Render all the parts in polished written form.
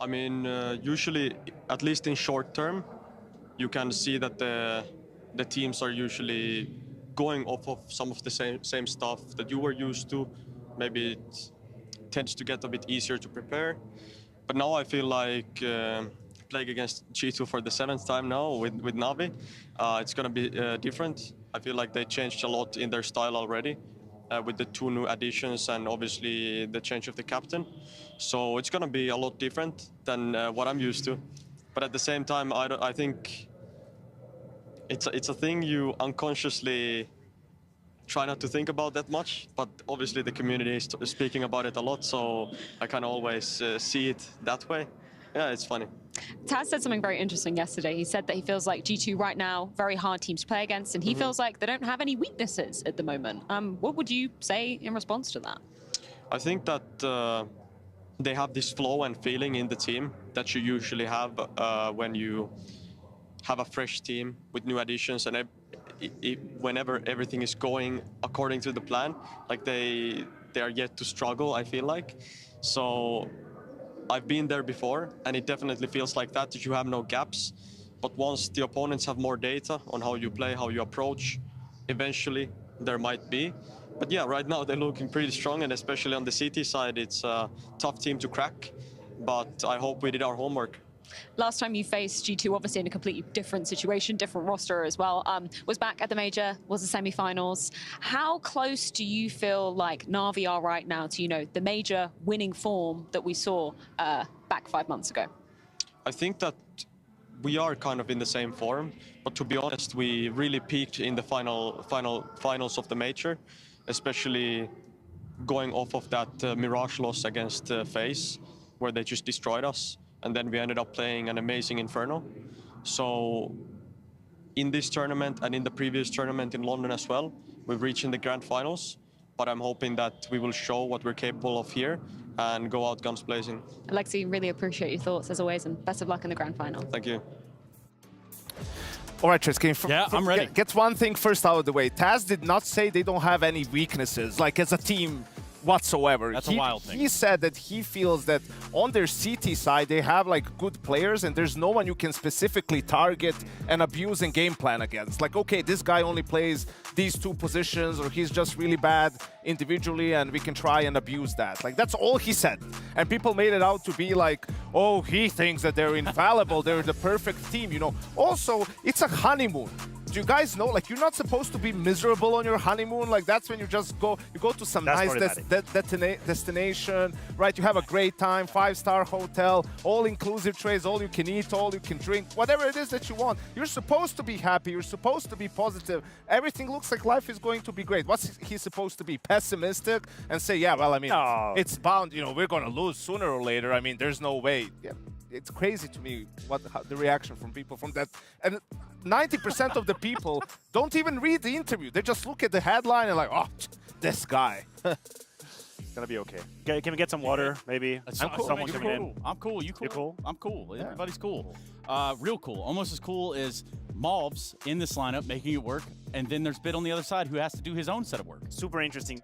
I mean, usually, at least in short term, you can see that the teams are usually going off of some of the same stuff that you were used to. Maybe it tends to get a bit easier to prepare. But now I feel like playing against G2 for the 7th time now with NAVI, it's going to be different. I feel like they changed a lot in their style already with the 2 new additions and obviously the change of the captain. So it's going to be a lot different than what I'm used to. But at the same time, I think it's a thing you unconsciously try not to think about that much, but obviously the community is speaking about it a lot, so I kind of always see it that way. Yeah, it's funny. Taz said something very interesting yesterday. He said that he feels like G2 right now, very hard team to play against, and he feels like they don't have any weaknesses at the moment. What would you say in response to that? I think that they have this flow and feeling in the team that you usually have when you have a fresh team with new additions, and whenever everything is going according to the plan, like they are yet to struggle, I feel like. So I've been there before, and it definitely feels like that you have no gaps. But once the opponents have more data on how you play, how you approach, eventually there might be. But yeah, right now they're looking pretty strong, and especially on the CT side, it's a tough team to crack. But I hope we did our homework. Last time you faced G2, obviously in a completely different situation, different roster as well, was back at the major, was the semi-finals. How close do you feel like NAVI are right now to, you know, the major winning form that we saw back 5 months ago? I think that we are kind of in the same form, but to be honest, we really peaked in the finals of the major, especially going off of that Mirage loss against FaZe, where they just destroyed us. And then we ended up playing an amazing Inferno. So in this tournament and in the previous tournament in London as well, we've reached in the grand finals. But I'm hoping that we will show what we're capable of here and go out guns blazing. Alexi, really appreciate your thoughts as always, and best of luck in the grand final. Thank you. All right, Tris, I'm ready. Get one thing first out of the way. Taz did not say they don't have any weaknesses, like as a team whatsoever. That's a wild thing. He said that he feels that on their CT side, they have like good players and there's no one you can specifically target and abuse and game plan against. Like, okay, this guy only plays these 2 positions, or he's just really bad individually and we can try and abuse that. Like, that's all he said. And people made it out to be like, oh, he thinks that they're infallible, they're the perfect team, you know. Also, it's a honeymoon. Do you guys know, like, you're not supposed to be miserable on your honeymoon? Like, that's when you just go, you go to some nice destination, right? You have a great time, 5-star hotel, all-inclusive trades, all you can eat, all you can drink, whatever it is that you want. You're supposed to be happy, you're supposed to be positive. Everything looks like life is going to be great. What's he supposed to be? Pessimistic and say, yeah, well, I mean, it's bound, you know, we're going to lose sooner or later. I mean, there's no way. Yeah. It's crazy to me the reaction from people from that. And 90% of the people don't even read the interview. They just look at the headline and like, oh, this guy. It's gonna be okay. Can we get some water, maybe? I'm cool. Someone coming in. I'm cool. You cool? You're cool? I'm cool. Yeah. Everybody's cool. Real cool. Almost as cool as Malbs in this lineup making it work. And then there's Bit on the other side who has to do his own set of work. Super interesting.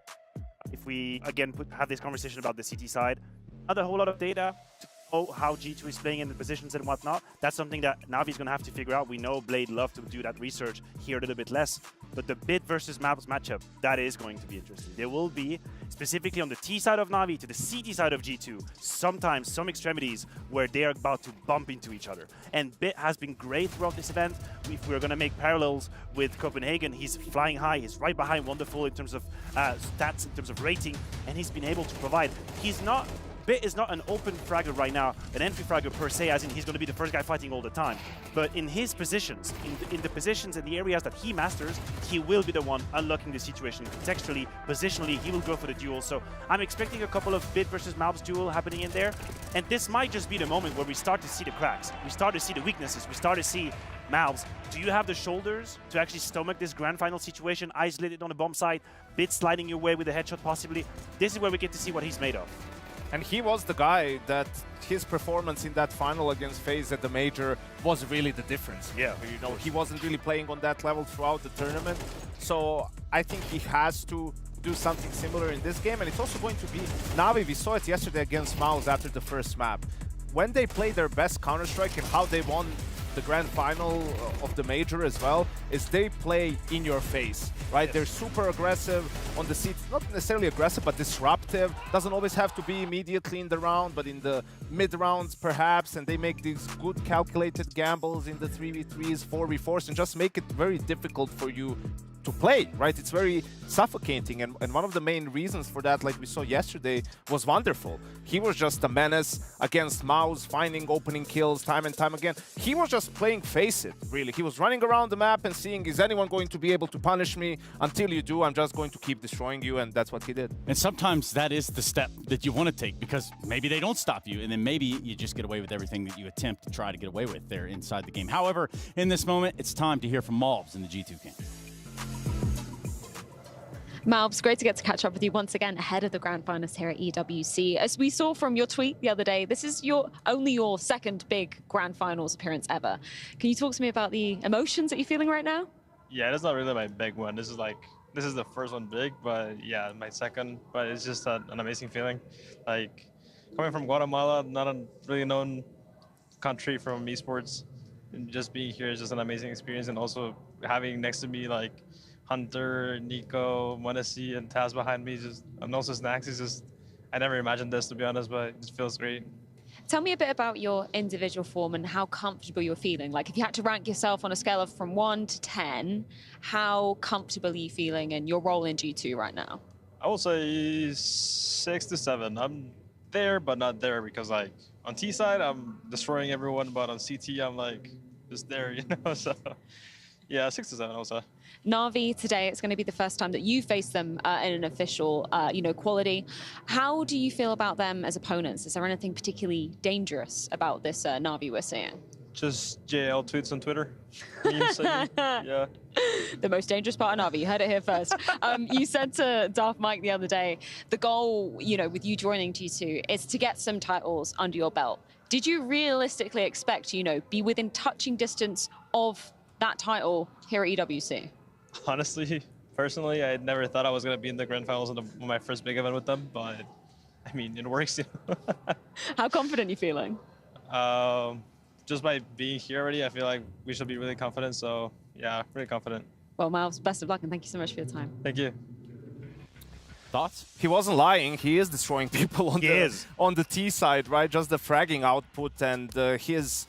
If we, again, have this conversation about the CT side, not a whole lot of data to know how G2 is playing in the positions and whatnot. That's something that Navi is going to have to figure out. We know Blade love to do that research, here a little bit less. But the Bit versus Maps matchup, that is going to be interesting. There will be, specifically on the T side of Navi to the CT side of G2, sometimes some extremities where they are about to bump into each other. And Bit has been great throughout this event. If we're going to make parallels with Copenhagen, he's flying high, he's right behind Wonderful in terms of stats, in terms of rating, and he's been able to provide. Bit is not an open fragger right now, an entry fragger per se, as in he's going to be the first guy fighting all the time. But in his positions, in the positions and the areas that he masters, he will be the one unlocking the situation. Contextually, positionally, he will go for the duel. So I'm expecting a couple of Bit versus Malbs duel happening in there. And this might just be the moment where we start to see the cracks. We start to see the weaknesses. We start to see Malbs, do you have the shoulders to actually stomach this grand final situation, isolated on the bomb side, Bit sliding your way with a headshot possibly? This is where we get to see what he's made of. And he was the guy that his performance in that final against FaZe at the major was really the difference. Yeah. You know, he wasn't really playing on that level throughout the tournament. So I think he has to do something similar in this game. And it's also going to be Navi. We saw it yesterday against Mouse after the first map. when they play their best Counter-Strike and how they won the grand final of the major as well, is they play in your face, right? Yes. They're super aggressive on the seats, not necessarily aggressive, but disruptive. Doesn't always have to be immediately in the round, but in the mid rounds perhaps, and they make these good calculated gambles in the 3v3s, 4v4s, and just make it very difficult for you to play, right? It's very suffocating, and one of the main reasons for that, like we saw yesterday, was Wonderful. He was just a menace against Mouse, finding opening kills time and time again. He was just playing face it, really. He was running around the map and seeing, is anyone going to be able to punish me? Until you do, I'm just going to keep destroying you, and that's what he did. And sometimes that is the step that you want to take, because maybe they don't stop you, and then maybe you just get away with everything that you attempt to try to get away with there inside the game. However, in this moment, it's time to hear from Malbs in the G2 camp. Malbs, great to get to catch up with you once again ahead of the grand finals here at EWC. As we saw from your tweet the other day, this is only your second big grand finals appearance ever. Can you talk to me about the emotions that you're feeling right now? Yeah, that's not really my big one. This is the first one big, but yeah, my second. But it's just an amazing feeling. Like coming from Guatemala, not a really known country from esports, and just being here is just an amazing experience. And also having next to me like Hunter, NiKo, Monesi, and Taz behind me, and also Snacks. It's just, I never imagined this, to be honest, but it just feels great. Tell me a bit about your individual form and how comfortable you're feeling. Like, if you had to rank yourself on a scale of from 1 to 10, how comfortable are you feeling in your role in G2 right now? I will say 6 to 7. I'm there, but not there, because like on T side, I'm destroying everyone, but on CT, I'm like just there, you know. So yeah, 6 to 7 also. NAVI today, it's going to be the first time that you face them in an official, quality. How do you feel about them as opponents? Is there anything particularly dangerous about this NAVI we're seeing? Just JL tweets on Twitter. Yeah. The most dangerous part of NAVI. You heard it here first. You said to Darth Mike the other day, the goal, with you joining G2 is to get some titles under your belt. Did you realistically expect, be within touching distance of that title here at EWC? Honestly, personally, I had never thought I was going to be in the grand finals on my first big event with them, but I mean, it works. How confident are you feeling? Just by being here already, I feel like we should be really confident. So yeah, really confident. Well, Malbs, best of luck, and thank you so much for your time. Thank you. Thoughts? He wasn't lying. He is destroying people on the T side, right? Just the fragging output and his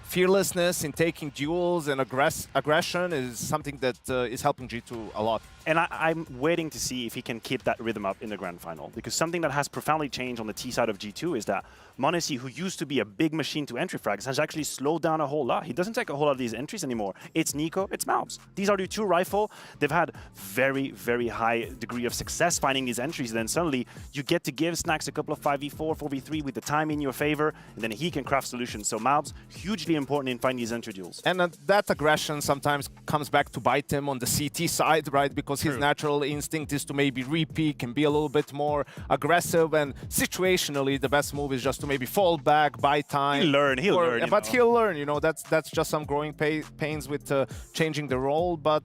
fearlessness in taking duels and aggression is something that is helping G2 a lot. And I'm waiting to see if he can keep that rhythm up in the grand final, because something that has profoundly changed on the T side of G2 is that Monesi, who used to be a big machine to entry frags, has actually slowed down a whole lot. He doesn't take a whole lot of these entries anymore. It's NiKo, it's Malbs. These are the two rifle. They've had very, very high degree of success finding these entries. Then suddenly you get to give Snacks a couple of 5v4, 4v3 with the time in your favor, and then he can craft solutions. So Malbs, hugely important in finding these entry duels. And that aggression sometimes comes back to bite him on the CT side, right? Because his natural instinct is to maybe re-peek and be a little bit more aggressive, and situationally the best move is just to maybe fall back, buy time. He'll learn. But he'll learn, that's just some growing pains with changing the role, but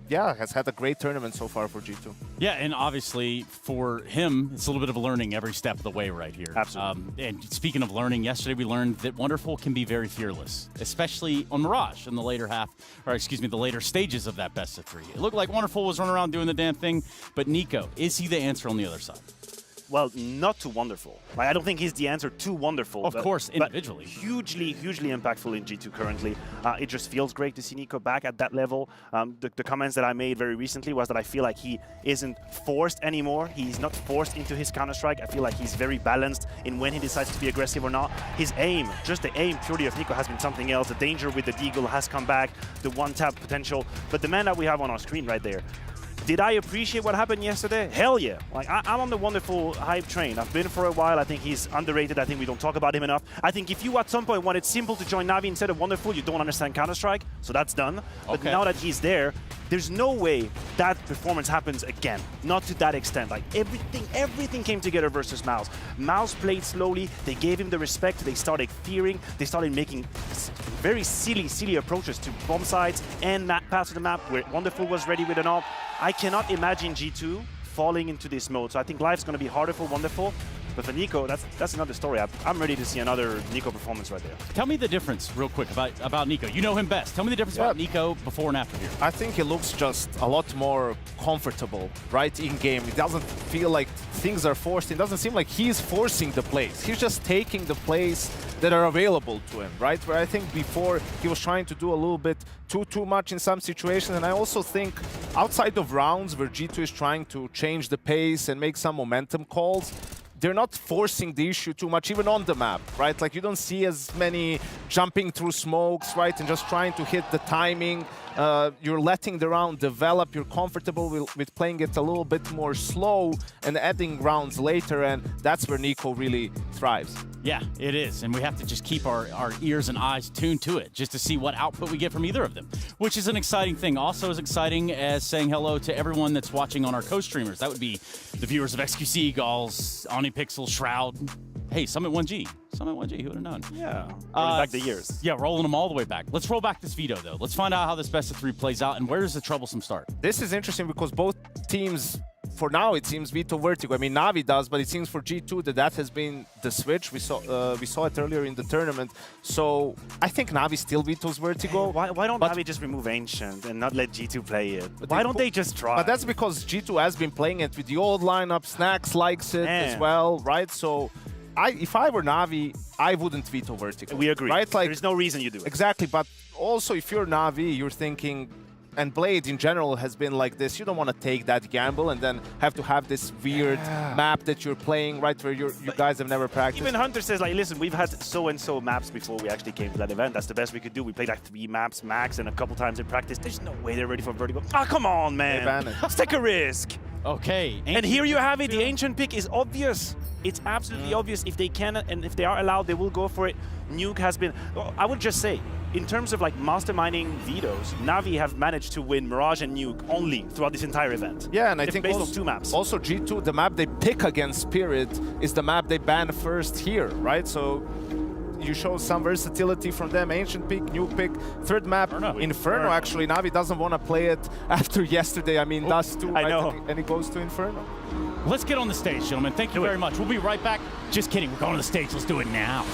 yeah, has had a great tournament so far for G2. Yeah, and obviously for him, it's a little bit of a learning every step of the way right here. Absolutely. And speaking of learning, yesterday we learned that Wonderful can be very fearless, especially on Mirage in the later the later stages of that best of 3. It looked like Wonderful was running around doing the damn thing, but NiKo, is he the answer on the other side? Well, not too Wonderful. Like, I don't think he's the answer to Wonderful. Of course, individually. Hugely, hugely impactful in G2 currently. It just feels great to see NiKo back at that level. The comments that I made very recently was that I feel like he isn't forced anymore. He's not forced into his Counter-Strike. I feel like he's very balanced in when he decides to be aggressive or not. His aim, just the aim purely of NiKo has been something else. The danger with the deagle has come back, the one-tap potential. But the man that we have on our screen right there, did I appreciate what happened yesterday? Hell yeah. Like, I'm on the Wonderful hype train. I've been for a while. I think he's underrated. I think we don't talk about him enough. I think if you at some point wanted Simple to join Navi instead of Wonderful, you don't understand Counter-Strike, so that's done. But now that he's there, there's no way that performance happens again. Not to that extent. Like, everything came together versus Mouse. Mouse played slowly. They gave him the respect. They started fearing. They started making very silly approaches to bomb sites and that pass to the map where Wonderful was ready with an ult. I cannot imagine G2 falling into this mode. So I think life's going to be harder for Wonderful. But for NiKo, that's another story. I'm ready to see another NiKo performance right there. Tell me the difference real quick about NiKo. You know him best. Tell me the difference about NiKo before and after here. I think he looks just a lot more comfortable, right, in-game. It doesn't feel like things are forced. It doesn't seem like he's forcing the plays. He's just taking the plays that are available to him, right? Where I think before he was trying to do a little bit too much in some situations. And I also think outside of rounds where G2 is trying to change the pace and make some momentum calls, they're not forcing the issue too much, even on the map, right? Like, you don't see as many jumping through smokes, right? And just trying to hit the timing. You're letting the round develop. You're comfortable with playing it a little bit more slow and adding rounds later, and that's where NiKo really thrives. Yeah, it is, and we have to just keep our ears and eyes tuned to it just to see what output we get from either of them, which is an exciting thing. Also as exciting as saying hello to everyone that's watching on our co-streamers. That would be the viewers of XQC, Gauls, OmniPixel, Shroud. Hey, Summit 1G. Summit 1G, who would have known? Yeah, rolling back the years. Yeah, rolling them all the way back. Let's roll back this Veto, though. Let's find out how this best of 3 plays out, and where does the troublesome start? This is interesting because both teams, for now, it seems Veto Vertigo. I mean, NAVI does, but it seems for G2 that has been the switch. We saw it earlier in the tournament. So I think NAVI still Veto's Vertigo. Why don't NAVI just remove Ancient and not let G2 play it? Why don't they just try? But that's because G2 has been playing it with the old lineup. Snacks likes it as well, right? So if I were NAVI, I wouldn't Veto Vertigo. We agree. Right? Like, there's no reason you do it. Exactly, but also if you're NAVI, you're thinking, and Blade in general has been like this, you don't want to take that gamble and then have to have this weird map that you're playing, right, where you guys have never practiced. Even Hunter says, like, listen, we've had so-and-so maps before we actually came to that event. That's the best we could do. We played like 3 maps max and a couple times in practice. There's no way they're ready for Vertigo. Ah, come on, man. Let's take a risk. Okay. And here you have it. The Ancient pick is obvious. It's absolutely obvious. If they can, and if they are allowed, they will go for it. Nuke has been... I would just say, in terms of like masterminding vetoes, NAVI have managed to win Mirage and Nuke only throughout this entire event. Yeah, and I They've think based also, on 2 maps. Also G2, the map they pick against Spirit is the map they ban first here, right? So you show some versatility from them. Ancient pick, Nuke pick, 3rd map, Inferno. Actually, NAVI doesn't want to play it after yesterday. I mean, Dust 2, right? I know. And it goes to Inferno. Let's get on the stage, gentlemen. Thank you very much. We'll be right back. Just kidding. We're going to the stage. Let's do it now.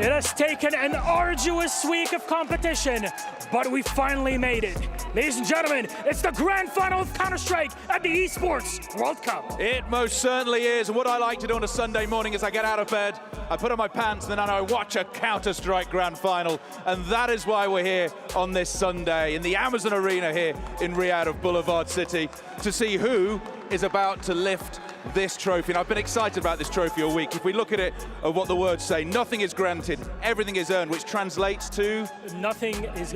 It has taken an arduous week of competition, but we finally made it. Ladies and gentlemen, it's the grand final of Counter-Strike at the Esports World Cup. It most certainly is. And what I like to do on a Sunday morning is I get out of bed, I put on my pants, and then I watch a Counter-Strike grand final. And that is why we're here on this Sunday in the Amazon Arena here in Riyadh of Boulevard City to see who is about to lift this trophy. And I've been excited about this trophy all week. If we look at it, of what the words say, nothing is granted, everything is earned, which translates to... Nothing is...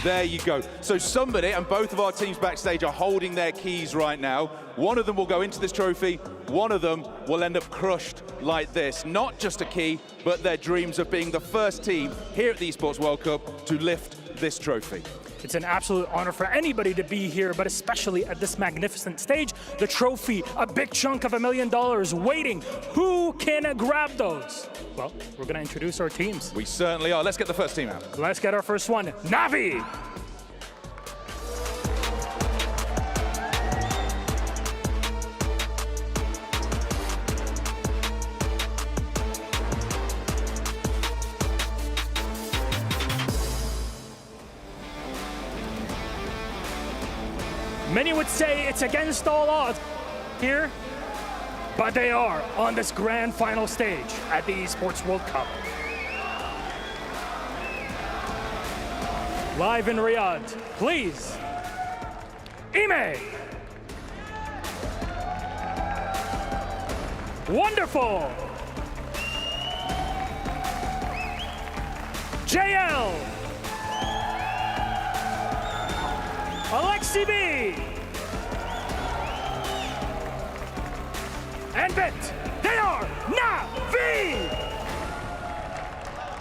There you go. So somebody, and both of our teams backstage are holding their keys right now. One of them will go into this trophy, one of them will end up crushed like this. Not just a key, but their dreams of being the first team here at the Esports World Cup to lift this trophy. It's an absolute honor for anybody to be here, but especially at this magnificent stage. The trophy, a big chunk of $1 million waiting. Who can grab those? Well, we're going to introduce our teams. We certainly are. Let's get the first team out. Let's get our first one. NAVI! Many would say it's against all odds here, but they are on this grand final stage at the Esports World Cup. Live in Riyadh, please, Ime. Wonderful. JL. Alexi B. And Bet. They are NAVI!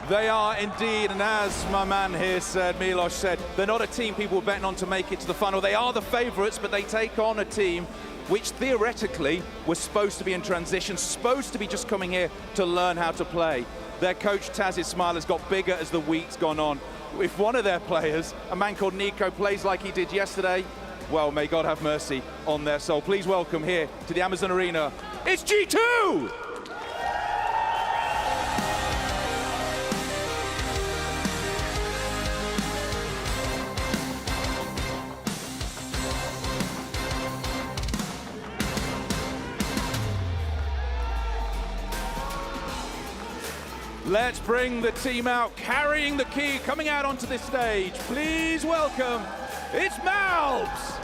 They are indeed, and as my man here said, Milos said, they're not a team people were betting on to make it to the final. They are the favorites, but they take on a team which theoretically was supposed to be in transition, supposed to be just coming here to learn how to play. Their coach, Taz's smile has got bigger as the week's gone on. If one of their players, a man called NiKo, plays like he did yesterday, well, may God have mercy on their soul. Please welcome here to the Amazon Arena, it's G2! Let's bring the team out, carrying the key, coming out onto this stage. Please welcome, it's Malbs!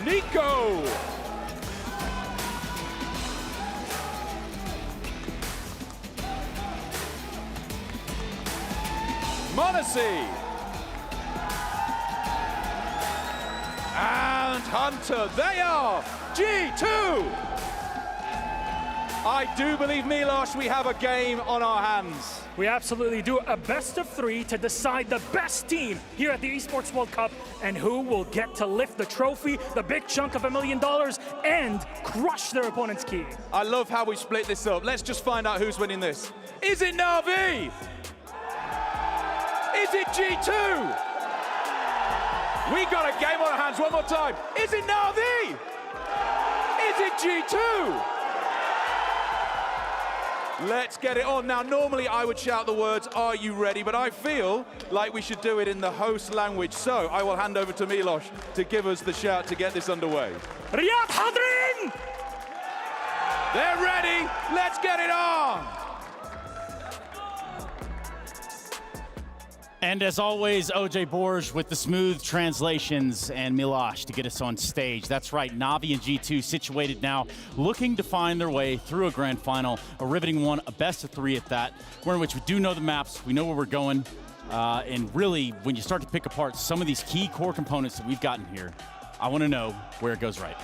NiKo! Monacy! And Hunter, they are G2! I do believe, Milos, we have a game on our hands. We absolutely do. A best of 3 to decide the best team here at the Esports World Cup and who will get to lift the trophy, the big chunk of $1 million, and crush their opponent's key. I love how we split this up. Let's just find out who's winning this. Is it NAVI? Is it G2? We got a game on our hands one more time. Is it NAVI? Is it G2? Let's get it on. Now, normally I would shout the words, "Are you ready?" But I feel like we should do it in the host language. So I will hand over to Milos to give us the shout to get this underway. Riyadh Hadrin! They're ready. Let's get it on. And as always, OJ Borge with the smooth translations and Milos to get us on stage. That's right, NAVI and G2 situated now, looking to find their way through a grand final, a riveting one, a best of 3 at that, where in which we do know the maps, we know where we're going, and really, when you start to pick apart some of these key core components that we've gotten here, I want to know where it goes right.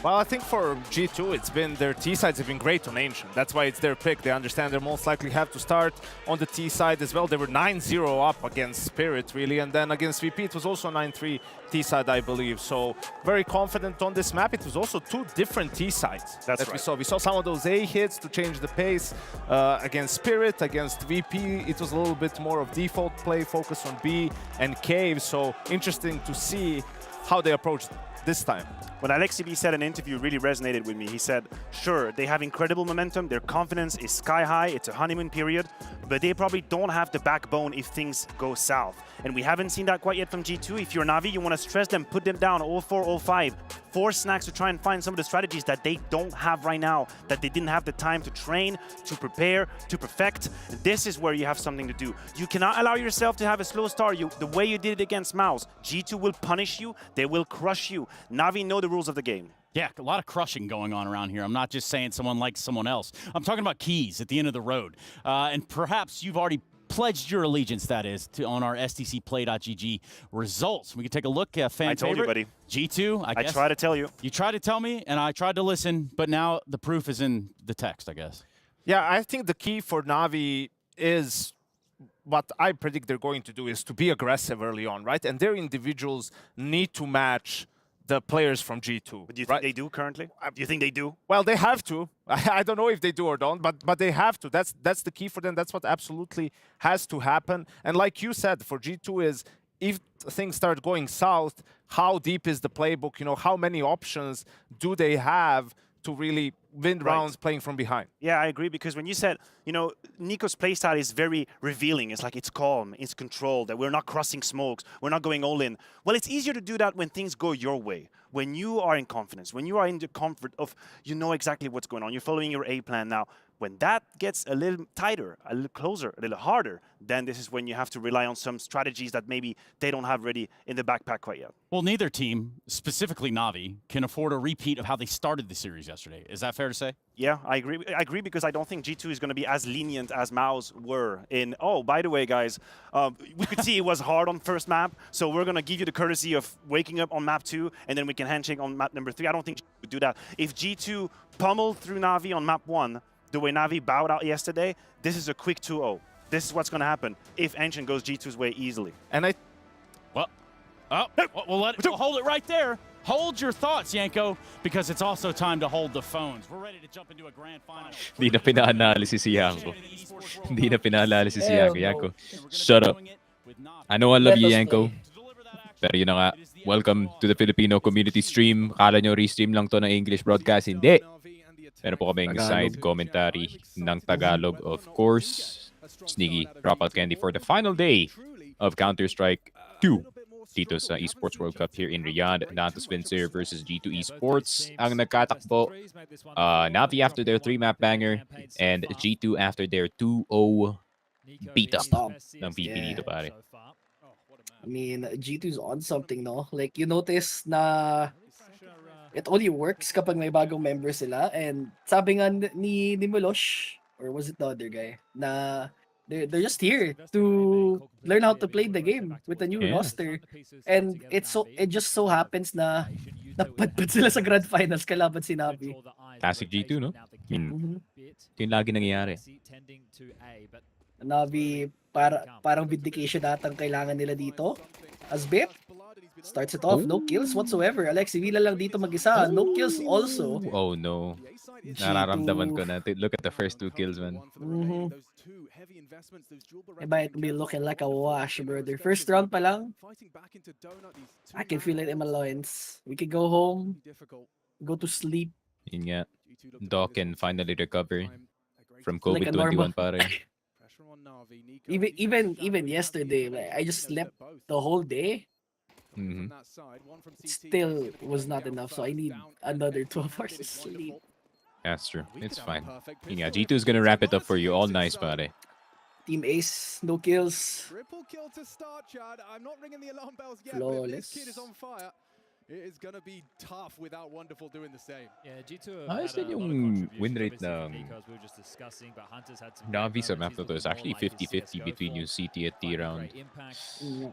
Well, I think for G2, it's been their T sides have been great on Ancient. That's why it's their pick. They understand they most likely have to start on the T side as well. They were 9-0 up against Spirit, really, and then against VP, it was also 9-3 T side, I believe. So very confident on this map. It was also two different T sides that we saw. We saw some of those A hits to change the pace against Spirit, against VP. It was a little bit more of default play, focus on B and Cave. So interesting to see how they approached this time. What Alexi said in an interview really resonated with me. He said, sure, they have incredible momentum, their confidence is sky high, it's a honeymoon period, but they probably don't have the backbone if things go south. And we haven't seen that quite yet from G2. If you're Navi, you want to stress them, put them down 0-4, 0-5. Force Snacks to try and find some of the strategies that they don't have right now, that they didn't have the time to train, to prepare, to perfect. This is where you have something to do. You cannot allow yourself to have a slow start. The way you did it against Mouse, G2 will punish you, they will crush you. Navi know the rules of the game. Yeah, a lot of crushing going on around here. I'm not just saying someone likes someone else. I'm talking about keys at the end of the road. And perhaps you've already pledged your allegiance, that is, on our STCplay.gg results. We can take a look at fan I told favorite. you, buddy. G2, I guess. I try to tell you. You tried to tell me, and I tried to listen, but now the proof is in the text, I guess. Yeah, I think the key for Navi is what I predict they're going to do is to be aggressive early on, right? And their individuals need to match the players from G2. But do you think they do currently? Do you think they do? Well, they have to. I don't know if they do or don't, but they have to. That's the key for them. That's what absolutely has to happen. And like you said, for G2 is if things start going south, how deep is the playbook? You know, how many options do they have to really win rounds playing from behind? Yeah, I agree, because when you said, you know, NiKo's playstyle is very revealing. It's like it's calm, it's controlled, that we're not crossing smokes, we're not going all in. Well, it's easier to do that when things go your way, when you are in confidence, when you are in the comfort of, you know exactly what's going on, you're following your A plan now. When that gets a little tighter, a little closer, a little harder, then this is when you have to rely on some strategies that maybe they don't have ready in the backpack quite yet. Well, neither team, specifically Navi, can afford a repeat of how they started the series yesterday. Is that fair to say? Yeah, I agree. I agree, because I don't think G2 is going to be as lenient as MOUZ were in, oh, by the way, guys, we could see it was hard on first map, so we're going to give you the courtesy of waking up on map 2, and then we can handshake on map number 3. I don't think G2 would do that. If G2 pummeled through Navi on map 1, the way Navi bowed out yesterday, this is a quick 2-0. This is what's going to happen if Ancient goes G2's way easily. And we'll hold it right there. Hold your thoughts, Yanko, because it's also time to hold the phones. We're ready to jump into a grand final. Hindi na pina-analysis si Yanko. Hindi na pina-analysis si Yanko. Yanko, shut up. I know I love you, Yanko. Pero yun na nga, welcome to the Filipino community stream. Akala nyo restream lang to ng English broadcast. Hindi. Meron po kaming side commentary ng Tagalog, of course. Sneaky dropout candy for the final day of Counter-Strike 2 dito sa Esports World Cup here in Riyadh. Dantos Vencer versus G2 Esports ang nagkatakbo. Navi after their 3-map banger and G2 after their 2-0 beat-up ng VP dito, pare. I mean, G2's on something, no? Like, you notice na it only works kapag may bagong member sila. And sabi nga ni Milosh, or was it the other guy, na they're just here to learn how to play the game with a new roster. And it just so happens na napadpad sila sa grand finals kalaban si Navi. Classic G2, no? Ito yung lagi nangyayari. Navi, parang vindication natang kailangan nila dito. Asbit starts it off, no kills whatsoever. Alexi Villa lang dito mag-isa, no kills also. Oh no. Nararamdaman ko na. Look at the first 2 kills, man. It might be looking like a wash, brother. First round pa lang, I can feel it in my loins. We can go home, go to sleep. Yun nga. Doc can finally recover from COVID-21, pare. Even yesterday, like, I just slept the whole day. Still was not enough, so I need another 12 hours of sleep. That's true. It's fine. Yeah, G2 is gonna wrap it up for you. All nice, pare. Team Ace, no kills. Triple kill to start, Chad. I'm not ringing the alarm bells yet. Flawless. This kid is on fire. It is going to be tough without Wonderful doing the same. Yeah, G2 Ayos had din a lot of yung contribution, win rate obviously, from ng NiKo, as we were just discussing, but Hunter's had some NAVI great sa map moments. na He's to is looking actually more like his 50-50 CS:GO between yung form, CT at T finding round. great impact. Yeah.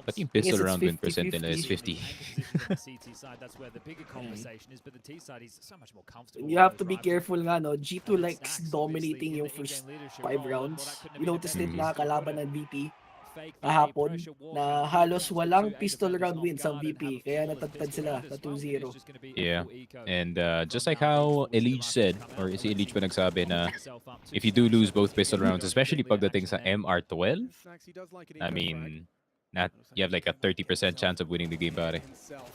But yung I guess pistol it's round win percentile is 50-50. 50. And positions on the CT side, that's where the bigger conversation is, but the T side, he's so much more comfortable. You with have to those be rifles. careful nga, no? G2 And likes Snacks, dominating obviously, yung in the first in-game leadership 5 role, and rounds. well, that couldn't have You been a noticed better it Mhm. na place to put kalaban it. ng VP Fake the kahapon pressure walk, na and really halos puts the walang 2A pistol defenders round off wins ang guard and VP. have a Kaya flawless natagtad pistol sila round na as well. 2-0. It's just gonna be a Yeah, full eco and just from like NAVI how before we see the Elige rifles said, come out. or But si let's Elige see pa nagsabi na himself up to if you do Snacks, lose so both it's pistol gonna rounds, go especially quickly, pagdating sa action MR12, Snacks, he does like an I eco frag. mean, you have like a 30% chance of winning the game, pare. Himself.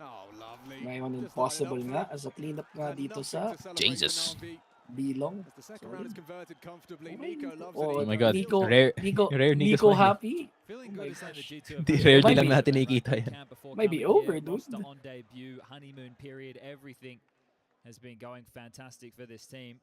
Oh, lovely. Ngayon Just impossible lining nga up as a cleanup for nga and dito nothing sa to celebrate for Jesus. NAVI. Bilong. As the second round is converted comfortably, Okay. NiKo loves Oh, an Oh my eco. God. Nico, Rare- Nico, rare Nico Nico smile. happy? Feeling Oh good my is saying the gosh. G2 Di have rarely Might lang be. natin nakikita yan. camp before Might be coming over, here, dude. roster on debut, honeymoon period, everything has been going fantastic for this team.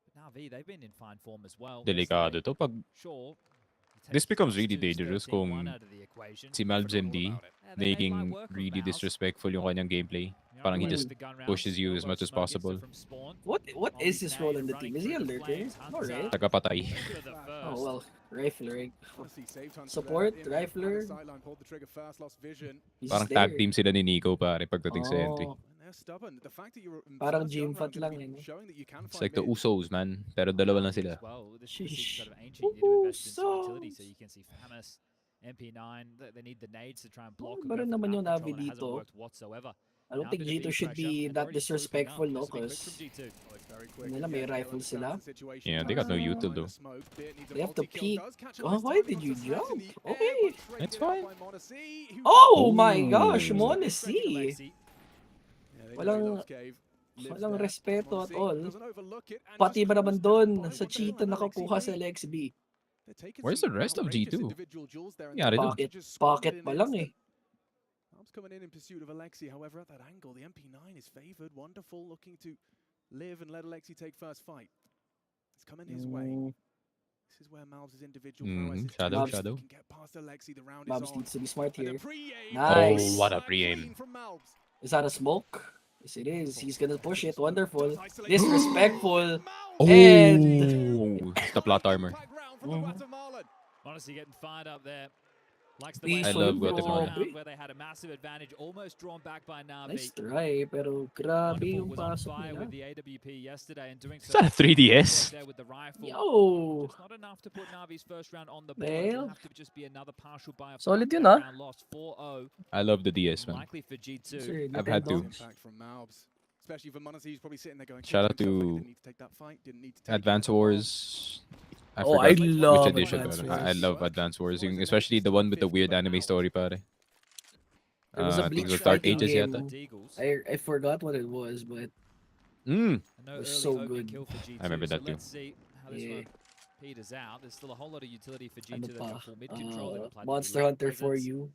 But NAVI, they've been in fine form as well. Delikado to. Pag Sure, you this take becomes plus really 2's dangerous 13-1 kung out of the equation. si Malbsmd Yeah, they made light making work of really Malbs. disrespectful yung kanyang gameplay. You know, Parang he playing just with the gun rounds, pushes you as elbow much as smoke insta possible. from spawn. What is his role in the Running team? Is he a through the lurker? flames, No, right? Hunter Tagapatay. into the Oh first. well, rifler. Honestly, saved Hunter Support, there. Impact on the rifler. sideline, pulled the trigger first, lost vision. He's Parang there. tag team sila ni NiKo, pare, pagdating sa entry. Oh, And they're stubborn. The fact that you're in Parang first gun gym round fat gonna lang, be eh, no? showing that you can It's fight like the mid. Usos, man. Pero dalawa lang sila. Well, this Sheesh. is sort of ancient. You need to invest in some utility, so Usos. you can see Famus, MP9. They need the nades to try and block. Ba rin naman yung Navi dito. Whatsoever. I don't think G2 should be that disrespectful, no? Because nila may rifle sila. Yeah, they got no util though. They have to peek. Oh, why did you jump? Okay. It's fine. Oh my gosh, Monacy. Walang respeto at all. Pati ba naman doon sa cheetah nakakuha sa LXB? Where's the rest of G2? Yeah, they do. Pocket pa lang eh. Coming in pursuit of Alexi, however, at that angle, the MP9 is favored. Wonderful, looking to live and let Alexi take first fight. It's coming his way. This is where Malbs' individual prowess is Shadow, tested. shadow. He can get past Alexi, the round Malbs is on. needs to be smart And here. a pre-aim. Nice. Oh, what a pre-aim. From Malbs. Is that a smoke? Yes, it is. He's gonna push it. Wonderful. Disrespectful. Oh, And it's the plot armor. Honestly, getting fired up there. Likes the I way love they Guatemala. round where they had a massive advantage, almost drawn back by NAVI. nice try, pero grabe Wonderful yung was on pasok fire nila. with the AWP yesterday and doing Is that a 3DS? there with the rifle. Yo! It's not enough to put Navi's first round on the Well, board. It'll have to just be another partial buy of solid yun, round ah. lost 4-0. I love the DS, man. Likely for G2. Sir, I've had to. Nintendo. Impact from Malbs. Especially for Monacy, he's probably sitting there going, Shout out thinking himself, to "I didn't need to take that fight, didn't need to take Advance it." Wars. I Oh, I forgot love which edition. Advance but I Wars. love Advance Wars, yung, especially the one with the weird anime story, pare. There was a I think it Bleach was Dark fighting Ages game. yata. Eagles. I forgot what it was, but Mm. No It was early so opening good. kill for G2, I remember so that too. let's see how this Yeah. one peters out. There's still a whole lot of utility for G2 ano that pa? can full mid control. They can apply the Monster lane Hunter for presence. you.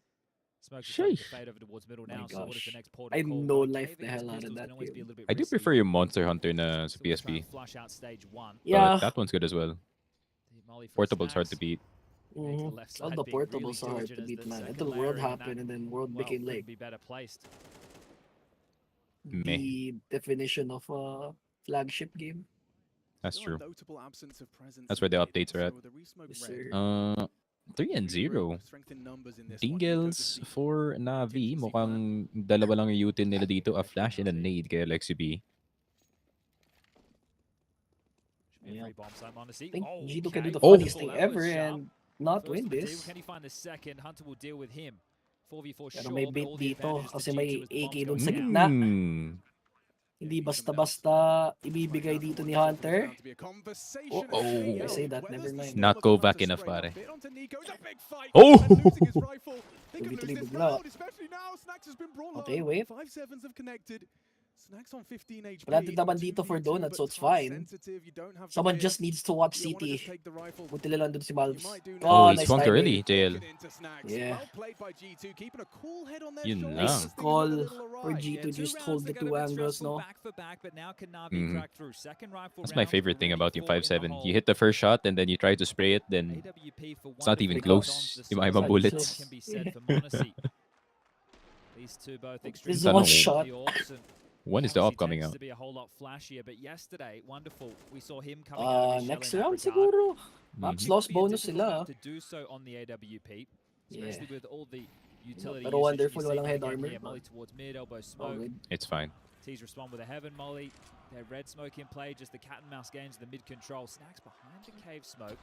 Smoke is starting to Sheesh. fade over towards middle My now. So what is the gosh. next port I of call? no Well, life caving the his hell out of pistols that can always be a game. little bit I do risky. prefer yung Monster Hunter na sa So we'll try PSP. and flush out stage one. Yeah. But that one's good as well. The molly from Portable's hard to Snacks. beat. Making the Mhm. left All side the being really portables are hard to diligent as beat, the man. second Until layer World in that, happened and then World well, became couldn't like be better placed. Meh. the definition of a flagship game. That's Still a true. notable absence of presence That's in where the mid, updates are at. so the resmoke Yes, red sir. 3-0. strength in numbers in this one. Dingles Ecosystem. for Navi. Mukhang dalawa lang yung util nila dito. A flash and a nade kay Alexi B. Should be a Yeah. free bomb site, Monacy. I think Oh, G2 can do the okay. funniest Oh, thing that was ever sharp. and not First win on the table, this. Can he find the second? Hunter will deal with him. 4v4 Pero sure, may but bait all the dito advantage to kasi G2 may as the bomb's AK dun going sa down. gitna. Use Hindi them basta-basta ibibigay dito ni Hunter. To be a conversation Oh, of I say that, where never does the mind. storm Not of go Hunter back enough, spray pare. off? Bit onto Nico, it's a big fight, Oh! and losing his rifle. They could lose Tuloy-tuloy this bigla. round, especially now. Snacks has been brought Okay, home. wait. 5-7s have connected. Snacks on 15 HP. Planted naman dito for donut, so it's fine. Someone just needs to watch CT. Buti lang doon si Malbs. Oh, he nice swung timing. early, JL. Yeah. Yun Nice lang. call for G2 just hold the two angles, no? That's my favorite thing about yung 5-7. You hit the first shot and then you try to spray it, then it's not even close. Yung mga ibang bullets. These two both This extremely one shot. When is the Obviously upcoming tends out? to be a whole lot flashier, but yesterday, wonderful. We saw him coming out of his shell Next in that round regard. siguro. Maps lost Be a bonus difficult map sila. to do so on the AWP, especially with all the utility Pero usage wonderful, you see walang head again armor. here. Molly towards mid, elbow All smoke. good. It's fine. T's respond with a heaven molly. Their red smoke in play, just the cat and mouse games, the mid control. Snacks behind the cave smoke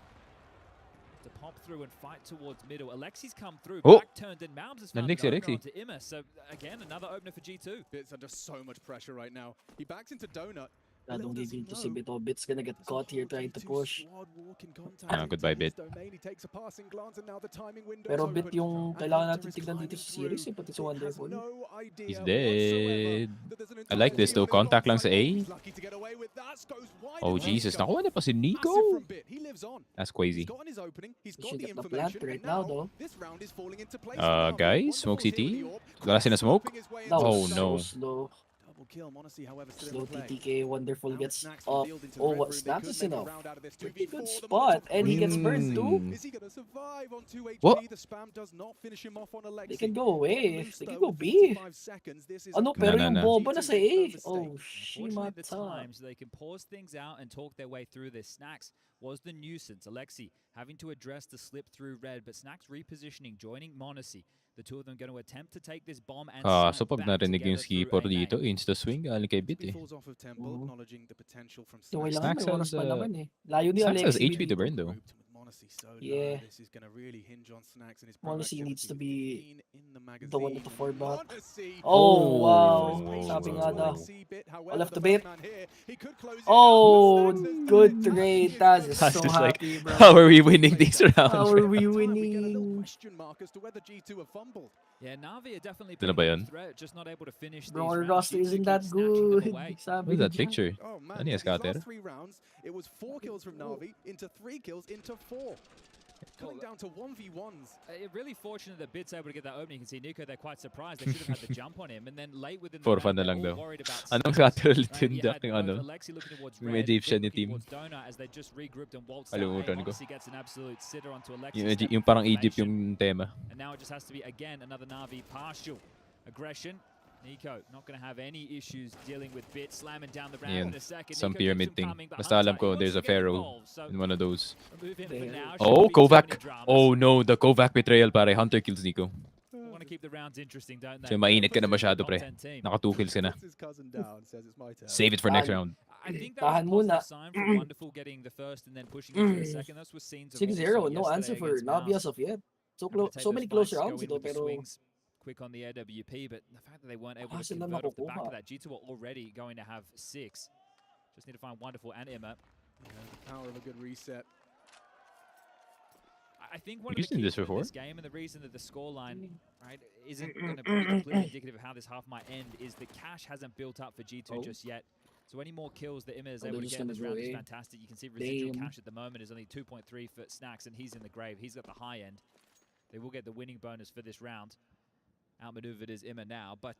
to pop through and fight towards middle. Alexi's come through, Oh! back turned, and Malbs has found Nalixi, an opener Alexi. onto Imma. So again, another opener for G2. Bit's under so much pressure right now. He backs into Donut. Don't give in to si Veto. Bit's gonna get caught here trying to push. Goodbye, Bit. Pero Bit yung kailangan natin tignan dito sa series eh, pati sa Wonderful. He's dead. I like this though. Contact lang sa A. Oh Jesus, nakuha na pa si NiKo. That's crazy. He should get the plant right now though. Guys, smoke CT. Wala sila smoke. That Oh was no. so slow. Slow TTK, Wonderful gets up. Oh, what Snaps is in a pretty good spot, and he gets burned too. What? They can go away. They can go B. Ano, pero No, yung no. boba na sa A. Oh, Fortunately, the shimata. times they can pause things out and talk their way through this. Snacks was the nuisance. Alexi having to address the slip through red, but Snacks repositioning, joining Monacy. The two of them going to attempt to take this bomb and So pag narinig yung skipper dito, insta swing, galing kay Bit eh. So, kailangan Snacks may oras has, pa naman eh. Layo ni Snacks has Alexi HP to dito. burn though. Yeah. Monacy needs to be the one with the 4 back. Oh, wow. Sabi nga daw. All of the bit. Oh, good trade. Taz is Taz so is like, happy, bro. how are we winning these rounds? How are we winning? Yeah, Navi are definitely Dala ba yun? threat, just not able to finish Bro, these our rounds. roster G2 isn't keep that snatching them good. away. Sabi What is that niya. picture? Oh man, Ano yung these last scatter? 3 rounds, it was 4 kills from Navi into 3 kills into 4. Coming down to 1v1s. Really fortunate that Bit's able to get that opening. You can see NiKo, they're quite surprised. They should have had the jump on him. And then late within the For round, fun na they're lang all daw. worried about Anong Snacks. scatter Right, ulit yung you duck had ng both ano? Alexi looking towards Yung red, Egyptian Bit ni team. looking towards Donut as they just regrouped and waltzed Alam out. mo, Tony ko. Monacy gets an absolute sitter onto Alexi. Yung, step yung parang information. Egypt yung tema. And now it just has to be, again, another Navi partial aggression. NiKo not going to have any issues dealing with Bit, slamming down the ramp Yun, in a second. some NiKo pyramid keeps him thing. coming, but Basta alam Hunter, ko, he wants there's to a get pharaoh involved, so in one of those. remove him for now. Oh, Shouldn't be too Kovac. many dramas. Oh no, the Kovac betrayal pare. Hunter kills NiKo. They want to keep the rounds interesting, don't they? So mainit ka na masyado pre. Top 10 team. Naka 2 kills ka na. Puts his cousin down, says it's my turn. Save it for next round. I think that was a Tahan muna. positive sign from Wonderful getting the first and then pushing into the second. Those were scenes of what we 6-0, saw no yesterday answer for against Navi Mouse. as of yet. So, Having to take so those many close fights, go rounds in ito, with the pero swings quick on the AWP, but the fact that they weren't able to sila convert off the back nakukuha. of that, G2 were already going to have 6. Just need to find Wonderful and Imma. The power of a good reset. I think one of You've the seen keys this to before? this game and the reason that the scoreline right isn't going to be completely indicative of how this half might end is the cash hasn't built up for G2 just yet. So any more kills that Imma is able to just get in this gonna round go is A. fantastic. You can see residual Damn. cash at the moment is only 2.3 for Snacks, and he's in the grave. He's got the high end. They will get the winning bonus for this round. Outmaneuvered is Imma now, but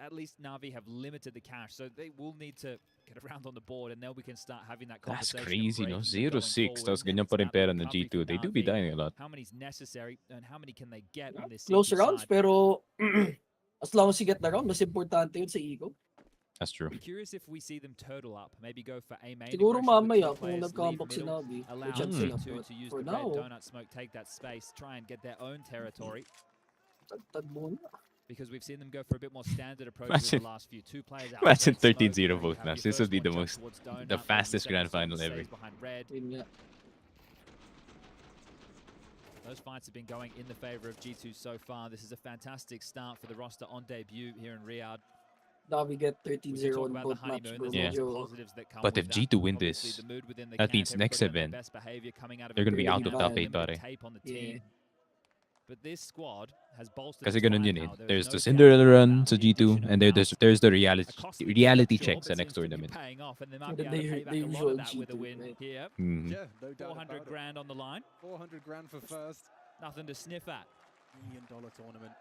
at least Navi have limited the cash, so they will need to get around on the board, and then we can start having that That's conversation. of crazy, no? breaking them going 0-6, forward. tapos Then ganyan it's pa rin about the pera ng recovery G2. for They do be Navi. dying a lot. How many is necessary, and how many can they get on this close CT rounds, side? pero as long as you get the round, mas importante yun sa ego. That's true. I'm curious if we see them turtle up, maybe go for a main Siguro aggression with mamaya two kung players, leave nagkambak si middle, Navi, allow may chance sila. G2 But to use for the red now, donut smoke, take that space, try and get their own territory. tagtag muna. Because we've seen them go for a bit more standard approaches in the last few. 2 players out. Imagine red smoke, 13-0 you vote have match. your This would first be one the jump most, towards donut, the maybe fastest second grand one final stays ever. behind red. Yun nga. Those fights have been going in the favor of G2 so far. This is a fantastic start for the roster on debut here in Riyadh. Navi get We can 13-0 talk on about the both maps, honeymoon. bro. There's lots of Medyo positives that come But with if that. G2 win Obviously, this, the mood within the that camp, means next everybody on their event, best behavior coming out of they're gonna be a out of top really 8, good pare. tape on the Yeah. team. But this squad has bolstered Kasi its ganun line yun eh. now. There is There's no the doubt Cinderella about run that. sa The G2, addition of and Malbs, there's the a reality reality check job, sa it next seems to be tournament. paying off, and they might The- be able to the- pay back the a lot usual of that with a G2, win right? here. Mhm. Yeah, no doubt 400 about it. grand on the line. 400 grand for first Nothing to sniff at. $1 million tournament.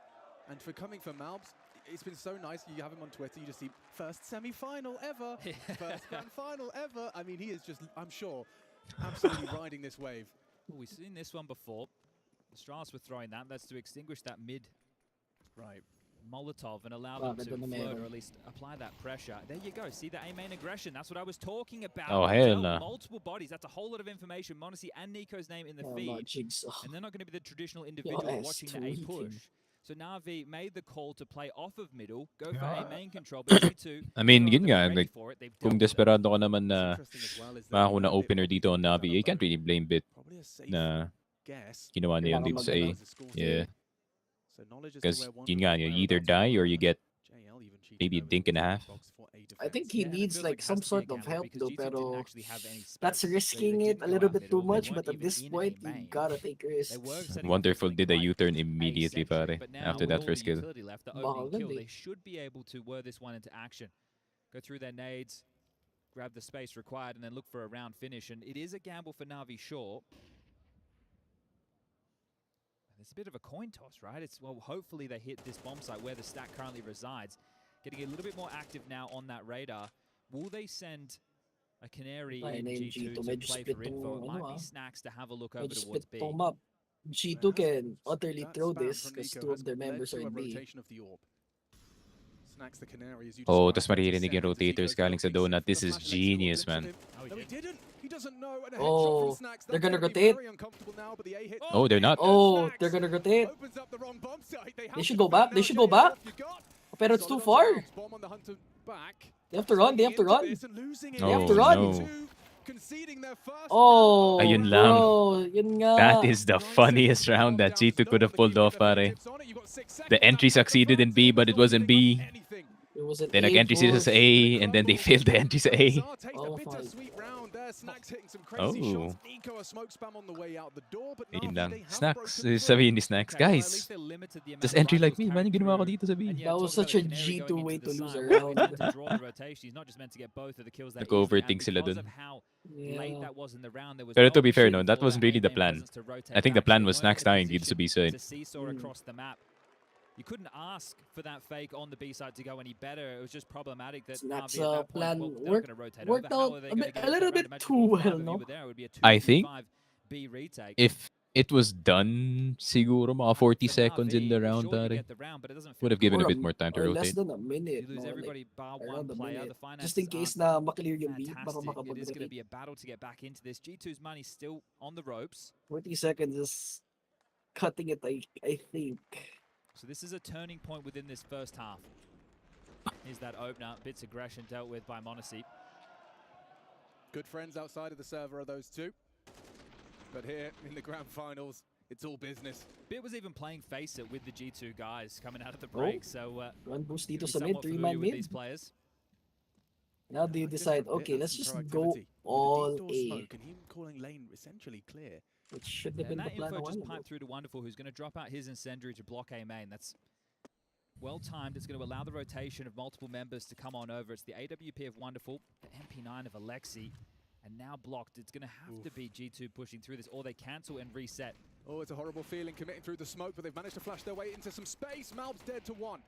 And for coming from Malbs, it's been so nice. You have him on Twitter, you just see first semi-final ever, first grand final ever. I mean, he is just, I'm sure, absolutely riding this wave. Well, we've seen this one before. The Strauss were throwing that. That's to extinguish that mid. Right. Molotov and allow them to Bakit ano float or meron? at least apply that pressure. There you go. See the A main aggression. That's what I was talking about. Oh, hell Dealt no. multiple bodies. That's a whole lot of information. Monacy and NiKo's name in the Oh, feed. not Jigsaw. And they're not going to be the traditional individual S2 watching the A leaking. push. So Navi made the call to play off of middle, go for A main control, but G2, I mean, they're yun not nga, gonna be ready like, for it. They've kung dealt with it. desperado ka naman na makakuna opener dito on Navi, you can't really blame Bit na ginawa niya yung dito sa A. Yeah. Because yun nga, you either die or you get maybe a dink and a half. I think he Yeah, and it needs feels like it has some to be a sort of gamble help because though, G2 didn't pero actually have any that's space. risking They it didn't a go little out bit middle. too They much, weren't but at even this in point, A you main. gotta take risks. They were setting up Wonderful something did a quite U-turn immediately, A-centric, pare, but now after with that all first the kill. utility left, the Baka opening kill, ganda eh. they should be able to whir this one into action. Go through their nades, grab the space required, and then look for a round finish. And it is a gamble for Navi, sure. It's a bit of a coin toss, right? It's, well, hopefully they hit this bomb site where the stack currently resides. Getting a little bit more active now on that radar. Will they send a Canary in G2 to play for info? It might be Snacks to have a look over Medyo towards split B. tong map. G2 can utterly throw this because two of their members are in B. Oh, tas maririnig yung rotators galing sa donut. This is genius, man. Oh, they're gonna rotate. Oh, they're not. Oh, they're gonna rotate. They should go back. They should go back. Pero it's too far. They have to run. They have to run. They have to run. No. Oh, Ayun lang. bro, yun nga. That is the funniest round that G2 could have pulled off, pare. The entry succeeded in B, but it wasn't B. It was an Then nag-entry sila sa A, and then they failed the entry sa A. Oh, fine. Oh. Ayun lang. Snacks. Sabihin ni Snacks, guys, just entry like me, man. Yung ginawa ko dito sa B. That was such a G2 way to lose a round. Nag-overthink sila dun. Yeah. Pero to be fair, no, that wasn't really the plan. I think the plan was Snacks dying dito sa B side. You couldn't ask for that fake on the B side to go any better. It was just problematic that Snacks' Navi at that point, plan well, they're gonna rotate worked over. How out are they a gonna bit- get a it little around bit magic too five well, of you no? were there? It would be a I think 2v5 B retake. if it was done, siguro mga 40 seconds in the round, pare, would have given a bit more time to Or less rotate. than a minute. You lose no? everybody Like, bar around one a player. minute. The finances Just in case aren't na maklear yung beat, baka fantastic. It is going to makapag-rotate. be a battle to get back into this. G2's money still on the ropes. 40 seconds is cutting it, I think. So this is a turning point within this first half. Here's that opener. Bits aggression dealt with by Monacy. Good friends outside of the server are those two. But here in the grand finals, it's all business. Bit was even playing Face It with the G2 guys coming out of the break. So Run boost dito be sa mid, somewhat 3-man familiar with mid. these players. Now do you decide, okay, let's just go With all the deep door A. smoke and him calling lane essentially clear. Which should have And been the that plan a info while just ago. piped through to Wonderful, who's going to drop out his incendiary to block A main. That's well timed. It's going to allow the rotation of multiple members to come on over. It's the AWP of Wonderful, the MP9 of Alexi, and now blocked. It's going to have to be G2 pushing through this, or they cancel and reset. Oh, it's a horrible feeling committing through the smoke, but they've managed to flash their way into some space. Malb's dead to one.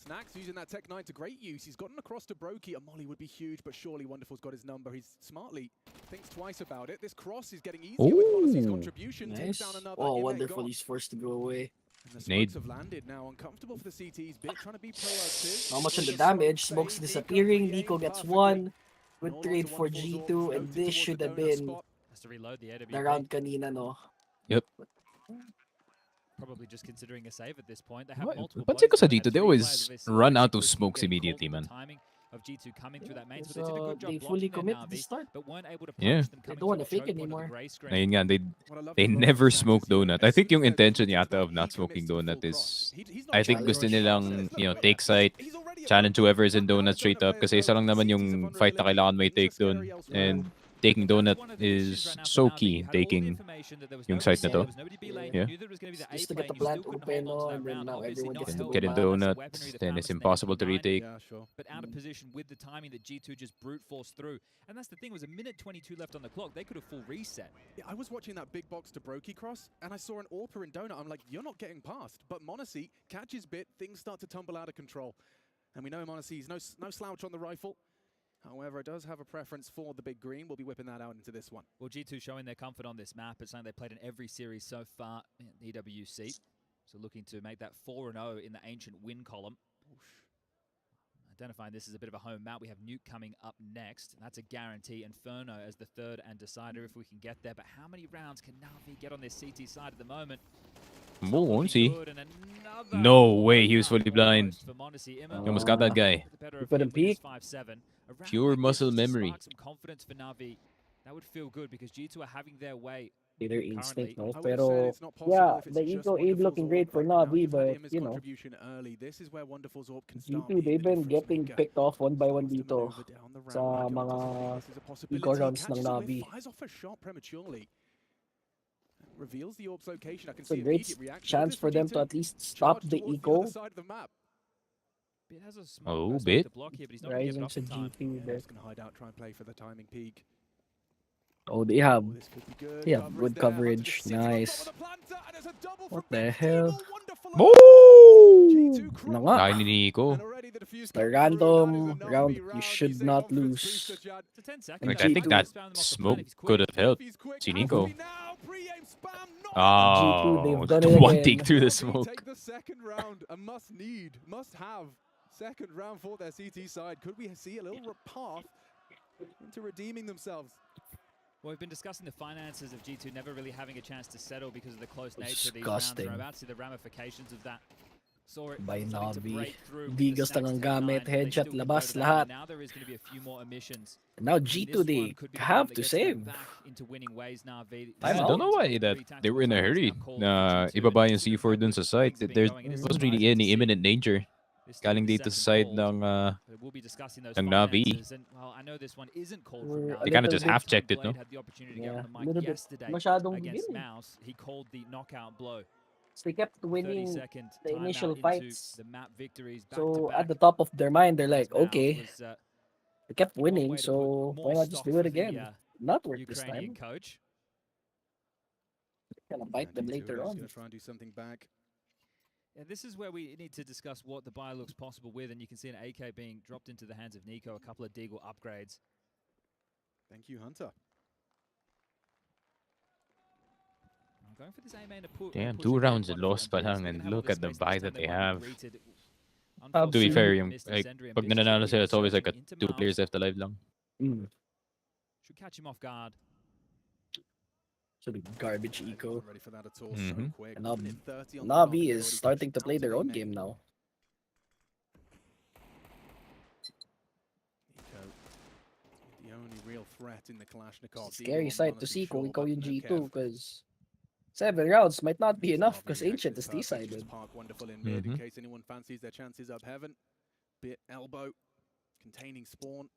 Snacks using that Tech 9 to great use. He's gotten across to Brokey. A molly would be huge, but surely Wonderful's got his number. He's smartly thinks twice about it. This cross is getting easier with Monacy's contribution. Takes Nice. down another. Oh, Imeh Wonderful, gone. he's forced to go away. And the Nade. smokes have landed now. Uncomfortable for the CTs. Bit trying to be proactive. How much on the Big damage? smoke Smokes fade. disappearing. NiKo NiKo gets perfectly. one. Good No trade loss to for Wonderful. G2, and Floated this towards should the have donut been spot. Has to reload the AWP. the round kanina, no? Yep. Probably just considering a save at this point. They have What? multiple Pansin ko bodies, sa but they G2, had they three always players of this run size. out of Push smokes getting called immediately, for the man. timing of G2 coming through that main, but they So did a good job they blocking fully their commit to Navi, the start. but weren't able to Yeah. punish them coming don't wanna through fake the choke point of the anymore. gray screen. Ayun nga, What I love they about never Snacks smoke is he- donut. as I think soon yung as they're intention about yata to of not he smoking commits to donut full is, cross. He's not I think challenging. gusto nilang, you know, take site, He's already at challenge one. whoever is in Now donut the straight donut up, kasi players isa lang go. naman CTs yung are fight na vulnerable. kailangan may Things are take dun. scary elsewhere. And taking And that's donut one of the issues is right now for so Navi. key, You had all the taking information that there was yung no site na B to. lane, there was nobody B lane. Yeah. You knew there was going to be the A Just to plane. get the You still plant couldn't open, hold on to and that then round. now Obviously everyone not gets to helped get in by the donut, weaponry that then found it's us in the impossible to MP9. retake. Yeah, sure. But out of position with the timing that G2 just brute force through. And that's the thing, was a minute 22 left on the clock. They could have full reset. Yeah, I was watching that big box to Brokey cross, and I saw an AWPer in donut. I'm like, you're not getting past. But Monacy catches Bit, things start to tumble out of control. And we know Monacy's no slouch on the rifle. However, it does have a preference for the big green. We'll be whipping that out into this one. Well, G2 showing their comfort on this map. It's something they played in every series so far in EWC. So looking to make that 4-0 in the ancient win column. Identifying this as a bit of a home map. We have Nuke coming up next. That's a guarantee. Inferno as the third and decider if we can get there. But how many rounds can Navi get on this CT side at the moment? Won't he? No way, he was fully blind. He almost got that guy. You couldn't peek. Pure muscle memory. Some confidence for Navi. That would feel good because G2 are having their way. Their instinct, no? Pero, yeah, the Eco Abe looking great for Navi, but, you know, G2, they've been getting picked off one by one dito sa mga Eco rounds ng Navi. It's a great chance for them to at least stop the Eco. Oh, bit. Rising to G2 there. Oh, they have good coverage. Nice. What the hell? Oh! Ano nga? Kaya ni NiKo. The random round you should not lose. Like, I think that smoke could have helped si NiKo. Oh, one take through the smoke. Take the second round, a must-have second round for their CT side. Could we see a little path into redeeming themselves? Well, we've been discussing the finances of G2 never really having a chance to settle because of the close nature of these rounds. We're about to see the ramifications of that. Saw it by NAVI. Bigas lang ang gamit, headshot, labas, lahat. Now there is going to be a few more emissions. Now G2, they have to save. I don't know why they were in a hurry na ibaba yung C4 dun sa site. There wasn't really any imminent danger. Galing dito sa side ng NAVI. They kind of just half-checked it, no? Yeah, a little bit masyadong He called the knockout blow. So they kept winning the initial fights. So at the top of their mind, they're like, okay, they kept winning, so why not just do it again? Not work this time. Gonna bite them later on. Gonna try and do something back. Yeah, this is where we need to discuss what the buy looks possible with, and you can see an AK being dropped into the hands of NiKo, a couple of Deagle upgrades. Thank you, Hunter. Going for this A main to put. Damn, 2 rounds lost pa lang, and look at the buy that they have. To be fair, yung, like, pag nananalo sila, it's always like a 2 players left alive lang. Should catch him off guard. So the garbage Eco. Ready for that at all so quick. And NAVI is starting to play their own game now. The only real threat in the Kalashnikov. Scary sight to see kung ikaw yung G2 because 7 rounds might not be enough because Ancient is T-sided. Wonderful in mid in case anyone fancies their chances up heaven. Bit elbow, containing spawn.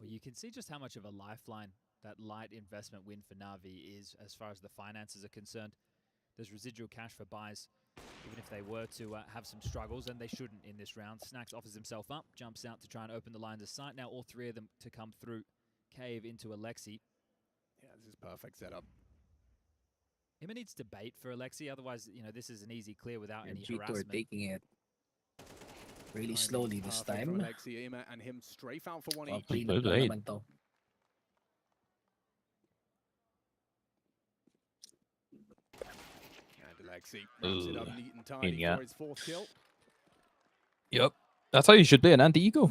Well, you can see just how much of a lifeline that light investment win for NAVI is as far as the finances are concerned. There's residual cash for buys, even if they were to have some struggles, and they shouldn't in this round. Snax offers himself up, jumps out to try and open the lines of sight. Now all 3 of them to come through Cave into Alexi. Yeah, this is perfect setup. Hima needs to bait for Alexi, otherwise, you know, this is an easy clear without any G2 harassment. are taking it really slowly this time. Alexi, Hima, and him strafe out for one each. Naman to. Yeah. Yep. That's how you should play an anti-Eco.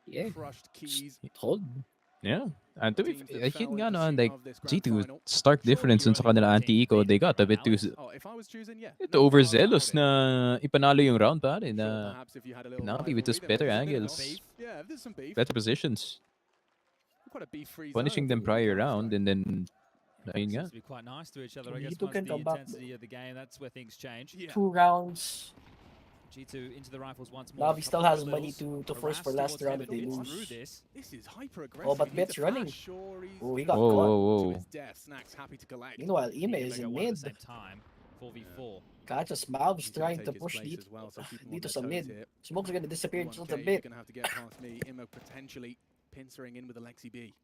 Yeah. Hold. Yeah. And to be yun nga no, like G2 stark difference sa kanila anti-Eco, they got a bit too overzealous na ipanalo yung round pare na NAVI with just better angles, better positions, punishing them prior round, and then ayun nga. Be quite nice to each other, I guess. Once the intensity of the game, that's where things change. 2 rounds. G2 into the rifles once more. NAVI still has money to force for last round if they lose. This is hyper aggressive. Oh, but Bet's running. Oh, he got caught. Meanwhile, Ime is in mid. 4v4. Catches Malbs trying to push dito sa mid. Smoke's gonna disappear in just a bit. Gonna have to get past me. Ime potentially pincering in with Alexi B.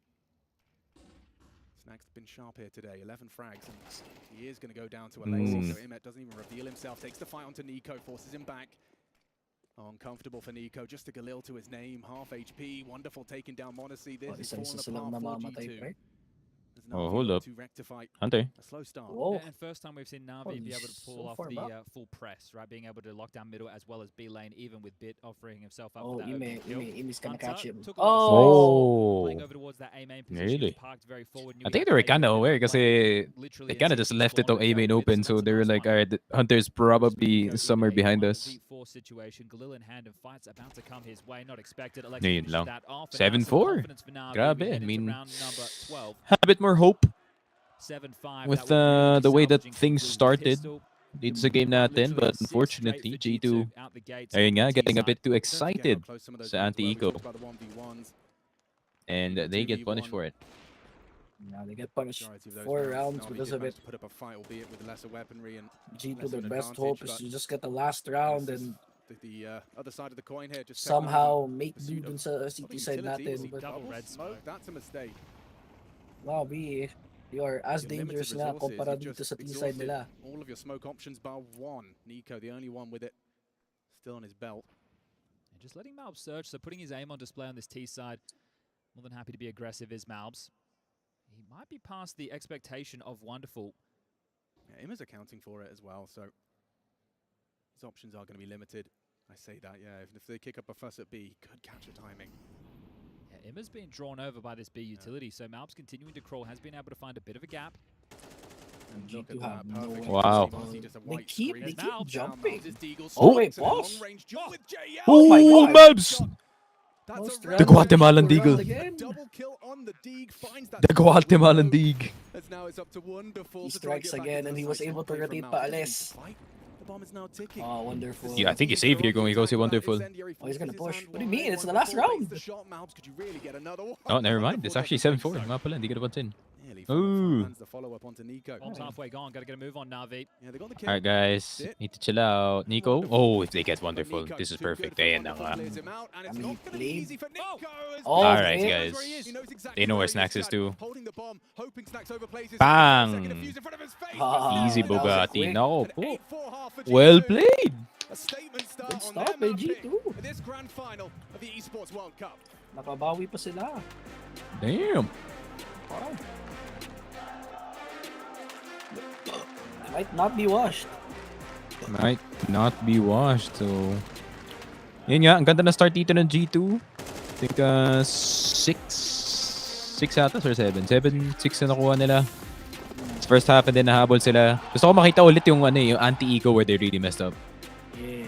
Snack's been sharp here today, 11 frags, and he is going to go down to a lazy, so Imet doesn't even reveal himself, takes the fight onto NiKo, forces him back. Oh, uncomfortable for NiKo, just a Galil to his name, half HP, wonderful taking down Monacy. This is falling apart for G2. Oh, hold up. Hunter. Whoa. And first time we've seen Navi Oh, be able to pull so off far the back. full press, right? Being able to lock down middle as well as B lane, even with Bit offering himself up Oh, for that opening kill. Imi's gonna Hunter catch him. took a lot of space, Oh. playing over towards that A main position, Really? parked very forward. I think they were kind of aware because they kind of just left it to A main open, so they were like, alright, Hunter's probably somewhere behind us. Situation, Galil in hand and fights about to come his way, not expected. Yun lang. 7-4. Grabe, I mean, round number 12. had a bit more hope 7-5 with that the way that salvaging things Galil's started pistol. dito sa game natin, but unfortunately, G2, ayun nga, getting a bit too excited sa anti-eco. And they get punished for it. Yeah, they get punished 4 rounds because of it. Put up a fight, albeit with lesser weaponry and G2, their lesser best advantage, hope is but to just get the last round this is and the other side of the coin here. Just somehow make do dun sa CT side natin. But double red smoke. That's a mistake. wow, we are as dangerous na kumpara dito sa T side nila. All of your smoke options bar one. NiKo, the only one with it still on his belt. And just letting Malbs search, so putting his aim on display on this T side. More than happy to be aggressive is Malbs. He might be past the expectation of Wonderful. Yeah, Ima's accounting for it as well, so his options are going to be limited. I say that, yeah. If they kick up a fuss at B, he could catch a timing. Yeah, Imma's being drawn over by this B utility, so Malbs continuing to crawl, has been able to find a bit of a gap. And look at G2 that, have no perfect. Wow. Just a They white keep screen. Malbs. jumping. Malbs is Deagle. Oh, wait, It's a long pause. range jump with JL. Oh my Ooh, God. Malbs! That's Most a rounds The Guatemalan round Deagle. again. double kill on the Deagle, finds that The Guatemalan solo. Dig. As now it's up to Wonderful He to try and strikes get back again into and the he was fight. able to Okay from rotate Malbs. pa Doesn't need alis. to fight. The bomb is now ticking. Oh, wonderful. Yeah, I think he's safe here going to go see Wonderful. Oh, he's gonna push. What do you mean? It's the last round. Could you really get another one? Oh, never mind. It's actually 7-4. Nga pala, hindi ka na pansin. Nearly Ooh. finds the follow-up onto NiKo. Bomb's halfway gone, gotta get a move on Navi. Yeah, they got the kill. Alright, guys. Need to chill out. NiKo? Oh, if they get Wonderful, this is perfect. Ayan na nga. Oh, Alright, okay. guys. They know where Snacks is too. Bang! Bang! Ah, Easy that was Bugatti. quick. Nako po. Well played! A statement start Good on start their by map pick G2. for this grand final of the Esports World Cup. Nakabawi pa sila. Damn. Wow. Might not be washed. Might not be washed, so... Yun nga, ang ganda na start dito ng G2. I think 6 ata or 7? 6 na nakuha nila. It's first half and then nahabol sila. Gusto ko makita ulit yung yung anti-eco where they really messed up. Yeah.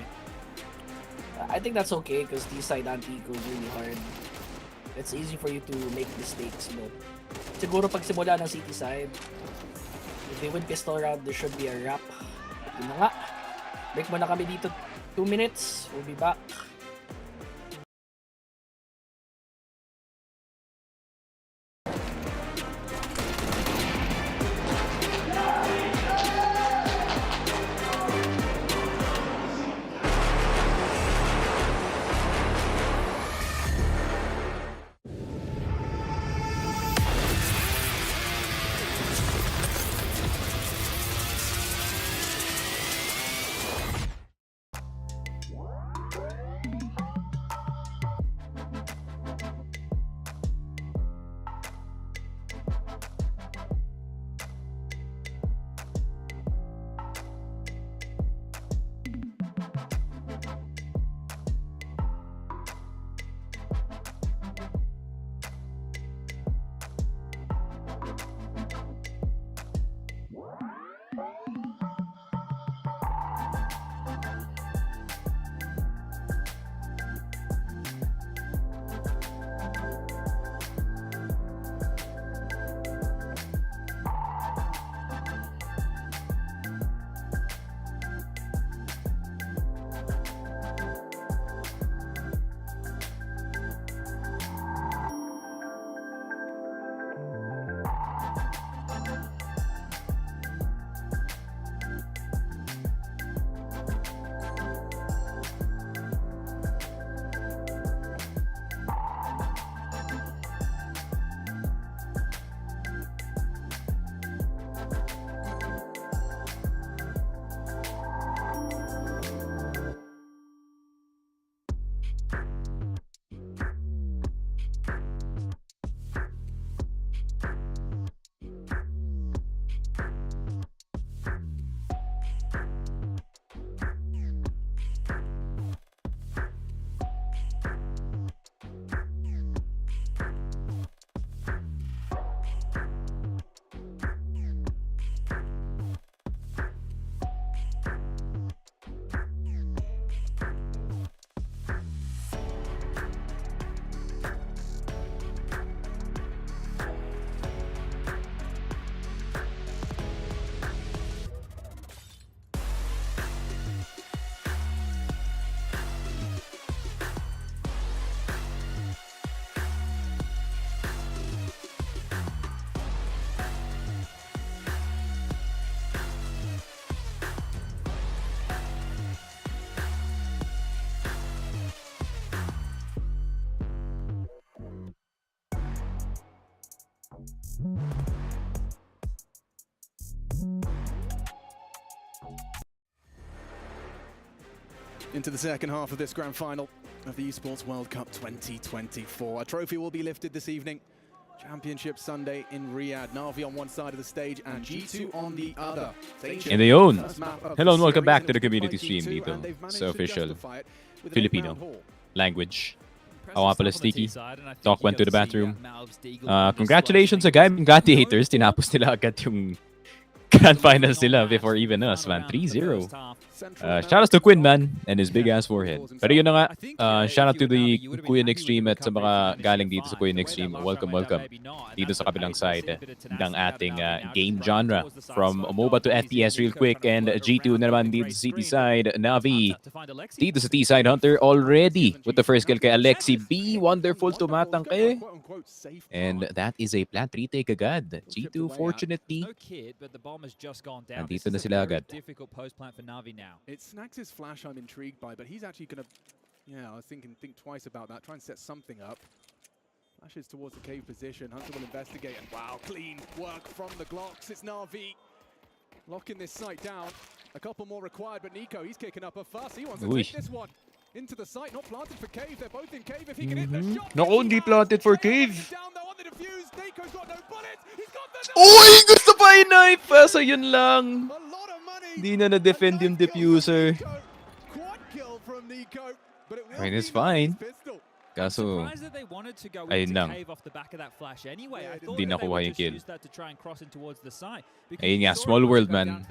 I think that's okay because T-side anti-eco is really hard. It's easy for you to make mistakes, but siguro pag simula ng City side, if they win pistol round, there should be a wrap. Yun na nga. Break muna kami dito 2 minutes. We'll be back. into the second half of this grand final of the Esports World Cup 2024. A trophy will be lifted this evening. Championship Sunday in Riyadh. NAVI on one side of the stage and G2 on the other. And they own. Hello and welcome back to the community stream dito sa official Filipino language. Ako nga pala Sticky. Talk went to the bathroom. Congratulations sa Gaming Gladiators. Tinapos nila agad yung grand finals nila before even us, man. 3-0. Shout out to Quinn, man, and his big ass forehead. Pero yun na nga, shout out to the Kuya Nick stream at sa mga galing dito sa Kuya Nick stream. Welcome, welcome. Dito sa kabilang side ng ating game genre. From MOBA to FPS real quick, and G2 na naman dito sa City side. Navi dito sa T-side Hunter already with the first kill kay Alexi B. Wonderful tumatangke. And that is a plant retake agad. G2 fortunately nandito na sila agad. It's Snax's flash I'm intrigued by, but he's actually going to, yeah, I was think twice about that. Try and set something up. Flashes towards the cave position. Hunter will investigate, and wow, clean work from the Glocks. It's NAVI locking this site down. A couple more required, but NiKo, he's kicking up a fuss. He wants to take this one into the site. Not planted for cave. They're both in cave. If he can hit the shot. Not only planted for cave. Down though on the defuse. NiKo's got no bullets. He's got the Uy! Gusto pa i-knife! Kaso yun lang. Hindi na na-defend yung diffuser. I mean, it's fine. Kaso, ayun lang. Hindi nakuha yung kill. Ayun nga, small world, man.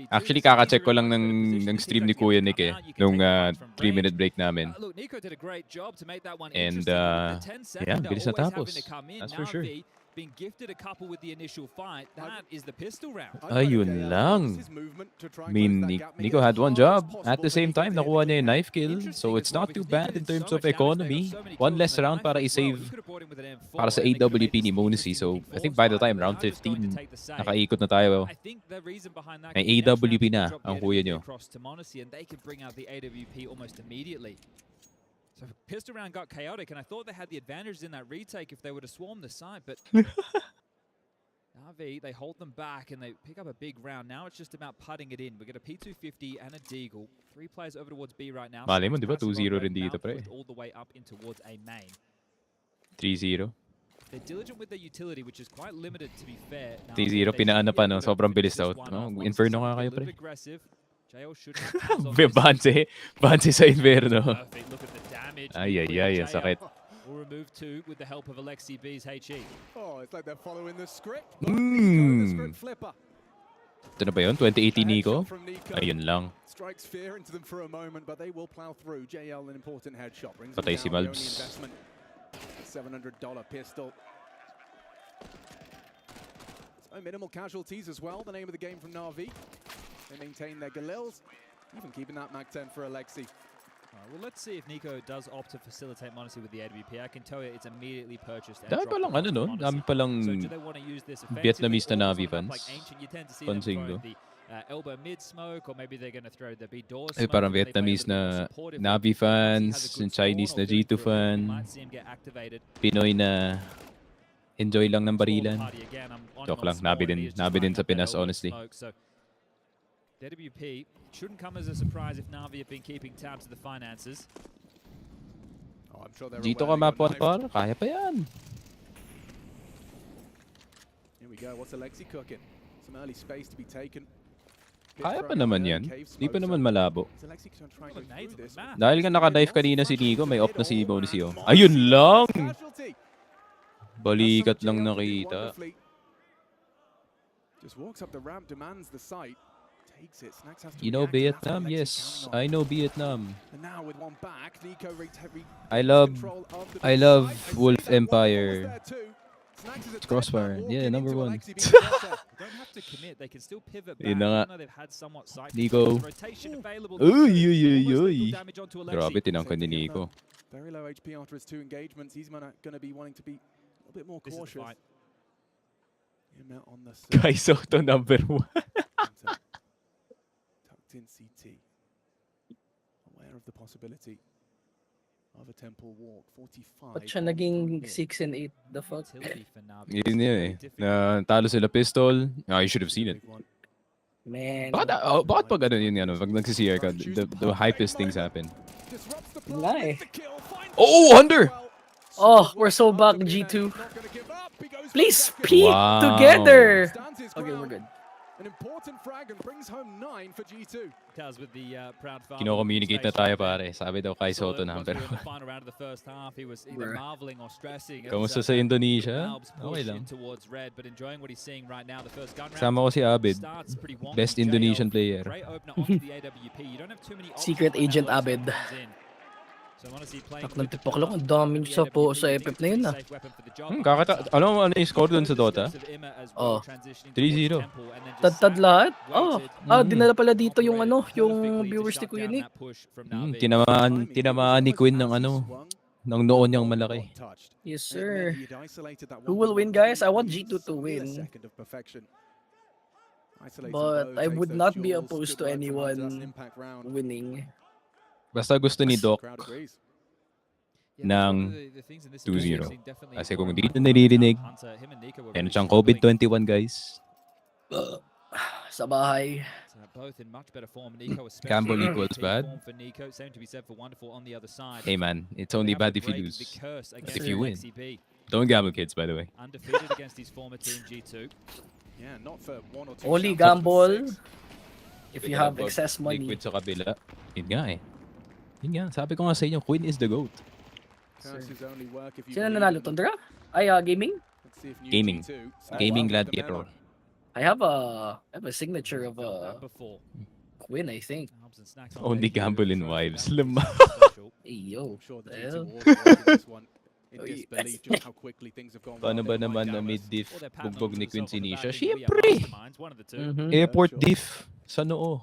Actually, kaka-check ko lang ng stream ni Kuya Nick nung 3-minute break namin. And, yeah, bilis na tapos. That's for sure. Being gifted a couple with the initial fight, that is the pistol round. Ayun lang. I mean, NiKo had one job. At the same time, nakuha niya yung knife kill. So it's not too bad in terms of economy. One less round para i-save para sa AWP ni Monacy. So I think by the time round 15, nakaikot na tayo. May AWP na ang kuya nyo. So pistol round got chaotic, and I thought they had the advantage in that retake if they were to swarm the side, but NAVI, they hold them back and they pick up a big round. Now it's just about putting it in. We get a P250 and a Deagle. 3 players over towards B right now. Malay mo, di ba? 2-0 rin dito, pre. All the way up in towards a main. 3-0. They're diligent with their utility, which is quite limited to be fair. 3-0, pinaan na pa, no? Sobrang bilis out. No? Inferno nga kayo, pre. Banse sa Inferno. Ay, ang sakit. We'll remove 2 with the help of Alexi B's HE. Oh, it's like they're following the script. Ito na ba yun? 2018 NiKo? Ayun lang. Strikes fear into them for a moment, but they will plow through. JL an important headshot. Patay si Malbs. $700 pistol. So minimal casualties as well. The name of the game from NAVI. They maintain their Galils, even keeping that Mag 10 for Alexi. Well, let's see if NiKo does opt to facilitate Monacy with the AWP. I can tell you it's immediately purchased. Dami palang ano no? Dami palang Vietnamese na NAVI fans. Pansing do. Elbow mid smoke, or maybe they're going to throw the B door smoke. Parang Vietnamese na NAVI fans, Chinese na G2 fan, Pinoy na enjoy lang ng barilan. Joke lang, NAVI din sa Pinas, honestly. DWP shouldn't come as a surprise if NAVI have been keeping tabs of the finances. Dito ka mapon par, kaya pa yan. Here we go. What's Alexi cooking? Some early space to be taken. Kaya pa naman yan. Di pa naman malabo. Dahil nga naka-dive kanina si NiKo, may off na si Monacy. Ayun lang! Balikat lang nakita. Just walks up the ramp, demands the site. You know Vietnam? Yes, I know Vietnam. I love Wolf Empire. Crossfire, yeah, number 1. Yun na nga. NiKo. Uy. Grabe, tinangkan ni NiKo. Very low HP after his 2 engagements. He's going to be wanting to be a little bit more cautious. Guys, auto number 1. In CT, aware of the possibility of a temple walk. 45. Ba't siya naging 6 and 8? The fuck? Yun eh. Na talo sila pistol. You should have seen it. Man. Bakit pag ano yun, pag nagsi-CR ka, the hypest things happen. Nga eh. Oh, under! Oh, we're so back, G2. Please peek Wow. together. Okay, we're good. An important frag and brings home 9 for G2. Does with the proud father. Kino-communicate na tayo, pare. Sabi daw kay Soto na. Pero The final round of the first half, he was either marveling or stressing. kamusta sa Indonesia? Okay lang. Towards red, but enjoying what he's seeing right now. The first gun round Kasama ko si Abid. starts pretty wonky. Best Indonesian player. Great opener onto the AWP. You don't have too many options Secret when Agent that Abid. comes in. So honestly, playing Tak ng tipoklong, ang dami sa FF na yun ah. Alam mo ano yung score dun sa Dota? Oh. 3-0. Tad lahat? Oh. Dinala pala dito yung yung viewers ni Kuya Nick. Tinamaan ni Quinn ng ng noon niyang malaki. Yes, sir. Who will win, guys? I want G2 to win. But I would not be opposed to anyone winning. Basta gusto ni Doc ng 2-0. Kasi kung hindi na naririnig, meron siyang COVID-21, guys. Sa bahay. Gamble equals bad. Hey man, it's only bad if you lose. But if you win, don't gamble, kids, by the way. Only gamble if you have excess money. Liquid sa kabila. Yun nga eh. Yun nga, sabi ko nga sa inyo, Queen is the GOAT. Sino nanalo? Tundra? Ay, gaming? Gaming. Gaming gladiator. I have a signature of Quinn, I think. Only gamble in wives. Lama. Hey, yo. Paano ba naman na mid-diff bugbog ni Queen Sinisha? Siyempre! Airport diff sa noo.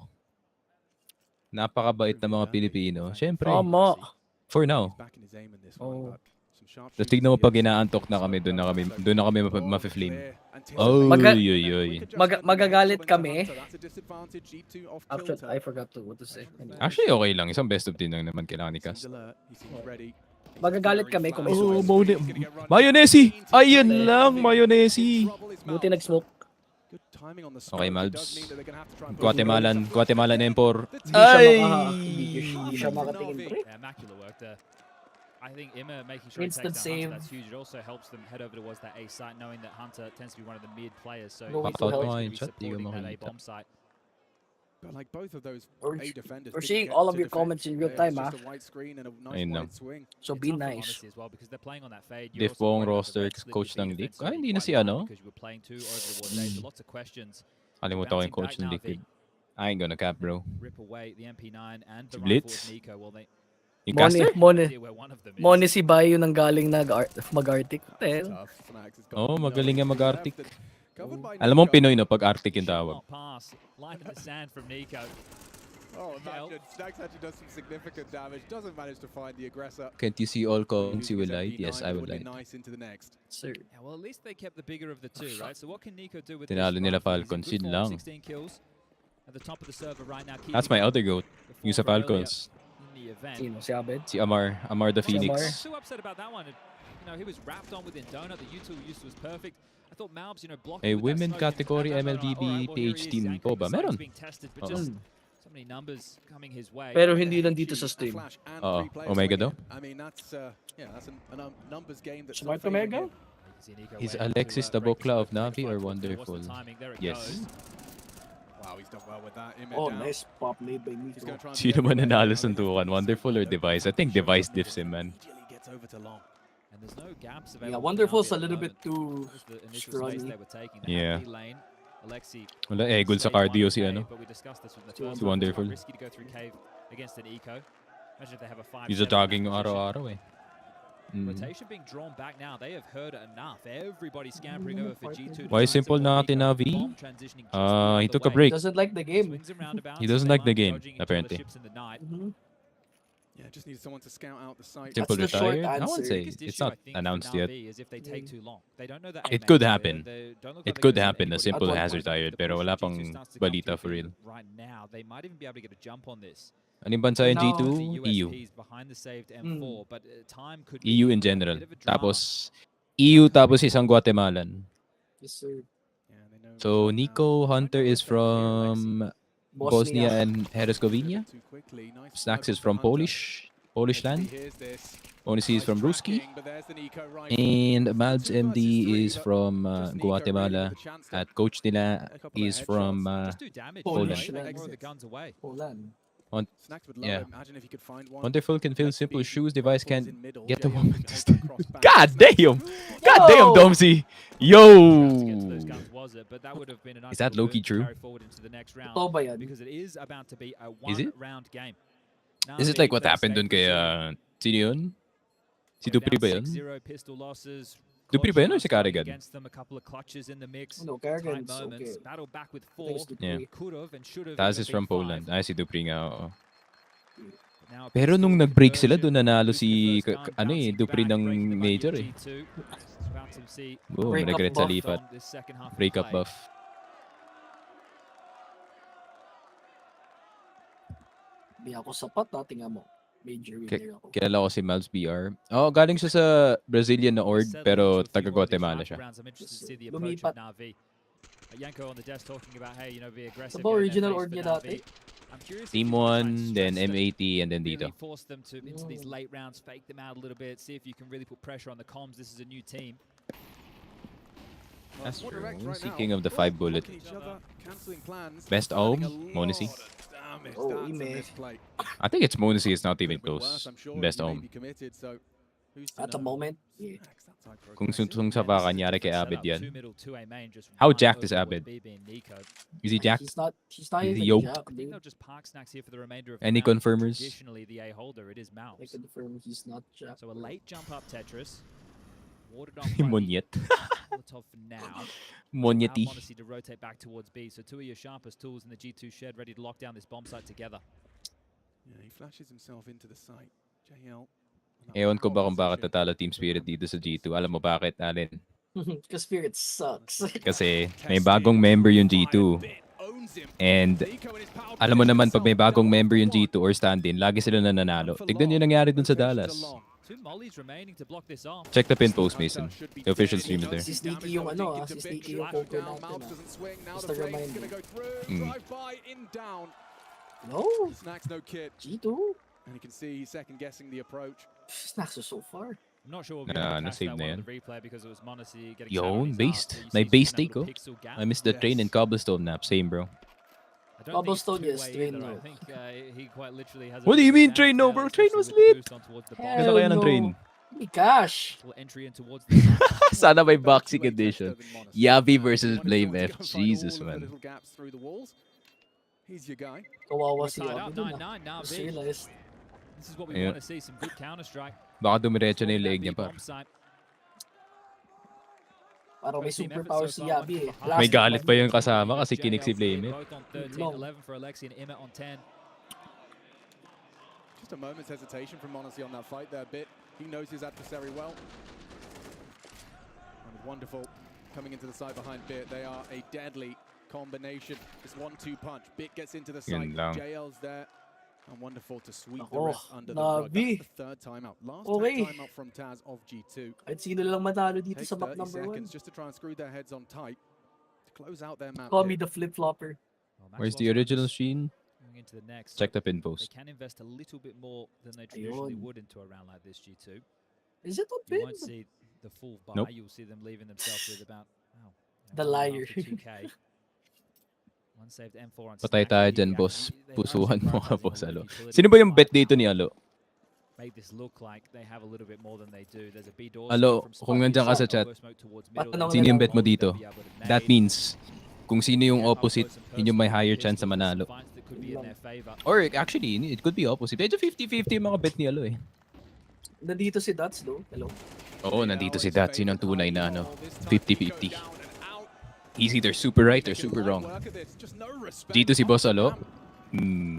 Napakabait na mga Pilipino. Siyempre. Tama. For now. Oh. Tapos tignan mo pag inaantok na kami, doon na kami mafe-flame. Oh, magagalit kami. Actually, I forgot what to say. Actually, okay lang. Isang best of 10 lang naman kailangan ni Cass. Magagalit kami kung may Oh, mayonnaise! Ayun lang, mayonnaise! Buti nag-smoke. Okay, Malbs. Guatemalan Empor. Hindi siya makatingin, pre. I think Emma making sure he Instant takes that Hunter, save. that's huge. It also helps them head over towards that A site, knowing that Hunter tends to be one of the mid players. So No, he's to help. going to be supporting that A bomb site. But like both of those We're defenders, seeing all of your comments in real time, just a white screen and a nice Ayun lang. wide swing. So be nice. As well, because they're playing on that fade. Diff buong roster, coach ng Liquid. Ay, hindi na si ano? Because you were playing too over towards A, so lots of questions. Kalimutan ko yung coach ng Liquid. I ain't gonna cap, bro. Rip away the MP9 and the Blitz? rifle of NiKo. Well, they Yung caster? Mone si Bayo nang galing mag-Arctic. Oo, magaling nga mag-Arctic. Alam mo Pinoy, no? Pag Arctic yung tawag. Line in the sand from NiKo. Oh, imagine Snax actually does some significant damage. Doesn't manage to find the aggressor. Can't you see all cones you will light? Yes, I would light. Nice into the next. Sir. Yeah, well, at least they kept the bigger of the two, right? So what can NiKo do with Tinalo this? nila Falcons, yun lang. 16 kills at the top of the server right now. That's my other goat. Yung sa Falcons. Sino? Si Abed? Si Amar the Phoenix. So upset about that one. You know, he was wrapped on within donut. The U2 use was perfect. I thought Malbs, you know, blocking Eh, with that women smoke category and MLBB PH team po ba? Meron. So many numbers coming his way. Pero hindi lang dito sa stream. Oo. Omega daw? I mean, that's a numbers game that's Smart Omega? Is Alexis the Bokla of Navi or Wonderful? Yes. Wow, he's done well with that. Oh, nice pop made by me. Sino man nanalo suntukan? Wonderful or Device? I think Device diffs him, man. And there's no gaps Yeah, available. Wonderful's now a little at the bit too moment. Just the initial space scrawny. they were taking. Yeah. The lane, Alexi, Wala eh, good sa cardio si ano. but we discussed this with the Si first Si Wonderful. one. Risky to go through cave against an eco. Imagine if they have a 5. He's a jogging araw-araw eh. Rotation being drawn back now. They have heard enough. Everybody scampering over for G2. Why simple natin Navi? He took a break. Doesn't like the game. He doesn't like the game, apparently. Yeah, just need someone to scout out the site. Simple That's the short retired? I would answer. say it's not announced yet. It could happen. It could happen na Simple has retired pero wala pang balita for real. Right now, they might even be able to get a jump on this. Anong bansa yung G2? EU. EU in general. Tapos EU tapos isang Guatemalan. Yes, sir. Yeah, they know So NiKo Hunter is from Bosnia and Herzegovina. Snacks is from Polish land. Onisy is from Ruski. And Malbsmd is from Guatemala. At coach nila is from Poland. Yeah. Wonderful can fill simple shoes. Device can get a woman to stand. God damn! God damn, Domsy! Yo! Is that Loki true? Is it? Is it like what happened dun kay sino yun? Si Dupri ba yun? Dupri ba yun or si Carrigan? No, Carrigan's okay. Yeah. Taz is from Poland. Ay, si Dupri nga, oo. Pero nung nag-break sila, doon nanalo si Dupri ng major eh. Boom, regret sa lipat. Breakup buff. Di ako sapat tingnan mo. Major winner ako. Kilala ko si Malbs BR. Oh, galing siya sa Brazilian na org, pero taga Guatemala siya. Lumipat. Sa ba original org niya dati? Team 1, then M80, and then dito. Force them to into these late rounds, fake them out a little bit, see if you can really put pressure on the comms. This is a new team. That's true. Speaking of the 5 bullet. Best Ohm, Monacy. Oh, Ime. I think it's Monacy, it's not even close. Best Ohm. At the moment, yeah. Kung sa pa kanyari kay Abed yan. How jacked is Abed? Is he jacked? He's not Is even he yoked? jacked. Any confirmers? I confirm he's not jacked. So a late jump up Tetris. Monyet. Monyeti. Monacy to rotate back towards B. So two of your sharpest tools in the G2 shed ready to lock down this bomb site together. Yeah, he flashes himself into the site. JL. Ewan ko ba kung bakit natalo Team Spirit dito sa G2. Alam mo bakit, Alin? Because Spirit sucks. Kasi may bagong member yung G2. And alam mo naman pag may bagong member yung G2 or stand-in, lagi sila nananalo. Tignan yung nangyari dun sa Dallas. Check the pin post, Mason. The official stream is there. Si Sneaky yung si Sneaky yung poker natin Just a reminder. No. G2. And you can see he's second guessing the approach. Snacks are so far. I'm not sure we'll be able to catch save that na one on yan. the replay because it was Monacy getting Yun, shot based. in his May heart. base So you take, see oh. some of the pixel gap. I missed the train and cobblestone nap. Same, bro. I don't think it's Cobblestone, yes, two-way train either. no. I think he quite literally has. What do you mean train no, bro? Train was lit. Kaya kaya ng train. Hey, gosh. Entry in towards the Sana may boxing edition. Yavi versus Blame F. Jesus, man. He's your guy. Kawawa si tied Yavi up, dun 9-9 now, Just big. realized. This is what we Yeah. want to see, some good counter strike. Baka dumiretso na yung leg niya pa. Parang may superpower si Yavi eh. May galit pa yung kasama kasi kinig si Blame F. Both on 13, 11 for Alexi and Imma on 10. Just a moment's hesitation from Monacy on that fight there, Bit. He knows his adversary well. And wonderful coming into the side behind Bit. They are a deadly combination. This 1-2 punch. Bit gets into the side. Yun lang. JL's there. And wonderful to sweep the Ako, rest under the rug. NAVI. That's the third timeout. Last Okay. timeout from Taz of G2. Kahit sino lang matalo dito Take sa map 30 number 1. seconds just to try and screw their heads on tight to close out their map. Call me here. the flip-flopper. Where's the original scene? Into the next. Check the pin They post. can invest a little bit more than they traditionally Ayun. would into a round like this, G2. Is it not You been? won't see the full buy. Nope. You'll see them leaving themselves with about The liar. 2K. One saved M4 on Patay Snack. tayo They dyan, actually- boss. they Pusuhan managed to mo ka, prioritize boss, the Alo. utility Sino ba yung bet fight. dito ni Alo? Make this look like they have a little bit more than they do. There's a B door Alo, from kung Spike. nandiyan ka sa Elbow chat, smoke towards middle. Patanong sino yung na bet mo lang. dito? That means, kung sino yung opposite, yun yung may higher chance na manalo. Or actually, it could be opposite. Medyo 50-50 yung mga bet ni Alo eh. Nandito si Dots, though. Hello. Oo, nandito si Dat. Sino ang tunay na 50-50. He's either super right or super wrong. Dito si Boss Alo.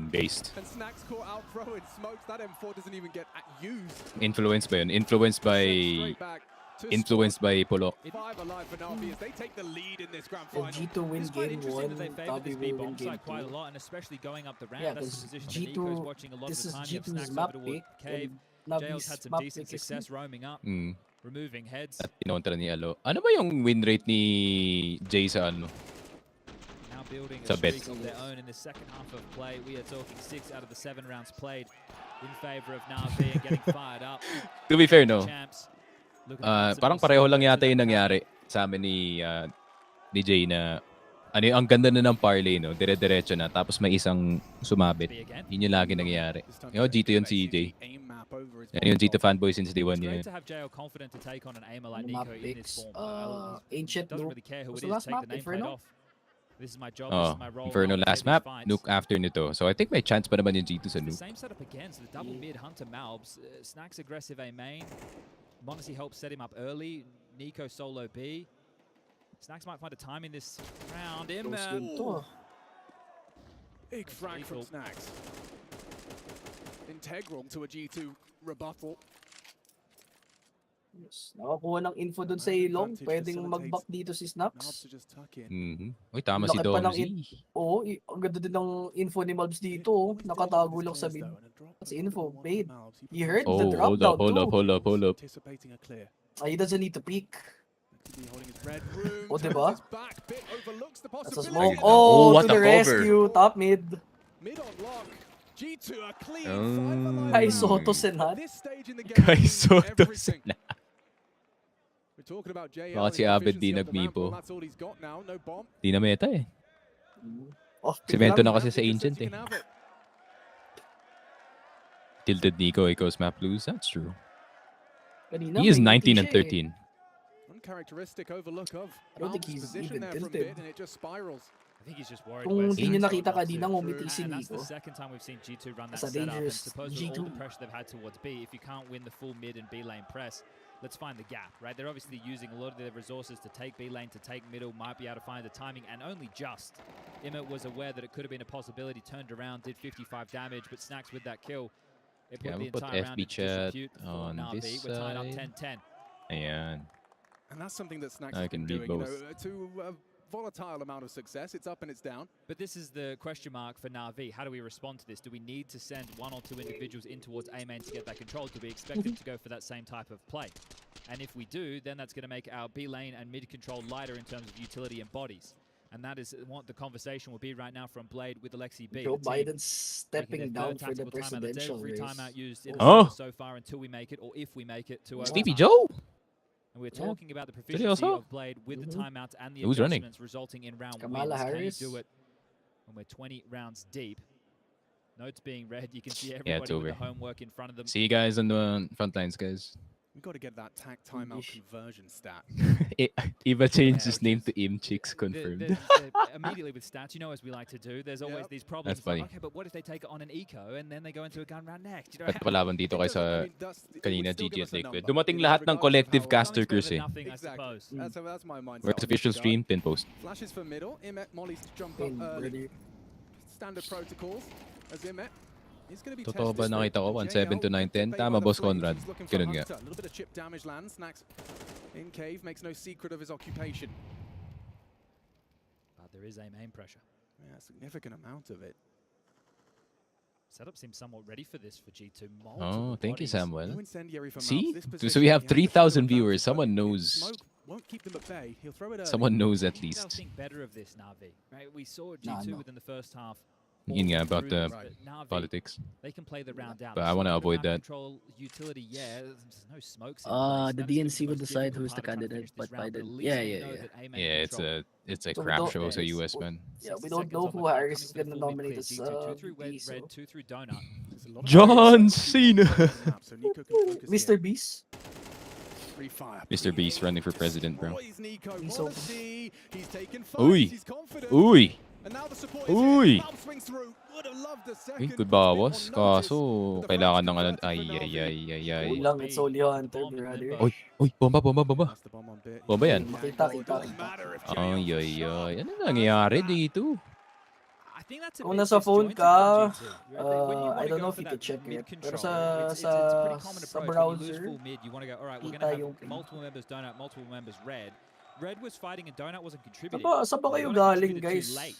Based. And Snacks caught out throwing smokes. That M4 doesn't even get used. Influenced ba yun? Influenced by Polo. 5 alive for NAVI as they take the lead in this grand If final. G2 wins It's quite game interesting 1, that they favoured Tabi this B will win bomb game site quite a 2. lot, and especially going up the ramp. Yeah, That's the because position that NiKo is watching a lot this of is the time. You have G2's Snacks map over towards pick, Cave. and Jail's Navi's had some map decent pick is success roaming up, removing heads. At pinontra ni Alo. Ano ba yung win rate ni Jay sa ano? building It's a a bit. streak of their own in the second half of play. We are talking 6 out of the 7 rounds played in favor of NAVI and getting fired up. To be fair, no. Champs. Look at the Parang pareho lang yata yung nangyari sa amin ni Jay na ang ganda na ng parlay, no? Dire-diretso na. Tapos may isang sumabit. Yun yung lagi nangyayari. Yung G2 yun si Jay. Yan yung G2 fanboy since day 1 yun. Great to have JL confident to take on an aimer like Map NiKo in picks. this form. Ancient Doesn't Nuke. really care who Was it the is, last take map the nameplate Inferno? off. This is my job, this is my role. Inferno I'll last take map, these fights. Nuke after nito. So I think may chance pa naman yung G2 sa The Nuke. same setup again, so the double mid Hunter Malbs. Snack's aggressive A main. Monacy helps set him up early. NiKo solo B. Snacks might find a time in this round. Big frag from Snacks. Integral to a G2 rebuttal. Yes. Nakakuha ng info dun sa ilong. Pwedeng mag-back dito si Snacks. Uy, tama si Laki pa ng Domzy. Oo, ang ganda din ng info ni Malbs dito. Nakatago lang sa mid. Kasi info, bait. He heard the drop down too. Hold up. He doesn't need to peek. O, diba? That's a smoke. Oh, what to a the cover. rescue. Top mid. Mid on lock. G2 are clean. Kay Soto Senat. Kay Soto Senat. We're talking about JL. Bakit si Abed di nagmipo? Di na meta eh. Si Veto na kasi sa Ancient eh. Tilted NiKo echoes map lose. That's true. He is 19 and 13. Uncharacteristic overlook of I don't think he's position even there from tilted. mid, and it just spirals. I think he's just worried. Kung hindi nyo nakita kanina, ngumiti si And that's the NiKo. second time we've seen G2 run that That's a setup. And dangerous suppose with all the G2. pressure they've had towards B, if you can't win the full mid and B lane press, let's find the gap, right? They're obviously using a lot of their resources to take B lane, to take middle, might be able to find the timing, and only just. Immet was aware that it could have been a possibility, turned around, did 55 damage, but Snacks with that kill, it put Yeah, the we'll put entire round FB into chat disrepute for on NAVI. this We're tied up side. 10-10. Ayan. And that's something that Snacks I has been can read doing, both. to a volatile amount of success. It's up and it's down. But this is the question mark for NAVI. How do we respond to this? Do we need to send 1 or 2 individuals in towards A main to get that control? Do we expect them to go for that same type of play? And if we do, then that's going to make our B lane and mid control lighter in terms of utility and bodies. And that is what the conversation will be right now from Blade with Alexi B. Joe The team Biden's stepping down for the presidential every race. timeout used in Oh. so far until we make it, or if we make it to Sleepy overtime. Joe? And we're Yeah. talking about the Did he proficiency also? of Blade with the timeouts and the Who's running? adjustments resulting in round Kamala wins. Can he Harris. do it when we're 20 rounds deep? Notes being read. You can see Yeah, it's everybody with over. the homework in front of them. See you guys on the front lines, guys. We've got to get that tack timeout conversion stat. Eva changed his name to Imchicks, The- confirmed. immediately with stats, you know, as we like to do, there's always these problems. That's funny. Like, okay, but what if they take it on an eco and then they go into a gun round next? You know, At palaban dito kay sa kanina still GG give at us a Liquid. number. Dumating lahat ng collective caster Something's better curse than eh. nothing, I Exactly. suppose. That's my mindset. Where's on official this stream? regard. Pin post. Flashes for middle. Immet Molly's to jump Pin, up early. brother. Standard protocols as Immet. He's going to be Totoo ba tested nakita ko? straight. 1-7 to JL 9-10. to Tama, fade Boss by the flames. Conrad. He's looking for Ganun nga. Hunter. A little bit of chip damage lands. Snacks in cave makes no secret of his occupation. But there is a main pressure. Yeah, a significant amount of it. Setup seems somewhat ready for this for G2. Oh, thank you, No Samuel. incendiary for See? Malbs. This So position, we have he has to 3,000 feel viewers. advantage, Someone but knows. smoke won't keep them at bay. He'll throw it early. Someone knows at They'll least. think better of this NAVI. Right? We saw Nah, G2 no. within the first half. Yun nga, about the But NAVI, politics. they can play the round out. But I wanna avoid that. Control utility, yeah. There's no smokes. in The place. That is DNC the will most decide difficult who's the part of trying to candidate, finish this but round, Biden. at least Yeah, we yeah, know yeah. that A main Yeah, control. it's a So we crap don't- show sa yes. US, man. Yeah, 60 we don't seconds know on the who clock, Harris coming is to the gonna full mid nominate clear. as G2, 2 through VP, red, 2 through donut. There's a lot of John players Cena. so NiKo can focus Mr. here. Beast. Free fire. Mr. Beast running for president, bro. Destroys NiKo. He's What a so- see. He's taken fights. Uy. He's confident. Uy! And now the support is Uy! here. Malbs swings through. Would have loved a second. Uy, good Put a bit bawas. on notice, Kaso, but the kailangan fans ng ano. converted for Ay, NAVI. ay, ay, ay, ay. Kulang, it's only Hunter, brother. Uy, uy, bomba, bomba, bomba. That's the bomb on bit. Bomba yan. Kita. Doesn't matter if Ay, JL ay, sharp. ay. Ano nangyayari dito? I think that's a Kung bit nasa phone disjointed ka, from G2. When you wanna I don't go know if for you that could check it. mid-control, Pero it's a pretty common sa approach. When you lose browser, full mid, you want to go, all right, we're kita going to yung have multiple members donut, multiple members red. Red was fighting and donut wasn't contributing. Saan ba kayo Donut galing, contributed too guys? late.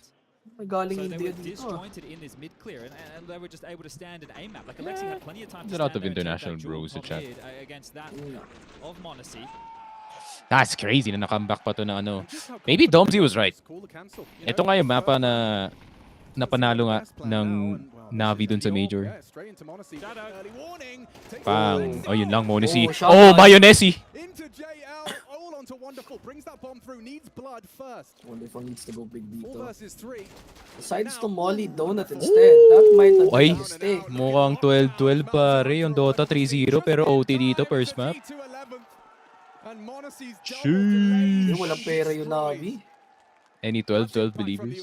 Galing So they India were dito. disjointed in this mid clear, and they were just able to stand and aim map. Like Alexi had plenty of time to There's a lot stand of there and check international that dual bros in top chat. mid, against that of Monacy. That's crazy na nakambak pa to na ano. Maybe Domsy was right. Ito nga yung mapa na napanalo nga ng Navi dun sa Major. Pang, oh yun lang, Monesi. Oh, Mayonesi! Wonderful needs to go big dito. Decides to molly Donut instead. That might have been a mistake. Mukhang 12-12 pare yung Dota 3-0 pero OT dito first map. Hindi, walang pera yung Navi. Any 12-12 believers?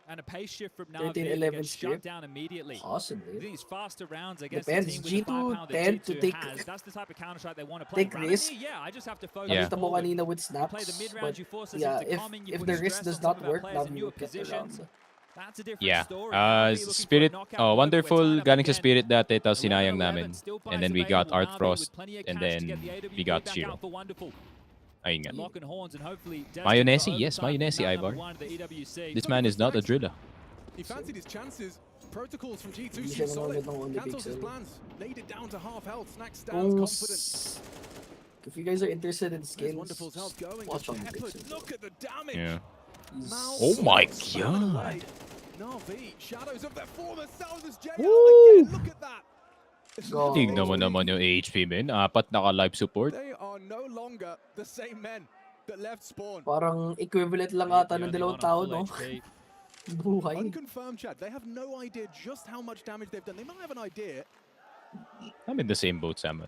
And a pace shift from 13-11 shut script. down immediately. Possibly. These faster rounds against Depends. the team with the G2 firepower that tend to G2 take has. That's the type of counter-strike they want to play. take risk. Yeah, I just have to focus. Nakita mo forward. kanina with Play the snaps, mid-round, but you force us yeah, into calming, you if put the stress risk on does some not of our work, players in Navi newer will get the positions. round. That's a different Yeah. story. Navi looking for a Spirit, knockout point. wonderful. We're tied up Galing sa again. Spirit dati, tapos sinayang 11, namin. still And buys then we got available. Art Navi Frost, with plenty of and cash to then get the AWP we got back Shiro. out for Wonderful. Ayun nga. Lock and horns and hopefully Mayonnaise, destined for yes, overtime mayonnaise, from Ivar. number one, the EWC. This man is not a driller. He fancied his chances. Protocols from G2 Hindi seem siya solid. nanonood ng only Cancels his pixel. plans. Laid it down to half health. Snack stands Kung confident. if you guys are interested in There's skins, Wonderful's health going. watch on the Peppered. pixel. Look at the damage. Yeah. Mal Oh my spun away. god. NAVI, shadows of their former selves as JL Woo! again. Look at that. Go. Tignan mo naman yung HP, men. 4 naka-live support. They are no longer the same men that left spawn. Parang equivalent lang ata ng dalawang tao, no? Buhay. Unconfirmed, Chad. They have no idea just how much damage they've done. They might have an idea. I'm in the same boat, Salmon.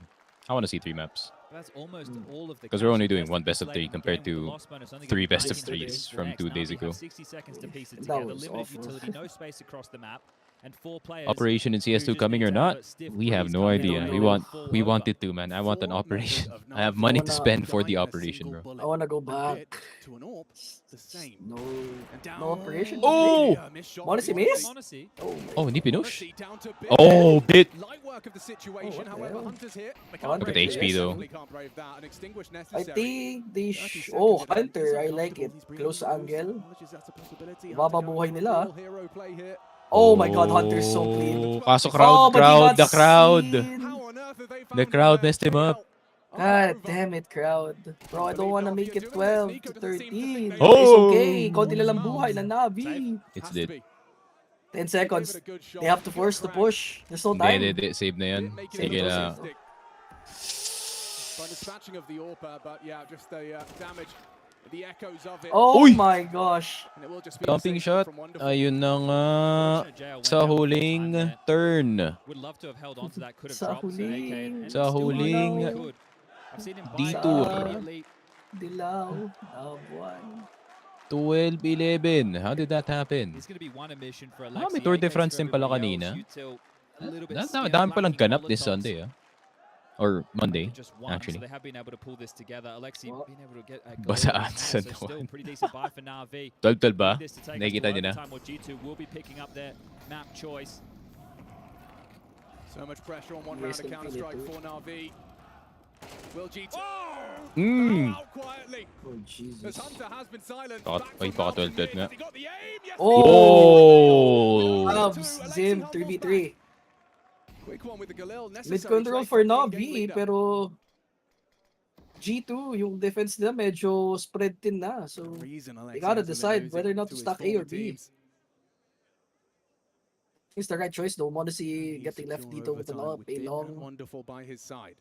I want to see 3 maps. That's almost all of the 'Cause we're only cash doing one best of left 3 in the compared game with to the loss bonus only 3 getting best of 19 3s for from X. 2 Now days we ago. have 60 seconds to piece it That together. was Limited awful. utility, no space across the map, and 4 players. Operation in who CS2 just coming need or to have not? a stiff We have breeze no coming idea. in We and want fall we over. want it to, man. I want an operation. I have money to Wanna spend for the operation, bro. I wanna go back. To an AWP, the same. No, And down. no operation. Oh! Monesi miss? Monesi. Oh, my Oh, hindi pinush. Down to bit. Oh, bit. Light work of the situation. Oh, what the However, hell? Hunter's here. They Look can't at brave HP this. though. Definitely can't brave that. An extinguish I necessary. think they 30 oh, seconds. Hunter, He's I like uncomfortable. it. He's breathing Close loose. angle. Acknowledges that's a possibility. Bababuhay Hunter nila. going for a hero play here. Oh my god, Hunter's so clean. Kaso Oh, but he got the crowd. seen. How on earth have they The found crowd him there? messed him up. God damn it, crowd. Bro, I don't wanna make it 12 to 13. Oh! It's okay. Konti na lang buhay ng Navi. It's Has to dead. be. 10 seconds. Gave it a good shot. They have to force the push. There's no time. Hindi. Save na yan. Didn't make it Sige into na. the stick. By dispatching of the AWP, but yeah, just the damage, the echoes of it. Oh Uy! my gosh. And it will just be a Jumping safe shot. from Wonderful. Ayun na nga. Sa huling turn. Would love to have held on to that. Could have Sa dropped. huling. Sa huling Could. I've seen him buy detour. immediately. Dilaw. Nabuan. 12-11. How did that happen? It's going to be one emission for Ah, Alexi. may Tour de 8 France for din pala everybody kanina. else. Util a little bit Dami still, palang lacking ganap this Molotovs. Sunday, ah. Or Monday, Just one, actually. So they have been able to pull this together. Alexi Well, being able to get a goal. Basaan So sa still naman. pretty decent buy for Navi. 12-12 ba? Need this to take us Nakikita to niyo na? overtime, or G2 will be picking up their map choice. So much pressure on one Yes, round of they feel it Counter-Strike too. for Na'Vi. Will G2 Mm. out quietly Oh, as Jesus. Hunter has been silent. Baka- Back ay, from baka Malbsmd. 12-12 nga. Has he got the aim? Yes, Oh! Labs, Zim, 3v3. quick one with the Galil. Mid Necessary control trade for from the Navi, in-game leader. pero G2, yung defense nila medyo spread thin na. So, Reason Alexi they gotta hasn't been decide losing whether or not to his stack A former or B. teams. it's the right choice though. Want to see He's getting left secure dito with an overtime up, with a Dip and long. Wonderful by his side.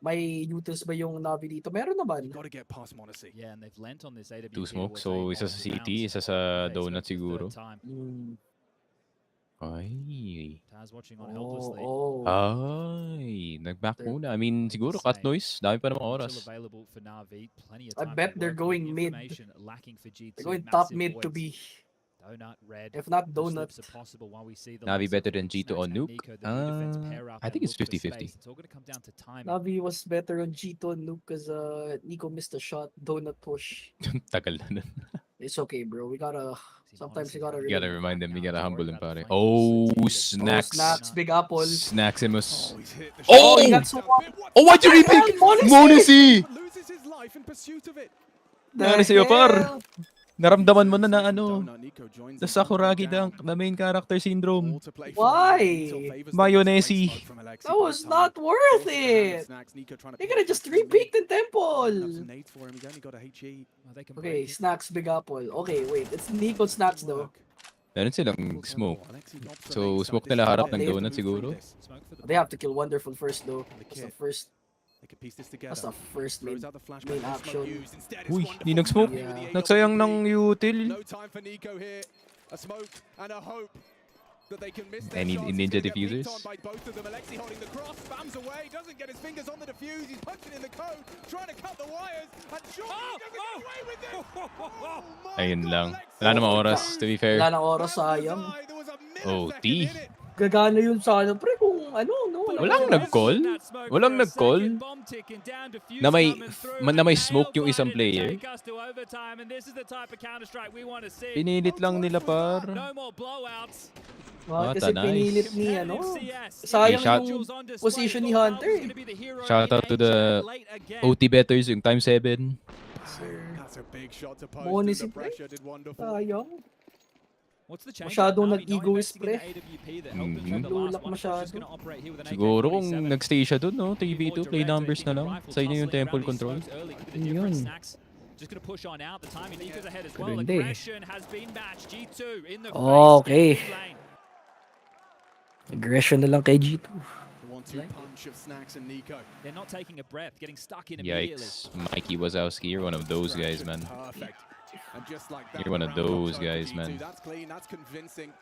May utils ba yung Navi dito? Meron naman. Got to get past Monesi. Yeah, and they've lent on this AWP. Two smoke. with So, a isa sa on-bounce. CT, isa sa Okay, so donut that's the third siguro. time. Mm. Ay. Taz watching on Oh, helplessly. oh. Ay. Nag-back muna. I mean, siguro cut noise. Dami pa namang oras. Still available for Navi. Plenty of I time bet to they're work going with. mid. Information lacking for G2. They're going top Massive mid to voids. be. Donut, red. If not No donut. slips are possible while we see the Navi likes of better than G2 Snacks on and Nuke? NiKo, the new defense pair up I and think it's look for 50-50. space. It's all going to come down to timing. Navi was better on G2 and Nuke because NiKo missed a shot. Donut push. Tagal na nun. It's okay, bro. We gotta. Sometimes you gotta. You gotta remind them. You gotta humble them, pare. Oh, Oh, snacks. Snacks, Big Apple. Snaximus. Oh, he's hit the Oh! shot. He got so Oh, why'd you repick? Monesi! Monesi! Loses his life in pursuit of it. The Nangyari sa'yo, par? hell? Naramdaman mo na ano, the Sakuragi dunk, the main character syndrome. Why? Mayonnaise. That was not worth it. They could have just re-peeked the temple. Okay, Snacks, Big Apple. Okay, wait. It's NiKo Snacks though. Meron silang smoke. So, smoke nila harap ng donut siguro. They have to kill Wonderful first though. That's the first main action. Uy, di nag-smoke. Yeah. Nagsayang ng util. Any ninja diffusers? Ayun lang. Wala namang oras, to be fair. Wala nang oras, sayang. Oh, T. Gagana yun sana, pre, kung ano, no? Walang nag-call? Walang nag-call? Na may smoke yung isang player? Pinilit lang nila par. Kasi pinilit ni, ano? Sayang yung position ni Hunter. Shout out to the OT betters yung time 7. Moni si pre. Sayang. Masyadong nag-egoist, pre. Lulak masyado. Siguro kung nagstay siya dun, no? 3v2, play numbers na lang. Sa inyo yung temple control. Yun. Hindi. Okay. Aggression na lang kay G2. Yikes. Mikey Wazowski, you're one of those guys, man. You're one of those guys, man. That's clean, that's convincing.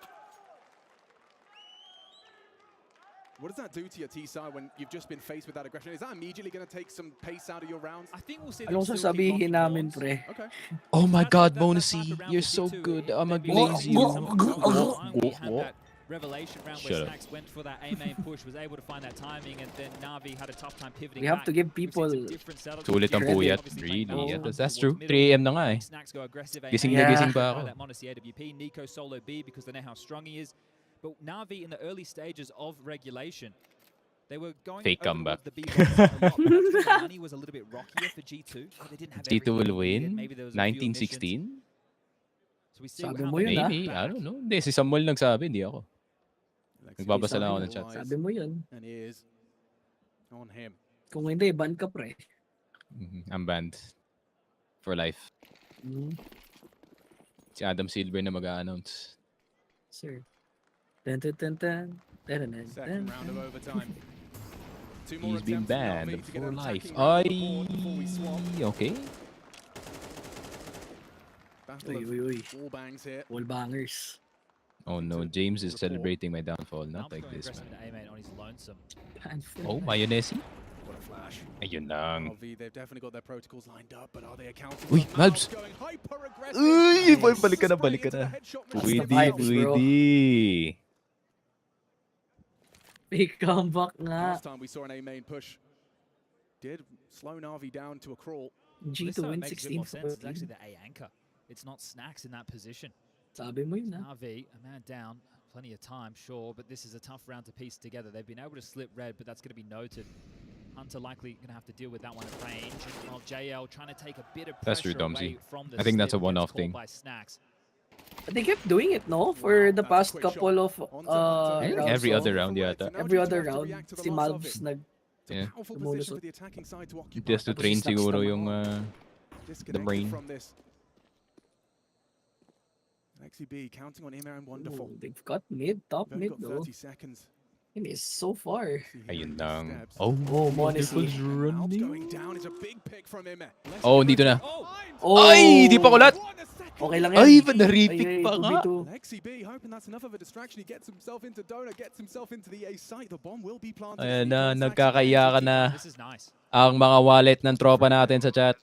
What does that do to your T-side when you've just been faced with that aggression? Is that immediately going to take some pace out of your rounds? I think we'll see. Anong sasabihin namin, pre? Okay. Oh my God, Bonusy, you're so good. I'm gonna glaze you. Revelation round where Snacks went for that A main push, was able to find that timing, and then Navi had a tough time pivoting. We have to give people Sulit ang puyat, really. Yeah, that's true. 3 AM na nga eh. Gising na gising pa ako. NiKo solo B because they know how strong he is. But Navi in the early stages of regulation, they were going Fake comeback. The B money was a little bit rockier for G2. They didn't have G2 will win? Maybe there was a few 1916? So we see Sabi mo yun, maybe, I don't know. Hindi, si Samuel nagsabi, hindi ako. Nagbabasa lang ako ng chat. Sabi mo yun. And is on him. Kung hindi, ban ka, pre. I'm banned. For life. Si Adam Silver na mag-a-announce. Sir. Dun, dun, dun, dun. Dun, dun, dun, Second round of overtime. He's been banned for life. Ay, okay. Uy. Wall bangers. Oh no, James is celebrating my downfall. Not like this, man. Oh, mayonnaise? What a flash. Ayun lang. They've definitely got their protocols lined up, but are they accounting? Uy, Malbs! Uy, boy, balik ka na. Pwede. Big comeback nga. Last time we saw an A main push did slow NAVI down to a crawl. G2 win 16 It's actually the A anchor. It's not Snacks in that position. Sabi mo yun, ha? NAVI, a man down, plenty of time, sure, but this is a tough round to piece together. They've been able to slip red, but that's going to be noted. Hunter likely going to have to deal with that one at range. While JL trying to take a bit of pressure away from the I think that's a one-off thing. They kept doing it, no? For the past couple of rounds. Every other round yata. Every other round. Si Malbs Yeah. Position for the attacking side to occupy. Just to train siguro yung the brain. From this. XCB counting on Imer and Wonderful. Ooh, they've got top mid though. 30 seconds. It is so far. Ayun lang. Oh, Wonderful's Running. running. Down is a big pick from Imer. Oh, dito na. Oh, Ay, di pa kulat. Okay lang yan. Ay, na-repick pa nga. XCB hoping that's enough of a distraction. He gets himself into Donut, gets himself into the A site. The bomb will be planted. Ayan na, nagkakaiyakan na ang mga wallet ng tropa natin sa chat.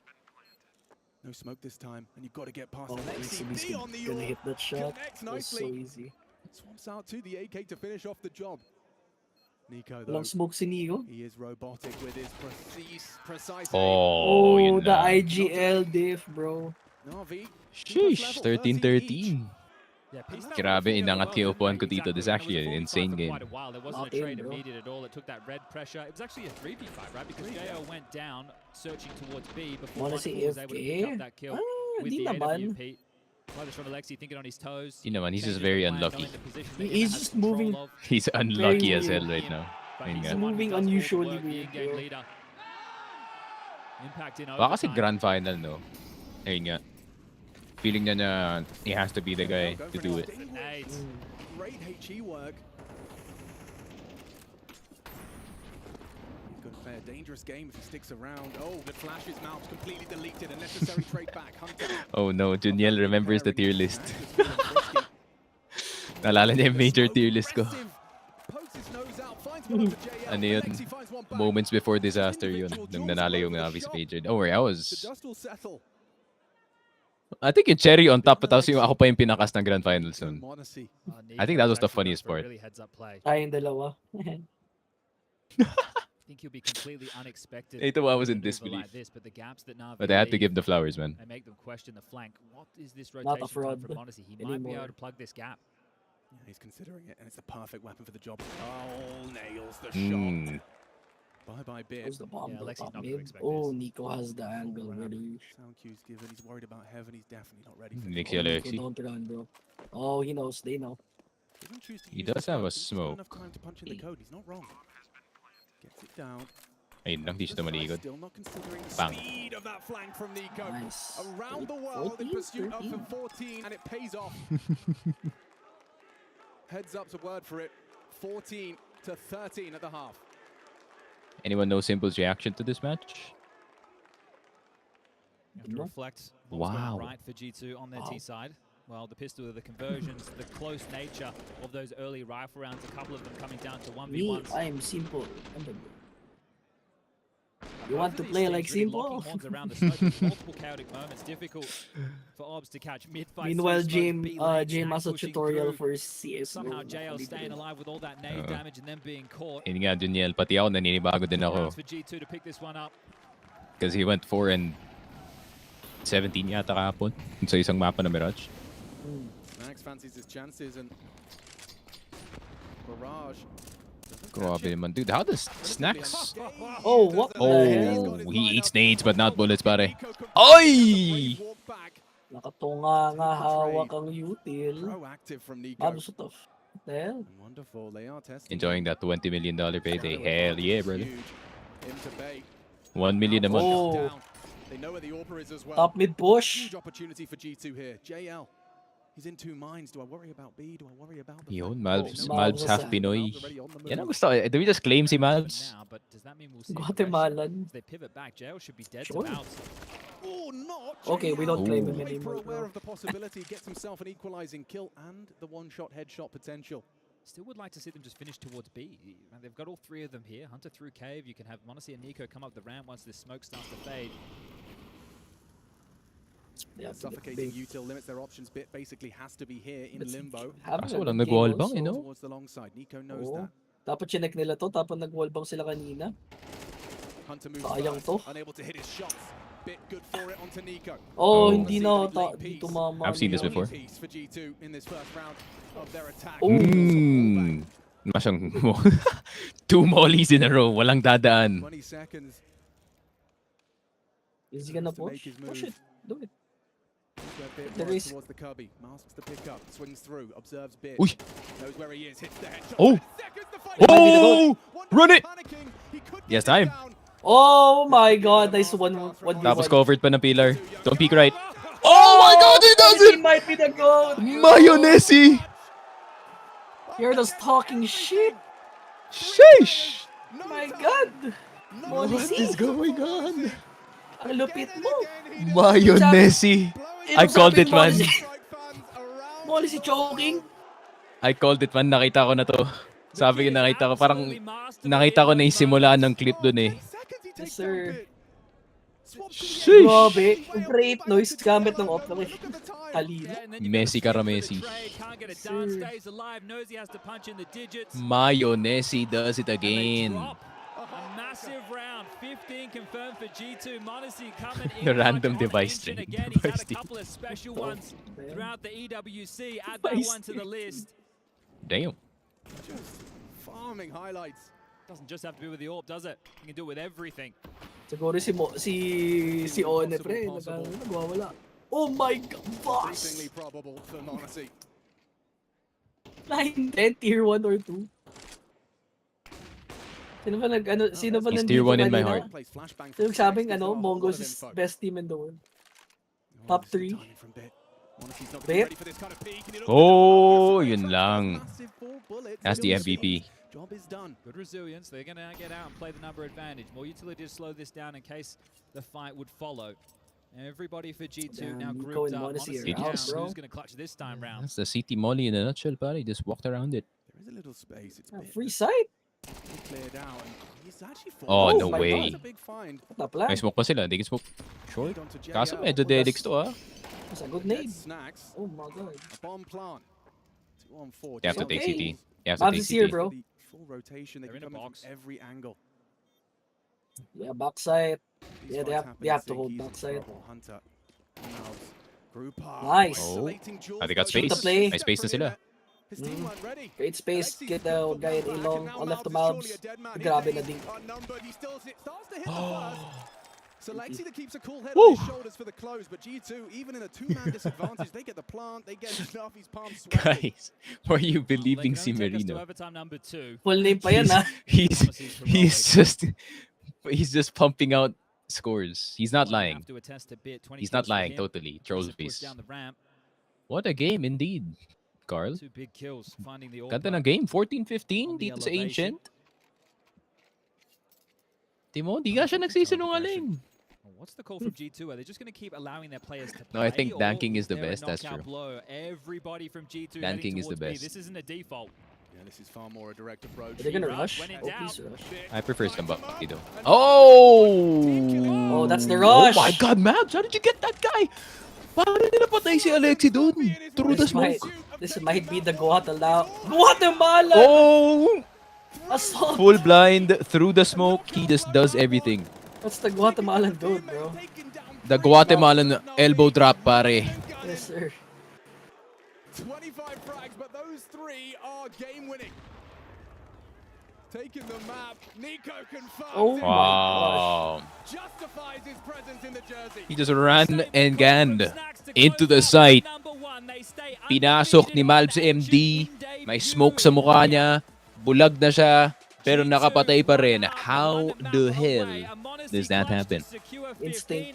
No smoke this time, and you've got to get past XCB's gonna hit that shot. That's so easy. Swamps out to the AK to finish off the job. NiKo, though. Walang smoke si NiKo. He is robotic with his precise Oh, yun the na. IGL diff, bro. NAVI. Sheesh, 13-13. Grabe, inangat yung upuan ko dito. This is actually an insane game. There wasn't a trade immediate at all. It took that red pressure. It was actually a 3v5, right? Because JL went down, searching towards B before Wanna Wonderful see was able to pick AFK? up that kill with Di the naman. AWP. Focus from Alexi thinking on his toes. You know, man, he's just Changes very the plan, unlucky. knowing the position that He's has just control moving. of. He's unlucky as weird. hell right now. But Ayun he's nga. the one who Moving does all the unusually work, the weird, in-game bro. leader. Impact in Baka kasi overtime. grand final, no? Ayun nga. Feeling niya na he has to be the guy to do it. Eight. Great HE work. He's going to play a dangerous game if he sticks around. Oh, the flash is Malbs completely deleted. A necessary trade back. Hunter. Oh no, Juniel remembers the tier list. Naalala niya yung major tier list ko. Ano yun? Moments before disaster yun. Nung nanalo yung NAVI sa major. Don't worry, I think yung cherry on top, tapos yung ako pa yung pinakas ng grand finals nun. I think that was the funniest part. Tayong dalawa. Think he'll be completely unexpected. Ito I was in disbelief. Like this, but the gaps that Navi But I had to leave, give the flowers, man. they make them question the flank. What is this Not a rotation fraud time from Odyssey? He might be able to plug this gap. Yeah, he's considering it, and it's the perfect weapon for the job. Oh, nails the shot. Bye-bye, Beer. Who's the bomb? Yeah, though, Alexi's top not gonna mid? expect Oh, this. NiKo has the angle ready. Sound cues given. He's worried about Heaven. He's definitely not ready for Nixie Oh, Alexi. NiKo don't run, bro. Oh, he knows. They know. He does have a smoke. Enough time to punch in the code. He's not wrong. Gets it down. Ayun lang, di siya tumaligod. Still not considering the Bang. speed of that flank from NiKo. Nice. Around the world in 14, pursuit of the 14, 13. and it pays off. Heads up's a word for it. 14 to 13 at the half. Anyone know Simple's reaction to this match? You have to reflect what's Wow. going right for G2 on their T side. Well, the pistol, the conversions, the close nature of those early rifle rounds, a couple of them coming down to Me, 1v1s. I'm simple. You want to play like simple? Around the smoke, with multiple chaotic moments, difficult for Obs to catch mid-fight. Meanwhile, through Jame, smoke, B-lane, Jame has a pushing tutorial through. for CS2. Somehow JL staying alive with all that nade damage and then being caught. Yun nga, Juniel, pati ako naninibago din ako. Rounds for G2 to pick this one up. Because he went 4 and 17 yata kahapon sa isang mapa na Mirage. Max fancies his chances and Barrage. Grabe naman, dude. How does Snacks? Oh, what the hell? Oh, he eats nades but not bullets, pare. Oy! Nakatunga nga hawak ang util. Proactive from NiKo. Abs tough. What the hell? Wonderful. They are testing. Enjoying that $20 million payday. Hell yeah, brother. Into bait. 1 million a month. Oh, They know where the AWP is as well. top mid push. Huge opportunity for G2 here. JL. He's in two minds. Do I worry about B? Do I worry about the Yun, flank? Malbs half Pinoy. Yan ang gusto ko. Do we just claim si Malbs? Now, but does that mean we'll see Guatemalan. If they pivot back, JL should be dead Sure. to Malbs. Oh, not Okay, we don't claim him Hyper anymore, aware bro. of the possibility, gets himself an equalizing kill and the one-shot headshot potential. Still would like to see them just finish towards B. And they've got all three of them here. Hunter through cave. You can have Monacy and NiKo come up the ramp once this smoke starts to fade. Yeah, Suffocating util limits their options. Bit basically has to be here in limbo. Kaso walang nag-wallbang, you know? Towards the long side. NiKo knows Oo. that. Dapat chinek nila to, tapos nag-wallbang sila kanina. Hunter moves Sayang first, to. unable to hit his shots. Bit good for it onto NiKo. Oh, Oh. hindi na di tumama. I've seen this niya. before. Piece for G2 in this first round of their attack. Masyang 2 mollies in a row. Walang dadaan. 20 seconds. Is he gonna to make push? his Push move. it. Do it. Bit There works is- towards the cubby. Masks the pickup. Swings through. Observes Bit. Uy. Knows where he is. Hits the headshot. Oh. 10 seconds to fight. Oh! Run it! Panicking. He could Yes, get it time. down. Oh my god, nice one. Tapos covered pa ng pillar. Don't peek right. Oh my god, he does it! He might be the goat. Mayonnaise! You're just talking shit. Sheesh! My god. What is going on? Ang lupit mo. Mayonnaise! I called it, man. Molly si choking. I called it, man. Nakita ko na to. Sabi ko, nakita ko. Parang nakita ko na yung simulaan ng clip dun eh. Yes, sir. Sheesh! Grabe. Great noise gamit ng opera. Talino. Messi ka Messi. Can't get it done. Stays alive. Knows he has to punch in the digits. Mayonnaise does it again. A massive round, 15 confirmed for G2. Monacy coming in. The random clutch on device Ancient stream. again. He's had Device a couple of special ones throughout the EWC. Add that Device one to the list. Damn. Just farming highlights. Doesn't just have to be with the AWP, does it? You can do it with everything. Siguro si One pre, nagwawala. Oh my God, boss! Increasingly probable for Monacy. 9-10, tier 1 or 2. Sino ba sino ba He's nandito tier 1 in my kanina? heart. Sino sabing Mongo's is best team in the world? Top 3. Bit. Oh, yun lang. That's the MVP. Job is done. Good resilience. They're going to get out and play the number advantage. More utility to slow this down in case the fight would follow. Everybody for G2 now grouped up. Monacy down. Who's going to clutch this time round? That's the CT molly in a nutshell, pare. He just walked around it. There is a little space. It's Free sight. cleared out. And he's actually Oh, no my way. That's a big find. May smoke pa sila. They can smoke short. Kaso medyo delix to, ah. That's a good nade. Snacks. Oh my God. A bomb plant. 2 on 4. You have to take okay. CT. You have to take Mavs is here, CT. bro. Full rotation. They They're can in a come in box. from every angle. Yeah, backside. These Yeah, fights they have happen to in hold Ziggy's backside. trouble. Hunter. Malbs. Group up. Nice. Oh. Isolating Jules. They got Goes space. for the Play. shot May space na from sila. here. His team weren't ready. Great space. Alexi's Get good the for guy in back, A-long. and now On left to Malbs is Malbs. surely a dead man. Grabe He's na din. outnumbered. He still starts to hit the first. So Lexi that keeps a cool head Woo. on his shoulders for the close, but G2, even in a 2-man disadvantage, they get the plant, they get Navi's palm sweaty. Guys, were you They believing can only take us to Simerino? overtime number 2. Full name pa yan, ha? He's just pumping out scores. He's not lying. Have to attest a bit. 20 He's not kills for lying him. totally. Push Trophies. down the ramp. What a game indeed, Carl. 2 big kills, finding the Ganda AWP. ng game. 14-15 On the dito sa elevation. Ancient. Timo, di nga siya nagsisinungaling. What's the call from G2? Are they just going to keep allowing their players to play? No, I think or danking is the there a best, that's knockout true. Blow? Everybody from G2 Danking heading is the towards B. best. This isn't a default. Yeah, this is far more a direct approach. Are they gonna rush? When in Oh, doubt. please rush. I prefer Skambaki though. Oh! Oh, that's the rush. Oh my God, Mabs! How did you get that guy? Paano nila patay si Alexi doon? Through the smoke. This might be the Guatemala. Guatemala! Oh! Assault! Full blind, through the smoke. He just does everything. That's the Guatemalan dude, bro. The Guatemalan elbow drop, pare. Yes, sir. 25 frags, but those 3 are game winning. Taking the map, NiKo confirms Oh it. my Wow. Justifies his presence in the jersey. He just ran and ganned into the site. Pinasok ni Malbsmd. May smoke sa mukha niya. Bulag na siya. Pero nakapatay pa rin. How the hell does that happen? Instinct.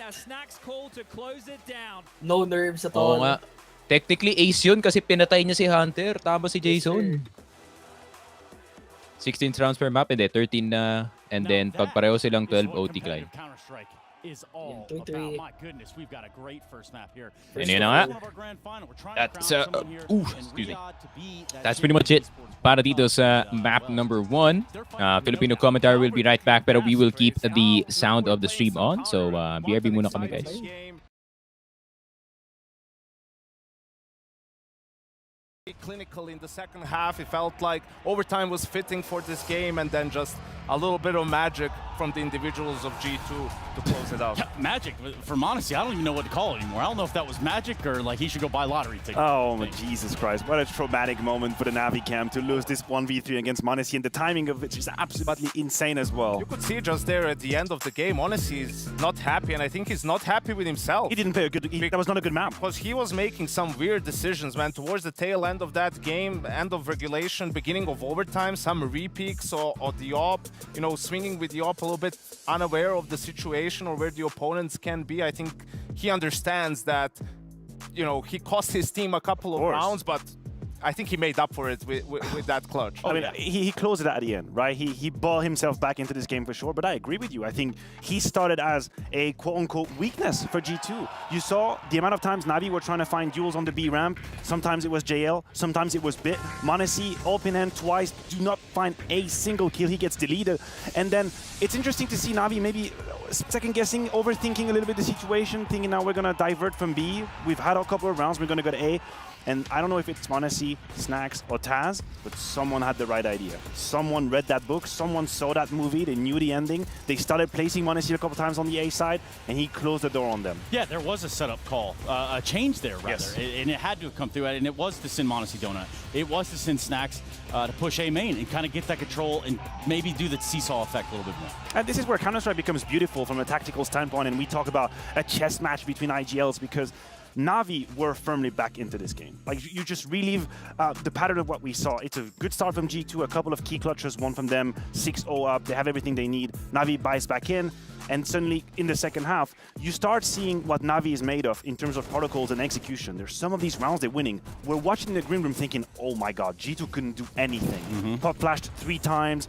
No nerves at all. Oo nga. Technically ace yun kasi pinatay niya si Hunter. Tama si Jason. 16 rounds per map, hindi 13 na. And then pag pareho silang 12 OT climb. Is all Yeah, 3-3. about. My goodness, we've got a great first map here. And yun na nga. That's excuse me. That's pretty much it para dito sa map number 1. Filipino commentary will be right back, pero we will keep the sound of the stream on. So BRB muna kami, guys. Clinical in the second half. It felt like overtime was fitting for this game, and then just a little bit of magic from the individuals of G2 to close it out. Yeah, magic for Monacy. I don't even know what to call it anymore. I don't know if that was magic or like he should go buy lottery tickets. Oh, my Jesus Christ. What a traumatic moment for the NAVI camp to lose this 1v3 against Monacy, and the timing of it is absolutely insane as well. You could see just there at the end of the game, honestly, he's not happy, and I think he's not happy with himself. He didn't play a good... that was not a good map. Because he was making some weird decisions, man, towards the tail end of that game, end of regulation, beginning of overtime, some re-peaks or the op, you know, swinging with the op a little bit unaware of the situation or where the opponents can be. I think he understands that, you know, he cost his team a couple of rounds, but I think he made up for it with that clutch. I mean, he closed it at the end, right? He brought himself back into this game for sure, but I agree with you. I think he started as a quote-unquote weakness for G2. You saw the amount of times NAVI were trying to find duels on the B ramp. Sometimes it was JL, sometimes it was Bit. Monacy, open end twice, do not find a single kill. He gets deleted. And then it's interesting to see NAVI maybe second-guessing, overthinking a little bit the situation, thinking now we're going to divert from B. We've had a couple of rounds, we're going to go to A. And I don't know if it's Monacy, Snacks, or Taz, but someone had the right idea. Someone read that book, someone saw that movie, they knew the ending. They started placing Monacy a couple times on the A side, and he closed the door on them. Yeah, there was a setup call, a change there, rather. Yes. And it had to have come through, and it was to send Monacy Donut. It was to send Snacks to push A main and kind of get that control and maybe do the seesaw effect a little bit more. And this is where Counter-Strike becomes beautiful from a tactical standpoint, and we talk about a chess match between IGLs because NAVI were firmly back into this game. Like, you just relive the pattern of what we saw. It's a good start from G2, a couple of key clutches, one from them, 6-0 up, they have everything they need. NAVI buys back in, and suddenly in the second half, you start seeing what NAVI is made of in terms of protocols and execution. There's some of these rounds they're winning. We're watching the green room thinking, oh my god, G2 couldn't do anything. Pop flashed 3 times,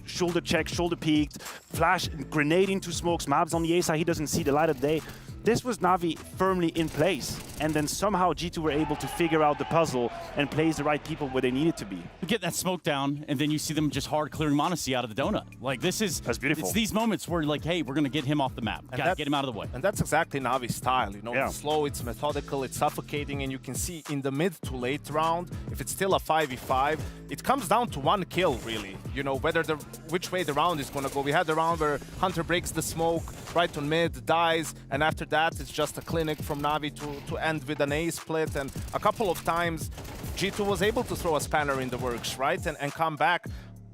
shoulder check, shoulder peeked, flash, grenade into smokes, Mabs on the A side, he doesn't see the light of day. This was NAVI firmly in place, and then somehow G2 were able to figure out the puzzle and place the right people where they needed to be. You get that smoke down, and then you see them just hard clearing m0NESY out of the donut. Like, that's beautiful. It's these moments where, like, hey, we're gonna get him off the map. Gotta get him out of the way. And that's exactly NAVI's style. You know, Yeah. it's slow, it's methodical, it's suffocating, and you can see in the mid to late round, if it's still a 5v5, it comes down to 1 kill, really. You know, which way the round is gonna go. We had the round where Hunter breaks the smoke right on mid, dies, and after that, it's just a clinic from NAVI to end with an A split, and a couple of times G2 was able to throw a spanner in the works, right, and come back.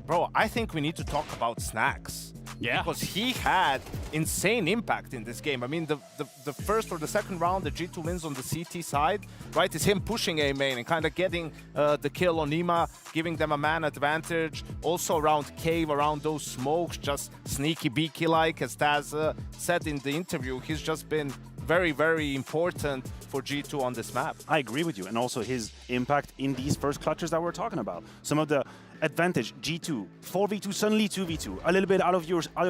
Bro, I think we need to talk about Snax. Yeah. Because he had insane impact in this game. I mean, the first or the second round that G2 wins on the CT side, right, is him pushing A main and kind of getting the kill on Nima, giving them a man advantage. Also around Cave, around those smokes, just sneaky beaky-like, as Taz said in the interview. He's just been very, very important for G2 on this map. I agree with you, and also his impact in these first clutches that we're talking about. Some of the advantage, G2, 4v2, suddenly 2v2, a little bit out of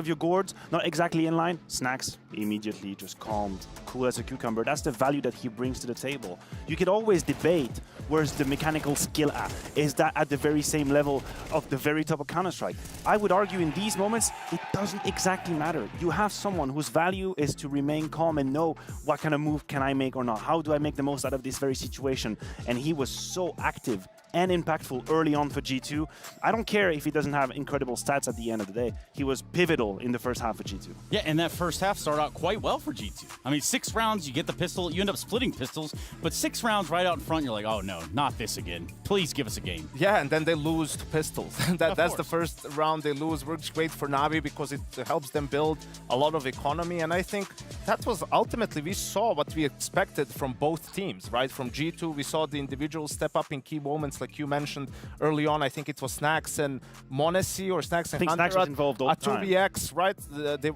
your gourds, not exactly in line. Snax immediately just calmed, cool as a cucumber. That's the value that he brings to the table. You could always debate where's the mechanical skill at. Is that at the very same level of the very top of Counter-Strike? I would argue in these moments, it doesn't exactly matter. You have someone whose value is to remain calm and know what kind of move can I make or not. How do I make the most out of this very situation? And he was so active and impactful early on for G2. I don't care if he doesn't have incredible stats at the end of the day. He was pivotal in the first half of G2. Yeah, and that first half started out quite well for G2. I mean, 6 rounds, you get the pistol, you end up splitting pistols, but 6 rounds right out in front, you're like, oh no, not this again. Please give us a game. Yeah, and then they lose to pistols. That's the first round they lose. Works great for NAVI because it helps them build a lot of economy, and I think that was ultimately, we saw what we expected from both teams, right? From G2, we saw the individuals step up in key moments, like you mentioned early on. I think it was Snax and m0NESY, or Snax and Hunter. Snax was involved all the time. 2vx, right?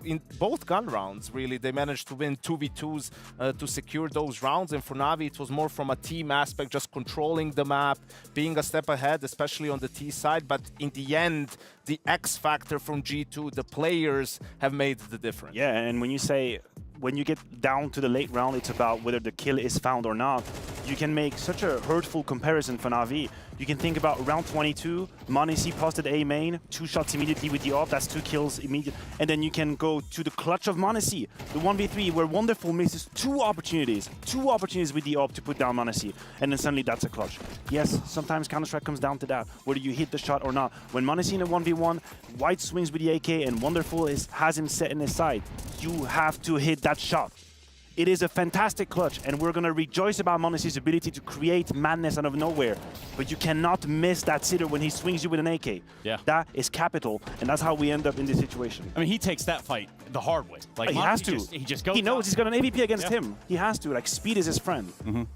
In both gun rounds, really, they managed to win 2v2s to secure those rounds. And for NAVI, it was more from a team aspect, just controlling the map, being a step ahead, especially on the T side. But in the end, the X factor from G2, the players have made the difference. Yeah, and when you get down to the late round, it's about whether the kill is found or not. You can make such a hurtful comparison for NAVI. You can think about round 22, m0NESY posted A main, 2 shots immediately with the AWP, that's 2 kills immediately. And then you can go to the clutch of m0NESY, the 1v3 where Wonderful misses 2 opportunities with the AWP to put down m0NESY. And then suddenly that's a clutch. Yes, sometimes Counter-Strike comes down to that, whether you hit the shot or not. When m0NESY in a 1v1, White swings with the AK and Wonderful has him set in his side. You have to hit that shot. It is a fantastic clutch, and we're going to rejoice about m0NESY's ability to create madness out of nowhere. But you cannot miss that sitter when he swings you with an AK. Yeah. That is capital, and that's how we end up in this situation. I mean, he takes that fight the hard way. Like, he has to. He just goes. He knows he's got an AVP against Yeah. him. He has to. Like, speed is his friend.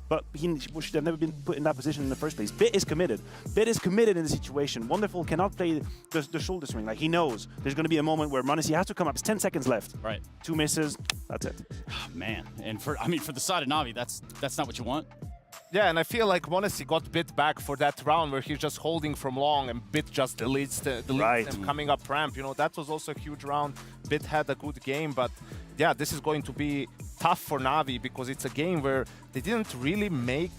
But he should have never been put in that position in the first place. Bit is committed. Bit is committed in the situation. Wonderful cannot play the shoulder swing. Like, he knows there's going to be a moment where m0NESY has to come up. It's 10 seconds left. Right. 2 misses. That's it. Oh, man, and for the side of NAVI, that's not what you want. Yeah, and I feel like m0NESY got Bit back for that round where he's just holding from long and Bit just deletes them coming up ramp. You know, that was also a huge round. Bit had a good game, but yeah, this is going to be tough for NAVI because it's a game where they didn't really make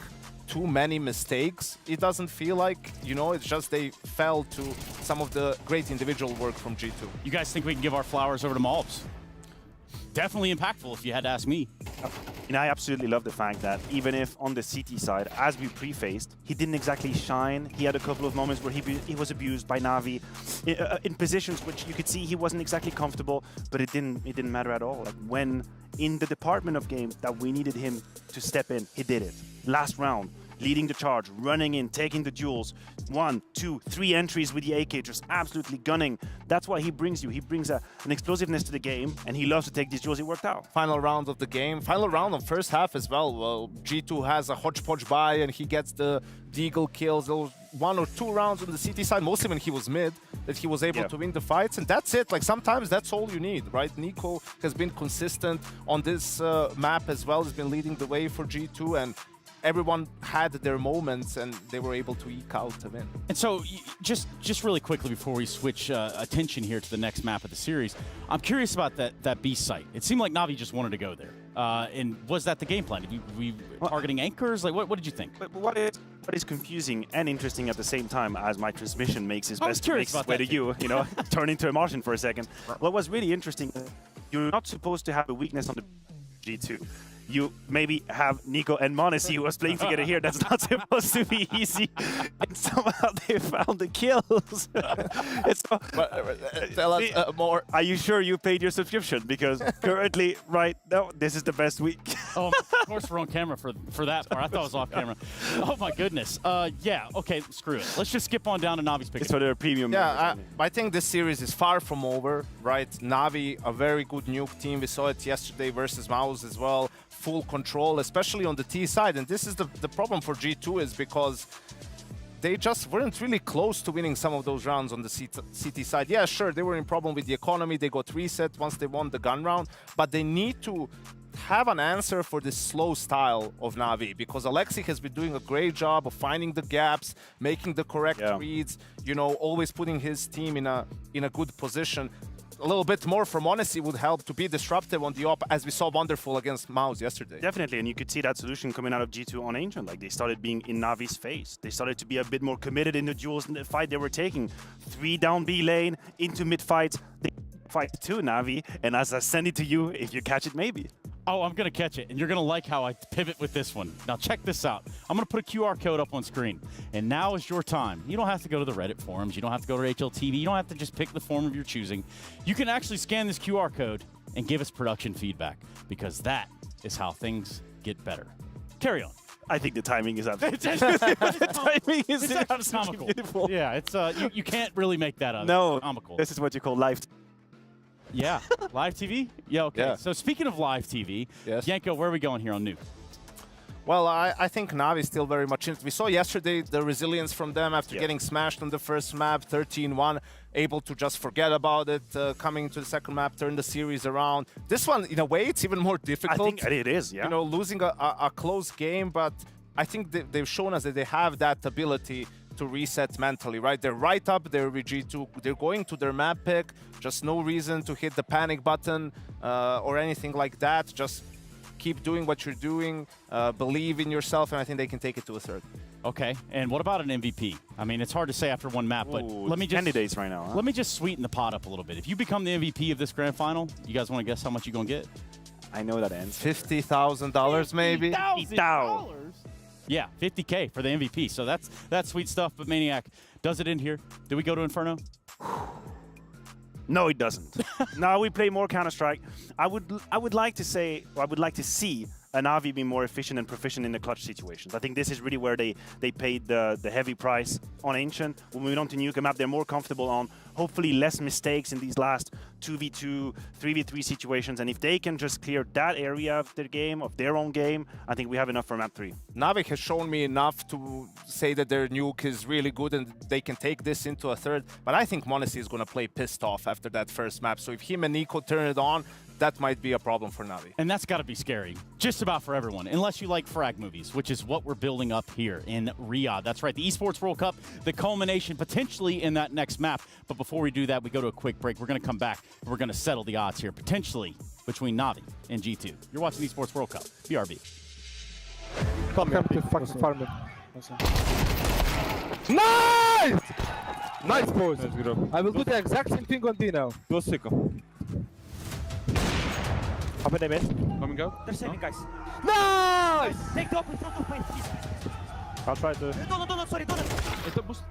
too many mistakes. It doesn't feel like, you know, it's just they fell to some of the great individual work from G2. You guys think we can give our flowers over to Malbs? Definitely impactful, if you had to ask me. And I absolutely love the fact that even if on the CT side, as we prefaced, he didn't exactly shine. He had a couple of moments where he was abused by NAVI in positions which you could see he wasn't exactly comfortable, but it didn't matter at all. Like, when in the department of games that we needed him to step in, he did it. Last round, leading the charge, running in, taking the duels. 1, 2, 3 entries with the AK, just absolutely gunning. That's what he brings you. He brings an explosiveness to the game, and he loves to take these duels. It worked out. Final round of the game. Final round of first half as well. Well, G2 has a hodgepodge buy, and he gets the deagle kills. There was 1 or 2 rounds on the CT side, mostly when he was mid, that he was able to win the fights, and that's it. Like, sometimes that's all you need, right? NiKo has been consistent on this map as well. He's been leading the way for G2, and everyone had their moments, and they were able to eke out a win. And so, just really quickly before we switch attention here to the next map of the series, I'm curious about that B site. It seemed like Navi just wanted to go there. And was that the game plan? Did we targeting anchors? Like, what did you think? But what is confusing and interesting at the same time, as my transmission makes its way to you, turn into a Martian for a second. What was really interesting, you're not supposed to have a weakness on the G2. You maybe have NiKo and m0NESY who was playing together here. That's not supposed to be easy. And somehow they found the kills. Tell us more. Are you sure you paid your subscription? Because currently, right now, this is the best week. Oh, of course we're on camera for that part. I thought it was off camera. Oh my goodness. Yeah, okay, screw it. Let's just skip on down to Navi's pick. It's for their premium. Yeah, I think this series is far from over, right? Navi, a very good nuke team. We saw it yesterday versus Mouse as well. Full control, especially on the T side. And this is the problem for G2, is because they just weren't really close to winning some of those rounds on the CT side. Yeah, sure, they were in problem with the economy. They got reset once they won the gun round, but they need to have an answer for this slow style of Navi, because Alexi has been doing a great job of finding the gaps, making the correct reads, always putting his team in a good position. A little bit more from m0NESY would help to be disruptive on the op, as we saw wonderful against Mouse yesterday. Definitely, and you could see that solution coming out of G2 on Ancient. Like, they started being in Navi's face. They started to be a bit more committed in the duels and the fight they were taking. 3 down B lane, into mid fight. They fight 2 Navi, and as I send it to you, if you catch it, maybe. Oh, I'm going to catch it, and you're going to like how I pivot with this one. Now, check this out. I'm going to put a QR code up on screen, and now is your time. You don't have to go to the Reddit forums. You don't have to go to HLTV. You don't have to just pick the forum of your choosing. You can actually scan this QR code and give us production feedback, because that is how things get better. Carry on. I think the timing is absolutely the timing is absolutely beautiful. Yeah, it's you can't really make that up. No, comical. This is what you call live. Yeah, live TV? Yeah, okay. Yeah. So speaking of live TV, Yanko, where are we going here on Nuke? Well, I think Navi is still very much in it. We saw yesterday the resilience from them after getting smashed on the first map, 13-1, able to just forget about it, coming to the second map, turn the series around. This one, in a way, it's even more difficult. I think it is, yeah. Losing a close game, but I think they've shown us that they have that ability to reset mentally, right? They're right up there with G2. They're going to their map pick. Just no reason to hit the panic button or anything like that. Just keep doing what you're doing. Believe in yourself, and I think they can take it to a third. Okay, and what about an MVP? I mean, it's hard to say after one map, but let me just candidates right now. Huh? Let me just sweeten the pot up a little bit. If you become the MVP of this grand final, you guys want to guess how much you're gonna get? I know that ends. $50,000 maybe. $50,000. Yeah, 50K for the MVP. So that's sweet stuff. But Maniac, does it end here? Do we go to Inferno? No, it doesn't. No, we play more Counter-Strike. I would like to say, or I would like to see a NAVI be more efficient and proficient in the clutch situations. I think this is really where they paid the heavy price on Ancient. When we went on to Nuke map, they're more comfortable on hopefully less mistakes in these last 2v2, 3v3 situations. And if they can just clear that area of their game, of their own game, I think we have enough for map 3. NAVI has shown me enough to say that their nuke is really good and they can take this into a third. But I think m0NESY is going to play pissed off after that first map. So if him and NiKo turn it on, that might be a problem for NAVI. And that's got to be scary, just about for everyone, unless you like frag movies, which is what we're building up here in Riyadh. That's right, the Esports World Cup, the culmination potentially in that next map. But before we do that, we go to a quick break. We're going to come back, and we're going to settle the odds here, potentially between NAVI and G2. You're watching the Esports World Cup, BRB. Come to fucking farm it. Nice! Nice pose. I will do the exact same thing on D now. Go Sicko. Open the mid. Coming out. They're saving, guys. Nice! Take the off in front of my feet. I'll try to. No, sorry, don't. It's a boost.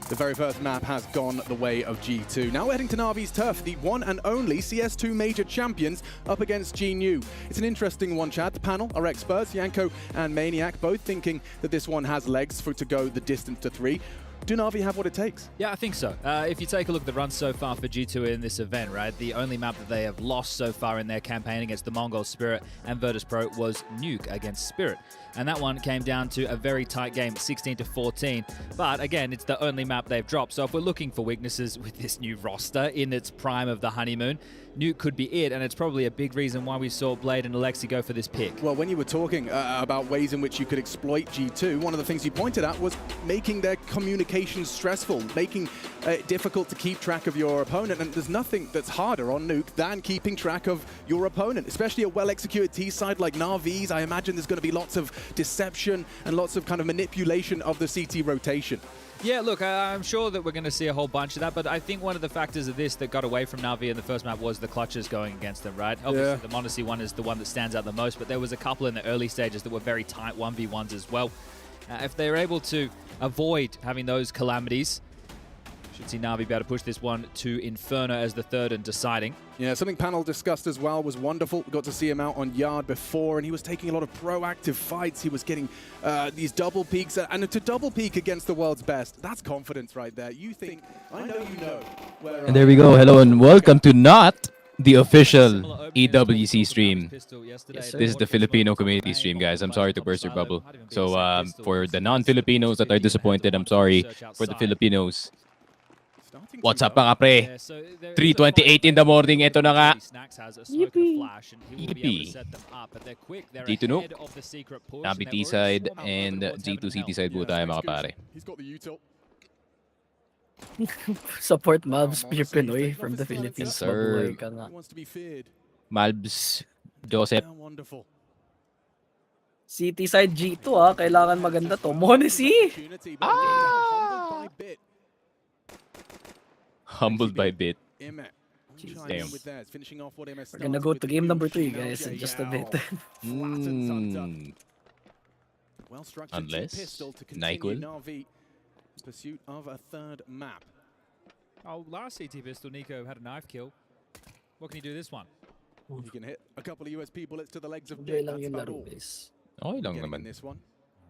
The very first map has gone the way of G2. Now we're heading to Navi's turf, the one and only CS2 major champions up against GNU. It's an interesting one, Chad. The panel are experts, NiKo and Maniac, both thinking that this one has legs to go the distance to 3. Do Navi have what it takes? Yeah, I think so. If you take a look at the run so far for G2 in this event, right, the only map that they have lost so far in their campaign against the Mongol Spirit and Virtus.pro was Nuke against Spirit. And that one came down to a very tight game, 16-14. But again, it's the only map they've dropped. So if we're looking for weaknesses with this new roster in its prime of the honeymoon, Nuke could be it, and it's probably a big reason why we saw Blade and Alexi go for this pick. Well, when you were talking about ways in which you could exploit G2, one of the things you pointed at was making their communications stressful, making it difficult to keep track of your opponent, and there's nothing that's harder on Nuke than keeping track of your opponent, especially a well-executed T-side like NAVI's. I imagine there's going to be lots of deception and lots of kind of manipulation of the CT rotation. Yeah, look, I'm sure that we're going to see a whole bunch of that, but I think one of the factors of this that got away from Navi in the first map was the clutches going against them, right? Obviously, the Monacy one is the one that stands out the most, but there was a couple in the early stages that were very tight 1v1s as well. If they're able to avoid having those calamities, should see Navi be able to push this one to Inferno as the third and deciding. Yeah, something panel discussed as well was wonderful. We got to see him out on Yard before, and he was taking a lot of proactive fights. He was getting these double peaks, and to double peak against the world's best, that's confidence right there. You think, I know you know. And there we go. Hello and welcome to not the official EWC stream. This is the Filipino community stream, guys. I'm sorry to burst your bubble. So for the non-Filipinos that are disappointed, I'm sorry. For the Filipinos, what's up mga pre? 3:28 in the morning, ito na nga. Yippee! Yippee! G2 Nuke, Navi T side, and G2 CT side po tayo mga pare. Support Malbsmd Pinoy from the Philippines. Yes, sir. Malbs Joseph. CT side G2 kailangan maganda to. Monacy! Humbled by bit. Damn. We're gonna go to game number 3, guys, in just a bit. Unless NiKo. Pursuit of a third map. Oh, last CT pistol, NiKo had a knife kill. What can he do this one? He can hit a couple of USP bullets to the legs of Enjoy lang yung laro, guys. Okay lang naman. This one.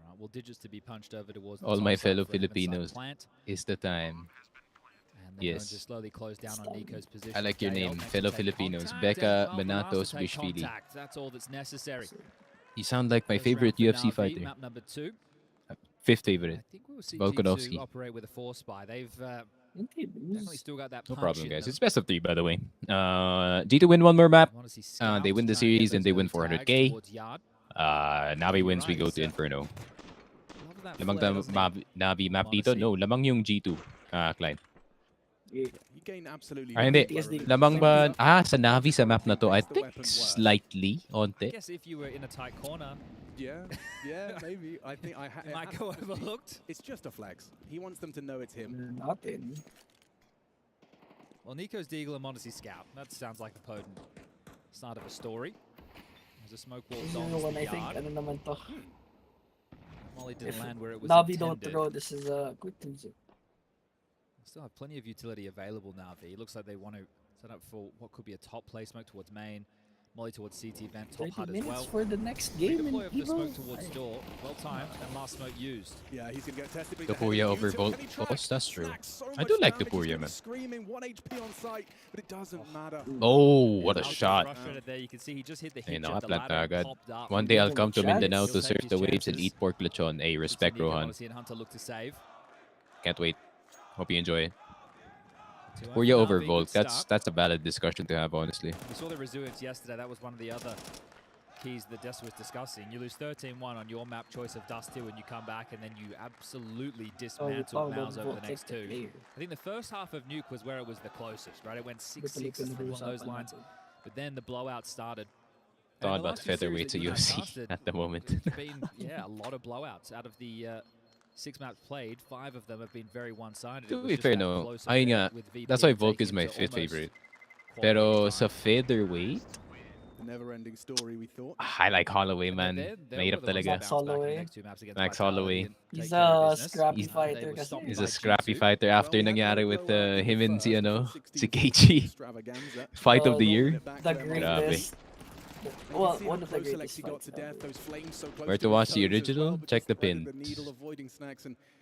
Alright, well, digits to be punched over towards the All my top fellow side for him inside Filipinos, plant. is the time. And they're going to Yes. slowly close down on NiKo's position. I like your Gale name, next to fellow take Filipinos. contact, Becca, and Almaraz Benatos, to take Bishvili. contact. That's all that's necessary. You sound like my First favorite round for UFC Navi, fighter. Map number 2. Fifth favorite. I think we'll see Volkanovski. G2 operate with a 4-spy. They've definitely still got that No punch problem, in guys. them. It's best of 3, by the way. G2 win one more map. Wanna see They win the scouts, series trying and to they get win those tags 400k. towards Yard. Navi wins, we go to Inferno. Love that Lamang flare, ta doesn't it? Navi map dito? No, lamang yung G2. Klein. He gained absolutely Hindi. PTSD. Lamang ba? Sa Navi sa map na to, I think slightly, I onte. guess if you were in a tight corner, Yeah, maybe. I think I it might go overlooked. It's just a flex. He wants them to know it's him. Nothing. Well, NiKo's Deagle and Monacy Scout. That sounds like a potent start of a story. There's a smoke wall Ano dons naman, the I think, Yard. ano naman to. Molly didn't land where it was Navi don't intended. throw, this is a good thing. Still have plenty of utility available, Navi. It looks like they want to set up for what could be a top play smoke towards main. Molly towards CT vent, top 30 hut as minutes well. for the next game in Redeploy of the Evo. smoke towards door. Well timed and last smoke used. Yeah, he's gonna get tested. Tapuria over Volt. That's true. I do like Tapuria, man. Screaming 1 HP on site, but it doesn't matter. Oh, what a Out to shot. frustrated there. You can see he just hit the Ayun, hinge of the nakaplant ladder, agad. popped up. One day I'll come to Chance. Mindanao to He'll surf take the his waves and chances. eat pork lechon. Hey, respect, Continue, Rohan. Monacy and Hunter look to save. Can't wait. Hope you enjoy it. 2-0 Tapuria for over Navi, Volt. good start. That's a valid discussion to have, honestly. We saw the resilience yesterday. That was one of the other keys that Des was discussing. You lose 13-1 on your map choice of Dust 2 and you come back and then you absolutely dismantle Mouse over the next two. I think the first half of Nuke was where it was the closest, right? It went 6-6 along those lines, but then the blowout started. Thought about featherweight to UFC at the moment. It's been, yeah, a lot of blowouts. Out of the 6 maps played, 5 of them have been very one-sided. To be fair, no. Ayun nga, that's why Volk is my fifth favorite. Pero sa featherweight, never-ending story, we thought. I like Holloway, man. Mahirap talaga. Max Holloway. He's a scrappy fighter. He's a scrappy fighter after nangyari with him and si Keiichi. Fight of the year. The greatest. Well, one of the greatest fights. Where to watch the original? Check the pin.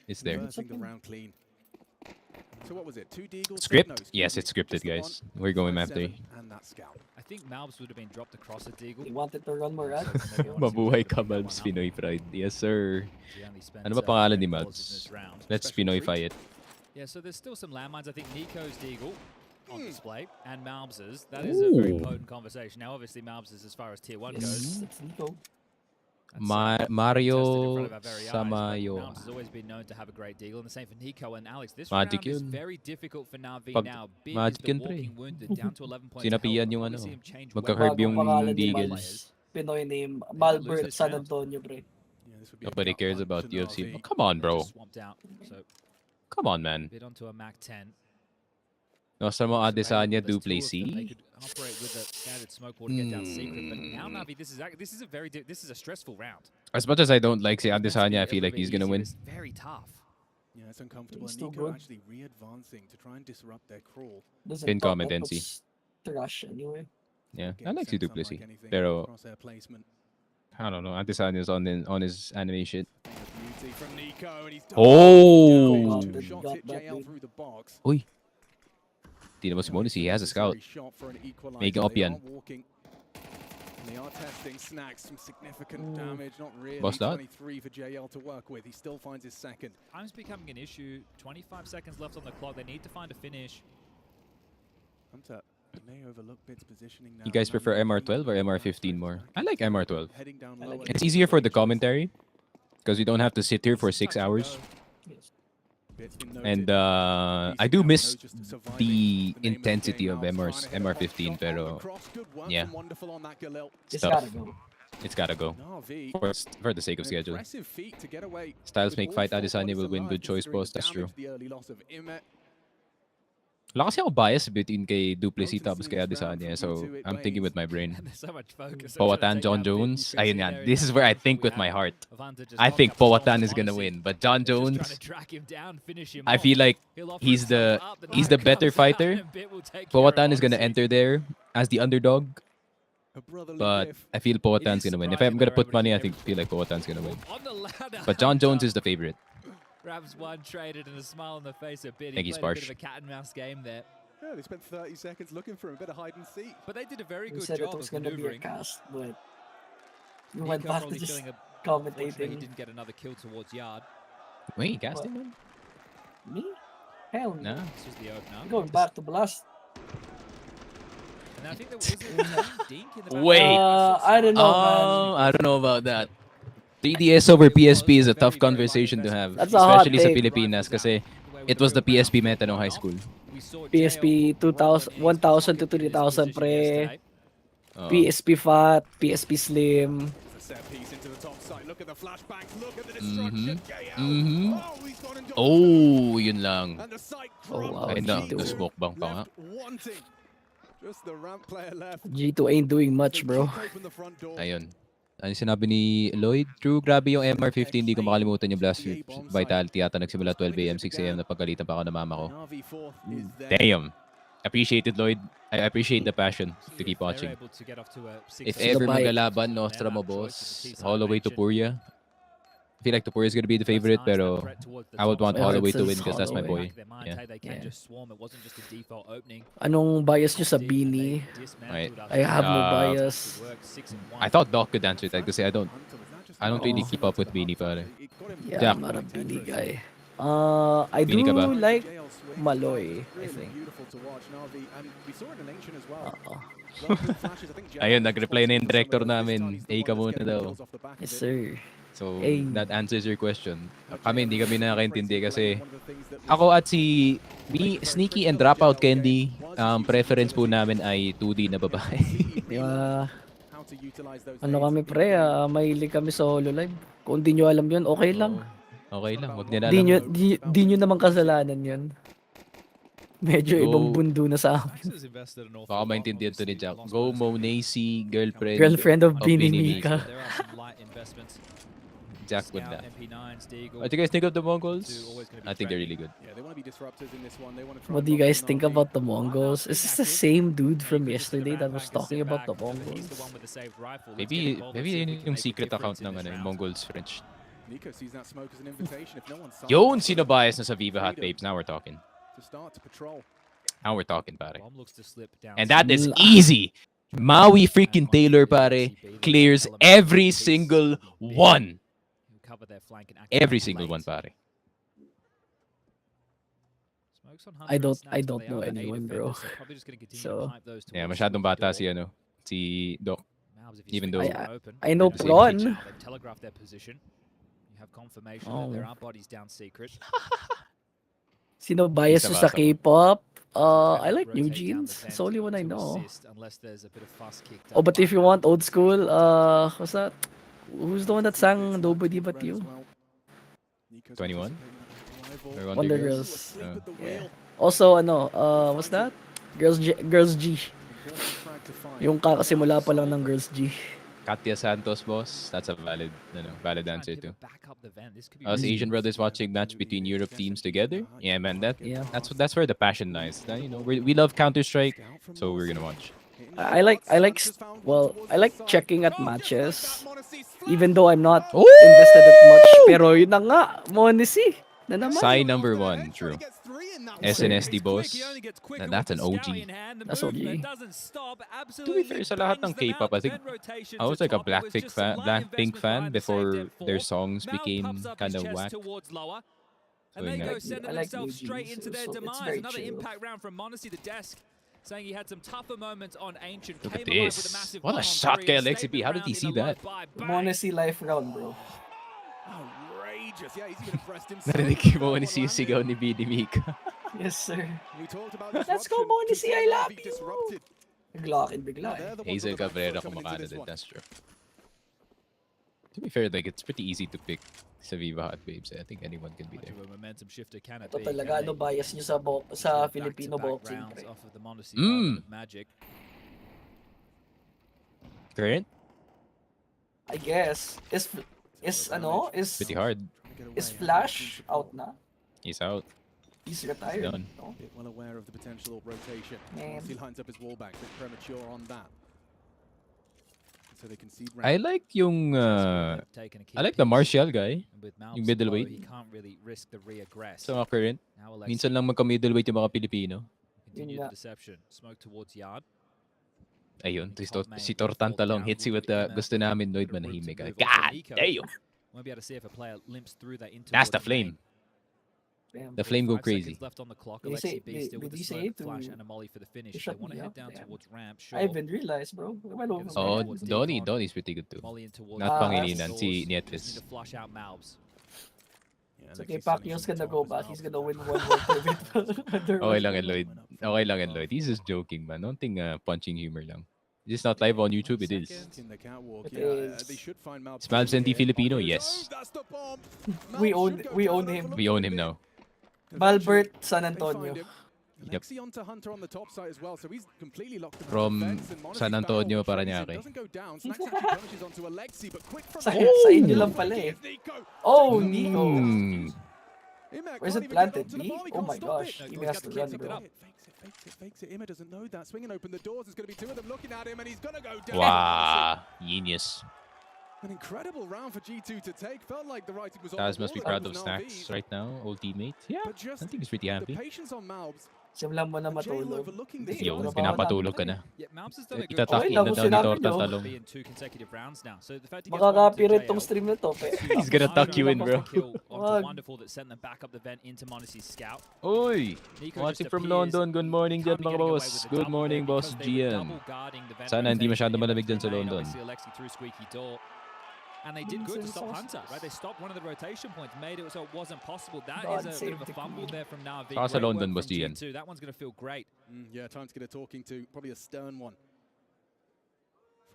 It's there. So what was it? 2 Deagles, Script? Yes, it's scripted, guys. We're going map 3. I think Malbs would have been dropped across a Deagle. He wanted to run more ads. Mabuhay ka, Malbs Pinoy Pride. Yes, sir. Ano ba pangalan ni Malbs? Let's Pinoyfy it. Yeah, so there's still some landmines. I think NiKo's Deagle on display and Malbs's. That is a very potent conversation. Now, obviously, Malbs's as far as tier 1 goes. It's NiKo. Mario Samayo. Malbs has always been known to have a great deal, and the same for NiKo and Alex. This round is very difficult for NAVI now. Big is the walking wounded down to 11 points. Sinapian yung ano. Magka-curve yung Deagles. Pinoy name, Malbert San Antonio, pre. Nobody cares about UFC. Oh, come on, bro. Come on, man. Bit onto a Mac 10. Nostra mo Adesanya Duplessis. Operate with a standard smoke wall to get down secret, but now NAVI, this is a stressful round. As much as I don't like Adesanya, I feel like he's gonna win. It's very tough. Yeah, it's uncomfortable. And NiKo actually re-advancing to try and disrupt their crawl. Pin comment NC. Trash anyway. Yeah, I like si Duplessis. Pero I don't know. Adesanya's on his anime shit. Oh! Uy. Di naman si Monis, he has a scout. Make up yan. They are testing Snacks, some significant damage, not really. What's that? 23 for JL to work with. He still finds his second. Time's becoming an issue. 25 seconds left on the clock. They need to find a finish. Hunter may overlook Bit's positioning now. You guys prefer MR12 or MR15 more? I like MR12. It's easier for the commentary because we don't have to sit here for 6 hours. And I do miss the intensity of MR15, pero yeah, it's gotta go for the sake of schedule. Styles make fight Adesanya will win. Good choice, boss. That's true. Wala kasi ako bias between kay Duplessis tapos kay Adesanya, so I'm thinking with my brain. Powhatan, John Jones. Ayun yan. This is where I think with my heart. I think Powhatan is gonna win, but John Jones, I feel like he's the better fighter. Powhatan is gonna enter there as the underdog, but I feel Powhatan's gonna win. If I'm gonna put money, I feel like Powhatan's gonna win. But John Jones is the favorite. Grabs one, traded, and a smile on the face of Bid. Thank you, He played a bit Sparsh. of a cat and mouse game there. Yeah, they spent 30 seconds looking for him, a bit of hide and seek. But they did a very We good said job it was of going to be a maneuvering. cast, but we NiKo went back to probably just feeling unfortunately he commentating. didn't get another kill towards Yard. Wait, casting man? Me? Hell no. No. This was the opener. I'm going back to Blast. And I think there was a dink in the back. Wait. I don't know, man. I don't know about that. 3DS over PSP is a tough conversation to have, That's a hot especially sa take. Pilipinas kasi it was the PSP meta no high school. PSP 2000, 1000 to 3000 pre. Oh. PSP Fat, PSP Slim. Oh, yun lang. Oh wow, Ay, na, G2. smoke bang pa nga. G2 ain't doing much, bro. Ayun. Ano sinabi ni Lloyd? True, grabe yung MR15. Hindi ko makalimutan yung Blast Vitality. Yata nagsimula 12 AM, 6 AM. Napagalitan pa ako na mama ko. Damn. Appreciated, Lloyd. I appreciate the passion to keep watching. If ever maglalaban, Nostra mo, boss. Holloway to Puria. I feel like Topuria is going to be the favorite, pero I would want Holloway to win because that's my boy. Yeah. Anong bias nyo sa Beanie? Right. I have no bias. I thought Doc could answer that kasi I don't really keep up with Beanie, pare. Yeah, I'm not a Beanie guy. I do Pili ka ba? like Maloy, I think. Ayun, nag-reply na yung director namin. A ka muna daw. Yes, sir. So, A. that answers your question. Kami, hindi kami nakakaintindi kasi ako at si Sneaky and Dropout Candy, preference po namin ay 2D na babae. Ano kami pre, mahilig kami sa HoloLive. Kung di nyo alam yun, okay lang. Okay lang, wag nila alam. Di nyo naman kasalanan yun. Medyo ibang bundo na sa amin. Baka maintindihan to ni Jack. Go Monacy, Girlfriend of Binimika. Jack would that. What do you guys think of the Mongols? I think they're really good. What do you guys think about the Mongols? Is this the same dude from yesterday that was talking about the Mongols? Maybe yun yung secret account ng Mongols French. Yun, sino bias na sa Viva Hot Babes? Now we're talking. Now we're talking, pare. And that is easy. Maui freaking Taylor, pare, clears every single one. Every single one, pare. I don't know anyone, bro. So yeah, masyadong bata si Doc. Even though I know Prawn. Oh. There are bodies down secret. Sino bias sa K-pop? I like New Jeans. It's the only one I know. Oh, but if you want old school, what's that? Who's the one that sang Nobody But You? 21? Or Wonder Girls. Oh. Yeah. Also, what's that? Girls G. Yung kakasimula pa lang ng Girls G. Katya Santos, boss. That's a valid valid answer too. Us Asian brothers watching match between Europe teams together. Yeah, man. That's where the passion lies. We love Counter-Strike, so we're gonna watch. I like checking at matches, even though I'm not invested that much. Pero yun na nga, Monesi. Na naman. Sai number 1, true. SNSD boss. That's an OG. That's OG. To be fair, sa lahat ng K-pop, I think I was like a Blackpink fan before their songs became kind of whack. I like New Jeans, so it's very chill. Saying he had some tougher moments on Ancient. Look at this. What a shot kay LXP. How did he see that? Monesi life round, bro. Outrageous. Yeah, he's even pressed himself. Narinig mo ni sigaw ni Binimika. Yes, sir. Let's go, Monesi. I love you. Naglakin bigla. Hazel Cabrera kumakana din. That's true. To be fair, like, it's pretty easy to pick sa Viva Hot Babes. I think anyone can be there. Ito talaga, bias nyo sa Filipino boxing. Current? I guess. Is pretty hard. Is Flash out na? He's out. He's retired. Done. No? Well aware of the potential rotation. He lines up his wall back, but premature on that. So they concede round. I like yung I like the Martial guy, yung middleweight. So current. Minsan lang magka-middleweight yung mga Pilipino. Ayun, si Tortan Talong hits you with the gusto namin Noid manahimik. God damn! That's the flame. The flame go crazy. Did you say to shut me up? I haven't realized, bro. Oh, Donnie's pretty good too. Not Pangilinan, si Nietes. It's okay, Pacquiao's gonna go back. He's gonna win one more tournament. Okay lang yan, Lloyd. Okay lang yan, Lloyd. He's just joking, man. Don't think punching humor lang. It's just not live on YouTube, it is. Is Malbsmd Filipino? Yes. We own him. We own him now. Malbert San Antonio. Yep. From San Antonio, Parañaque. Sa inyo lang pala eh. Oh, NiKo. Where's it planted? B? Oh my gosh. He has to run, bro. Fakes it. Ima doesn't know that. Swinging open the doors. There's going to be two of them looking at him, and he's going to go down. Wow. Genius. An incredible round for G2 to take. Felt like the writing was on Guys the must be wall. proud of Snacks right now, old teammate. Yeah, I think he's pretty happy. The patience on Malbs Simulan mo na matulog. Yun, pinapatulog ka na. Okay Itatakin lang na kung daw ni sinabi Torta nyo. talong. Makaka-copyright tong stream na to. He's gonna tuck you in, bro. Wag. Uy! Watching from London. Good morning dyan, mga boss. Good morning, boss Gian. Sana hindi masyado malamig dyan sa London. And they did good to stop Hunter, right? They stopped one of the rotation points, made it so it wasn't possible. That God is a bit of a fumble there from NAVI. Sa London, boss Gian. That one's going to feel great. Yeah, time to get a talking to. Probably a stern one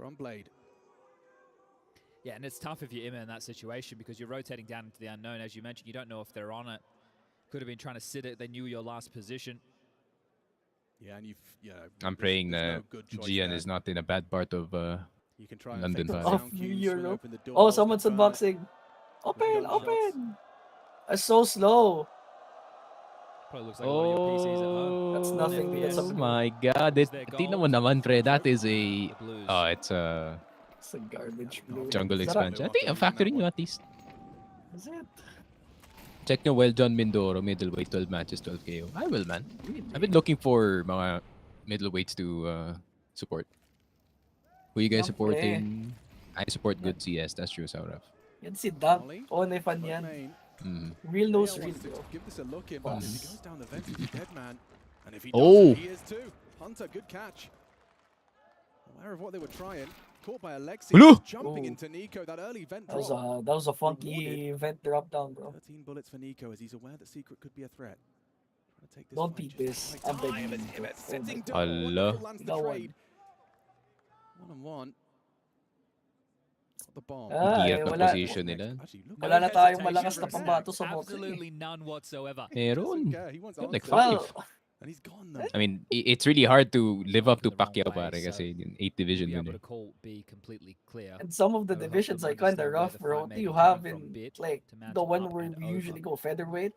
from Blade. Yeah, and it's tough if you're Emma in that situation because you're rotating down into the unknown. As you mentioned, you don't know if they're on it. Could have been trying to sit it. They knew your last position. Yeah, and I'm praying that Gian is not in a bad part of you can try London. Off Europe. Oh, someone's unboxing. Open! It's so slow. Probably looks like one of your PCs at home. That's nothing. Oh my god. Tingnan mo naman, pre. That is a... it's a It's a garbage blue. jungle expansion. I think I'm factoring you at least. Is it? Check nyo well John Mindoro, middleweight, 12 matches, 12 KO. I will, man. I've been looking for mga middleweights to support. Who you guys supporting? I support good CS, that's true, Sauraf. Yan si Dunk. Oh, fan yan. Real nose real, bro. Give this a look in, but if he goes down the vent, he's a dead man. And if he Oh! does, he is too. Hunter, good catch. Aware of what they were trying. Caught by Alexi. Hello? Jumping Oh. into NiKo. That early vent That drop. was a funky vent drop down, bro. 13 bullets for NiKo as he's aware that Secret could be a threat. Trying to take this Don't fight beat just this. right I'm time begging as you. Imet sitting Oh down. Allah. Wonderful lands the Ikaw trade. One-on-one. Got the bomb. Gear na position nila. Actually, look Wala na at tayong hesitation malakas na from pambato Snacks. sa boxing. Absolutely none whatsoever. Meron. He wants Got like answers. 5. And he's gone though. I mean, it's really hard to live up to The wrong Pacquiao, way, pare, so kasi yung 8th division Be dun able eh. to call be completely clear. And some of the I would hope divisions them are kind of understand where rough, the bro. fight What may do be you coming have from in, bit like, to mount the one up where and we over. usually go featherweight?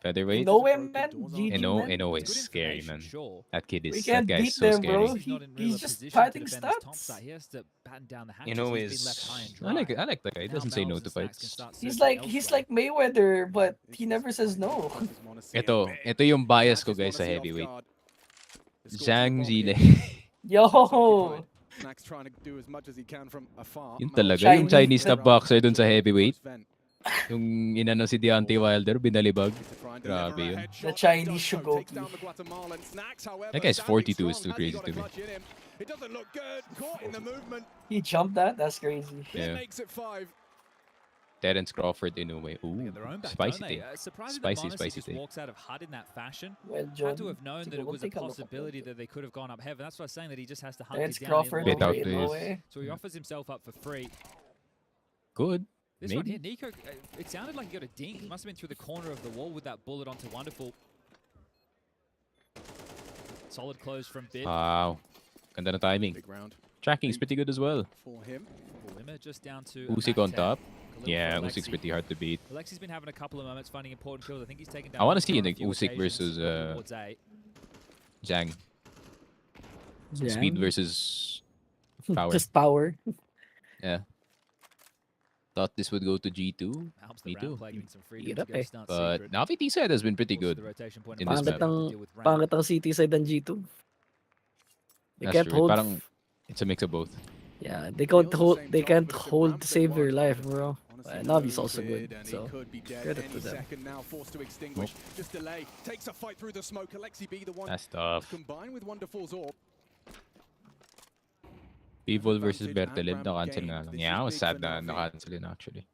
Featherweight? Inoue, man. GG, man. Eno is scary, man. Sure. That kid We is, can't that guy beat is so them, scary. bro. He's not in He's real just position to padding defend his top stats. side. He has to batten down the hatches. Eno He's is... been left high and dry. I like that guy. He doesn't say no to fights. He's like Mayweather, but he never says no. Ito yung bias ko, guys, sa heavyweight. Zhang Zile. Yo! Snacks trying to do as much as he can from afar. Yun talaga, yung Chinese na boxer dun sa heavyweight. Yung inano si Deontay Wilder, binalibag. Grabe yun. The Chinese Shugoki. That guy's 42 is too crazy to me. It doesn't look good. Caught in the movement. He jumped that? That's crazy. Yeah. Makes it 5. Terence Crawford in a way. Ooh, Their own back, spicy don't they? thing. Surprising Spicy, that spicy just thing. walks out of HUD in that fashion. Well, Had to John, have known that it we'll was a take a look at possibility that. that they could have gone up heaven. That's what I was saying, that he just has to hunt Terence it down. Crawford Bit over out, Inoue. So he offers himself up for free. Good. This one here, Maybe. NiKo, it sounded like he got a dink. He must have been through the corner of the wall with that bullet onto Wonderful. Solid close from Bid. Wow. Ganda na timing. Big round Tracking is pretty good as well. for him. Limit just down to Usyk on top. Yeah, Alexi. Usyk's pretty hard to beat. Alexi's been having a couple of moments finding important kills. I think he's taken down. I want to Hunter see on a few Usyk occasions versus towards A. Zhang. Speed versus power. Just power. Yeah. Thought this would go to G2. Helps the Me round too. play, getting some freedom Hirap to go eh. start But Secret. Navi T side has been pretty Also good. the rotation point in of this Malbsmd map. to deal with Ram. Pangit ang city side ng G2. They That's can't true. hold. Parang it's a mix of both. Yeah, they can't hold. They can't hold to save their life, bro. Navi's also good, so credit to them. Now forced to extinguish. Just delay. Takes a fight through the smoke. Alexi B the one That's tough. combined with Wonderful's orb. People versus Bertelib, na-cancel nga lang. Yeah, I was sad na na-cancel yun actually.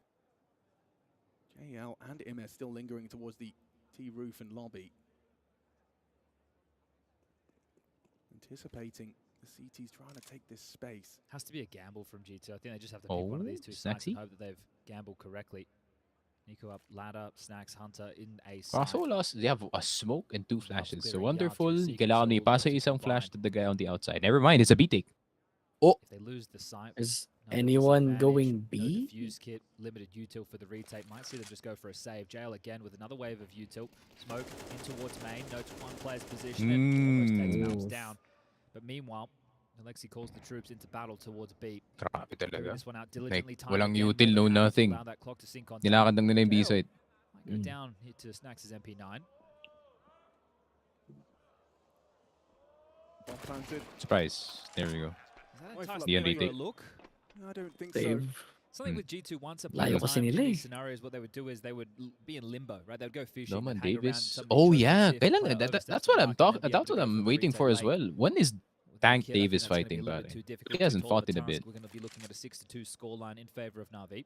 JL and Imer still lingering towards the T roof and lobby. Anticipating the CT's trying to take this space. Has to be a gamble from G2. I think they just have to pick one of these two sides Snacksy? and hope that they've gambled correctly. NiKo up, ladder, Snacks, Hunter in a Kaso side. lost, they have a smoke and 2 flashes. So clearing Wonderful, yards, receiving kailangan mo souls, ipasa just isang blind. flash to the guy on the outside. Never mind, it's a B-take. If they lose the site, Is no anyone disadvantage, going no B? defuse kit, limited util for the retake. Might see them just go for a save. Jail again with another wave of util. Smoke in towards main. Notes one player's position and almost takes Malbs down. But meanwhile, Alexi calls the troops into battle towards B. Grabe talaga. This one out Like, diligently timed walang again, util, no more than happy to nothing. allow that clock to sync on Nilakad time. lang nila yung B-side. Might go down here to Snacks' MP9. Bomb planted. Surprise. There we go. Is that The enticing ND for a take. look? I don't think so. Save. Something Hmm. with G2 once upon a Layo time kasi in nila these eh. scenarios, what they would do is they would be in limbo, right? They would go fishing. Norman hang around Davis. somebody, Oh choke and yeah, see if a kailan? player That's oversteps what the I'm mark and talking. then be able That's to what go I'm for the waiting retake for as late. well. When is With Tank the kid, I think Davis that's gonna be fighting, a little pare? bit too He difficult, hasn't too tall of fought in a task. bit. We're going to be looking at a 6-2 scoreline in favor of NAVI.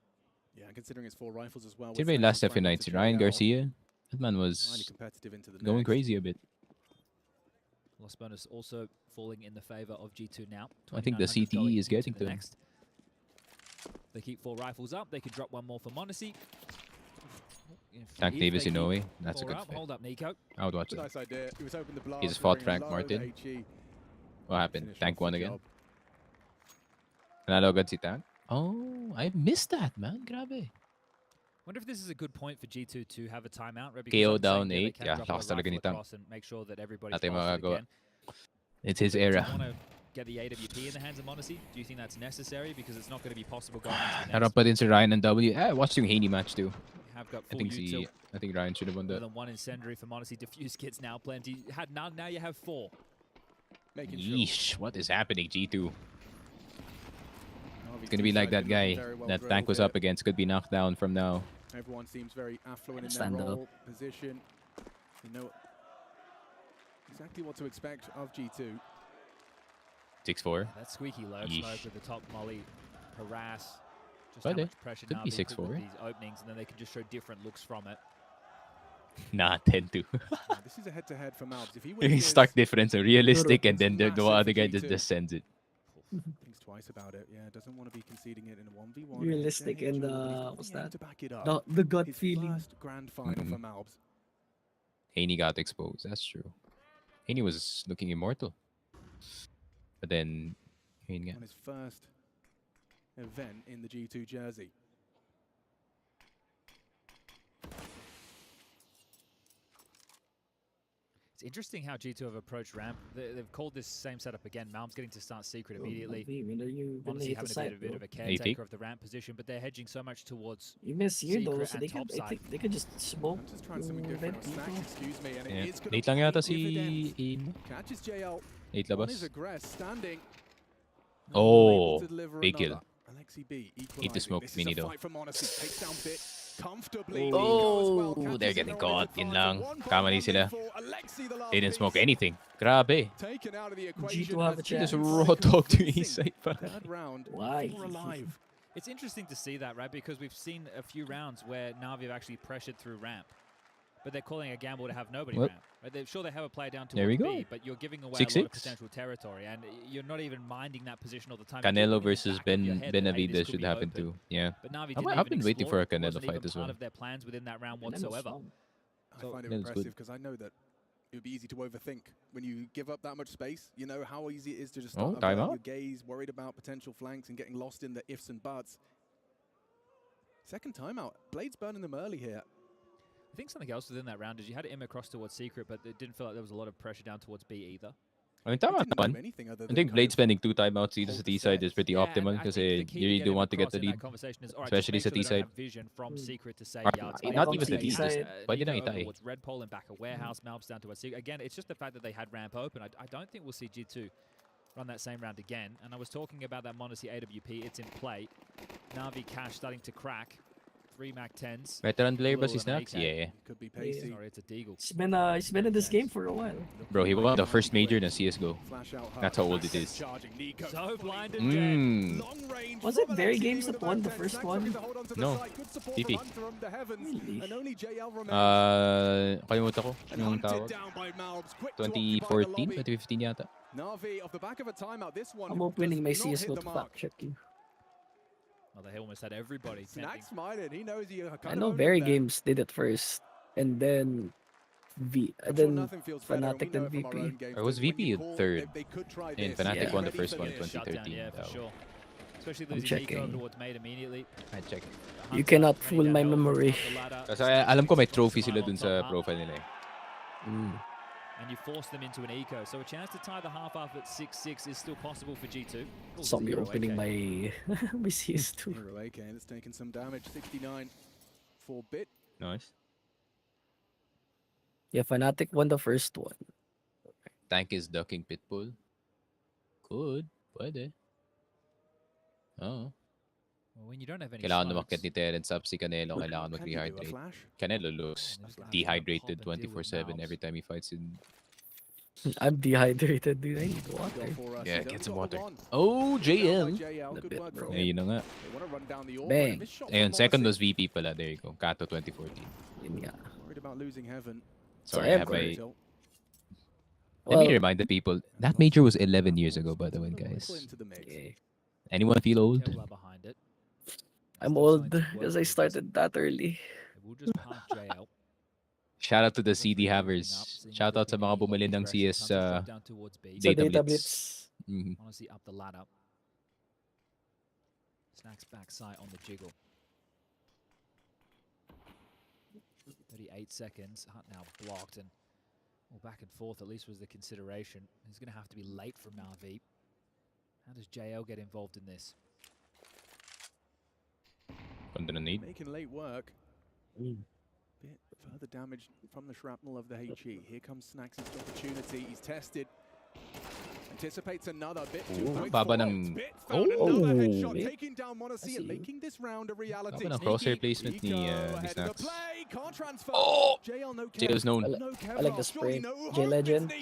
Yeah, and considering it's 4 rifles as well. Sino with ba yung Snacks last trying F9? to Si trade Ryan out. Garcia? That man Highly was competitive into the going next. crazy a bit. Loss bonus also falling in the favor of G2 now. I think the $2,900 CTE is into getting the to him. next. They keep 4 rifles up. They could drop one more for Monacy. Tank If Davis they in keep Inoue. That's a 4 good up, fight. hold up, NiKo. I would watch it. Nice idea. He was hoping the blast He just would fought ring Frank low, Martin. but HE What happened? finished Tank off won the again? job. Nanalo agad si Tank? Oh, I missed that, man. Grabe. Wonder if this is a good point for G2 to have a timeout, right? KO I'm saying down that they 8. can Yeah, drop a lakas talaga rifle ni Tank. across and make sure that everybody's Natin fasted magagawa. again. It's his Do you era. want to get the AWP in the hands of Monacy? Do you think that's necessary? Because it's not going to be possible going into the Harap next. pa din si Ryan and W. I watched yung Haney match too. Have got I full think util. I think Ryan should have won More that. than 1 incendiary for Monacy. Diffuse kits now plenty. Had none, now you have 4. Making sure. Yeesh, what is happening, G2? Navi's It's gonna be like that team side guy very well that drilled Tank was here. up against. Could be knocked down from now. Everyone seems very affluent in their Stand up. role, position. They know exactly what to expect of G2. 6-4. That squeaky low Yeesh. smoke with the top molly harass. Just But how they much pressure could be Navi 6-4. put with these openings, and then they can just show different looks from it. Nah, 10-2. Now, this is a head-to-head for Malbs. If he Yung wins stark this, difference, realistic, and then the Massive other for guy G2. just sends it. thinks twice about it. Yeah, doesn't want to be conceding it in a 1v1. Realistic Then and Jordan, he's got what's the aim that? to back it up. The gut His feeling. first grand final for Malbs. Haney got exposed. That's true. Haney was looking immortal. But then, Haney On his first event in the G2 jersey. It's interesting how G2 have approached ramp. They've called this same setup again. Malm's getting to start secret immediately. Monacy having a bit of a caretaker of the ramp position, but they're hedging so much towards You miss here though, secret so and they can, top side. they could just smoke. I'm just trying something different. Snacks, excuse me, and Yeah. it is going Late to lang yata pay dividends. si Aim. Catches JL 8 on his labas. aggress, standing. Oh, Unable to deliver big kill. another. Alexi B Eat the equalizing. smoke, This is Mini a though. fight for Monacy. Takes down Bit comfortably. Oh, they're getting caught. Yun lang. Kamali sila. They didn't smoke anything. Grabe. Taken out of the G2 equation. have a has chance. Just been raw talk to convincing. his side pa. Third round. Why? We're alive. It's interesting to see that, right? Because we've seen a few rounds where Navi have actually pressured through ramp, but they're calling a gamble to have nobody Well, ramp. Right? They're sure they have a player down there we towards go. B, but you're giving away 6-6. a lot of potential territory, and you're not even minding that position all the time. You're Canelo keeping it in the versus back of your head that, hey, this Benavides could should be happen open. too. Yeah. But Navi I've didn't been even waiting for explore a it. It Canelo wasn't fight even as well. part of their plans within that round Canelo's whatsoever. fun. I So- find it Yeah, it's impressive good. because I know that it would be easy to overthink when you give up that much space. You know how easy it is to just Oh, start time averting out. your gaze, worried about potential flanks and getting lost in the ifs and buts. Second timeout. Blade's burning them early here. I think something else within that round is you had him across towards secret, but it didn't feel like there was a lot of pressure down towards B either. I mean, They tama didn't do naman. anything other I than think kind Blade of spending 2 timeouts dito hold sa the T side set. is pretty Yeah, optimal and I kasi think the key you really get do him want to get across the in that lead. conversation is, all right, Especially just sa make sure they T-side. don't have vision from secret to say Or yards. not even Maybe the they T-side. had, Pwede na Nico over itay. towards Red Pole and back a warehouse, Malbs down towards secret. Again, it's just the fact that they had ramp open. I don't think we'll see G2 run that same round again. And I was talking about that Monacy AWP. It's in play. Navi Cash starting to crack. 3 Mac 10s. Veteran player ba si Little Snacks? AK. Yeah. Could be pacey. Sorry, it's a Deagle. He's been in this game for a while. Bro, he won the first major in CSGO. Flash out That's how old it is. Charging Nico. So blinded Mm. Long range Was from it Very Alexi Games with that a won back the ten. first Snacks one? looking to hold on to the No. side. Good support TP. from Hunt from the heavens. Really? And only JL remains. Kalimutan ko And yung hunted tawag. down by Malbs. Quick to occupy the 2014, lobby. 2015 yata. Navi off the back of a timeout. This one I'm opening my does not hit CSGO the to mark. fact check you. Oh, they almost had everybody. Snacks smiling. He knows he kind I of know owned Very them there. Games did it first, and then I'm sure then nothing feels better, and we Fnatic know then it from our VP. own games Or was that when VP you in call, third? they could try And this. Fnatic Yeah. won the Ready first for one, this. Shutdown, 2013. yeah, for That sure. Especially I'm losing Nico checking. over towards mate immediately. I check. You Hunter cannot running fool down my Elvis memory. up the ladder. Kasi alam ko may Strong trophy survival sila dun on sa top, profile nila eh. and you force them into an eco. So a chance to tie the half off at 6-6 is still possible for G2. Oh, Zombie zero opening AK. my my CS2. Hero AK that's taken some damage. 69 for Bit. Nice. Yeah, Fnatic won the first one. Tank is ducking Pitbull. Could. Pwede. Oo. Well, when you don't have any Kailangan smokes, umakyat ni Terence up si Canelo. Kailangan Can you do a mag-rehydrate. flash? Canelo looks dehydrated 24/7 every time he fights in... I'm dehydrated, dude. I need water. Yeah, get some water. Oh, JL. A bit, bro. Eh, yun na nga. Bang. Ayun, second was VP pala. There you go. Kato 2014. Yun nga. Worried about losing heaven. Sorry, have I... Let Well, me remind the people, that major was 11 years ago, by the way, guys. okay. Anyone feel old? Kevlar behind it. I'm old because I started that early. They will just park JL. Shout out to the CD havers. Shout out sa mga bumili ng CS Down towards B. Sa Data Data Blitz. Blitz. Honestly, up the ladder. Snacks backside on the jiggle. 38 seconds. Hunt now blocked and back and forth at least was the consideration. He's going to have to be late from NAVI. How does JL get involved in this? Making late work. Bit further damage from the shrapnel of the HE. Here comes Snacks' opportunity. He's tested. Anticipates another bit too quick. Baba ng... Another headshot, taking down Monacy and making this round a reality. Baba ng crosshair placement ni Snacks. Oh! JL's known. I like the spray. J Legend.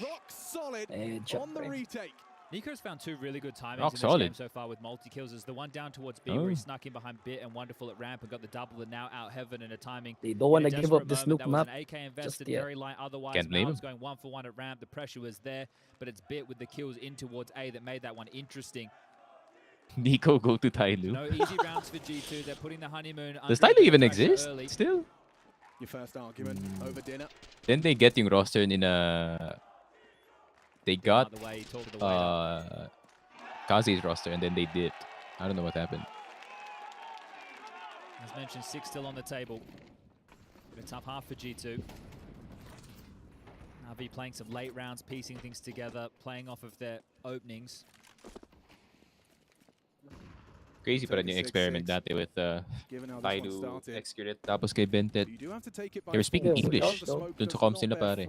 Rock solid on the retake. NiKo's found two really good timings Rock in this solid. game so far with multi-kills. As the one down towards B where he snuck in behind Bit and Wonderful at ramp and got the double and now out heaven and a timing. They don't want to In a give up desperate this moment, nuke that was map. an AK invested, Just yet. very light otherwise. Can't blame Malbs him. going 1-for-1 at ramp. The pressure was there, but it's Bit with the kills in towards A that made that one interesting. NiKo go to Tyloo. No easy rounds for G2. They're putting the honeymoon under Does a bit Tyloo of even pressure exist early. still? Your first argument over dinner. Then they get yung roster in a... They got By the way, talk of the way Kazi's roster and then they did. I don't know what happened. As mentioned, 6 still on the table. A tough half for G2. NAVI playing some late rounds, piecing things together, playing off of their openings. Crazy pa rin yung experiment dati with Tyloo, Excurit, tapos kay Bentet. They were speaking English dun sa comms nila pare.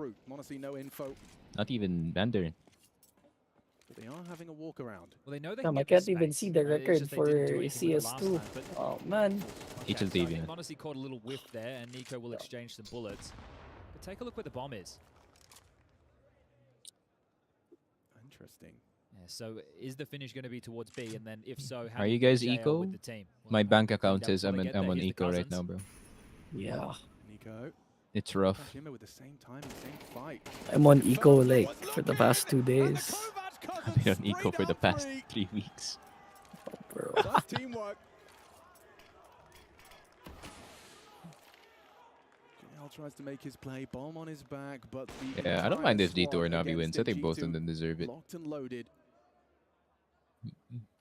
Not even Mandarin. They are having a walk around. Well, they know they Damn, can I get the can't even space. see the It's record just they for didn't do anything with it last CS2. time, but- Oh man. HLTV. So Monacy caught a little whiff there, and NiKo will exchange some bullets. But take a look where the bomb is. Interesting. Yeah, so is the finish going to be towards B? And then if so, how Are do you guys JL eco? with the team? Well, My bank I account think says that's I'm what they get on there. Here's the eco right cousins. now, bro. Yeah. NiKo. It's rough. Back in with the same time, same fight. I'm on eco like for the past 2 days. I've been on eco for the past 3 weeks. Oh, bro. Tough teamwork. JL tries to make his play, bomb on his back, but the Yeah, I don't mind if entire G2 or squad Navi wins. against I think him, both of G2 them deserve it. locked and loaded.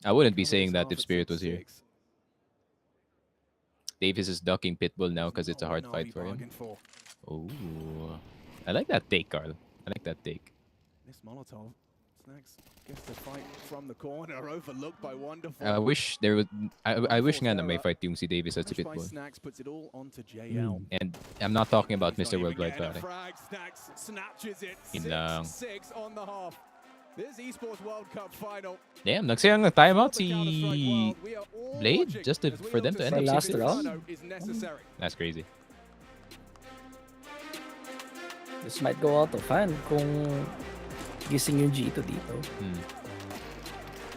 I wouldn't be Navi's saying that half if at Spirit was here. 6-6. Davis is ducking Pitbull now because it's a hard fight for him. Oh, I like that take, Carl. I like that take. Miss Molotov. Snacks gets the fight from the corner, overlooked by Wonderful. I wish there would. I wish nga na may fight yung si Davis at si Push by Pitbull. Snacks puts it all onto JL. And I'm not talking about He's Mr. not even Worldwide, getting a pare. frag. Snacks snatches it. Yun lang. 6-6 on the half. This Esports World Cup final. Damn, nagsayang ng timeout si Blade just for them to end up last 6-6. round? Is necessary. That's crazy. This might go out of hand kung gising yung G2 dito.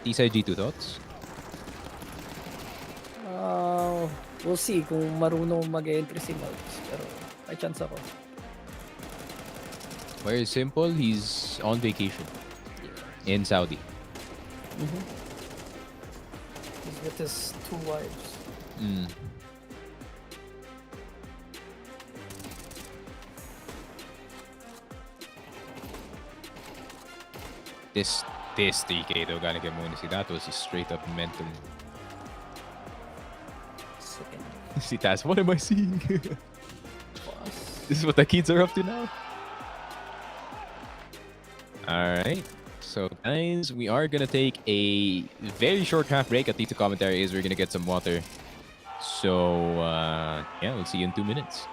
T-side G2 thoughts? We'll see kung marunong mag-entry si Malbs. Pero may chance ako. Very simple, he's on vacation in Saudi. He's with his 2 wives. This TK though, galing kay Monacy, that was just straight up mental. Si Taz, what am I seeing? This is what the kids are up to now. Alright, so guys, we are gonna take a very short half break. At least the commentary is we're gonna get some water. So, yeah, we'll see you in 2 minutes.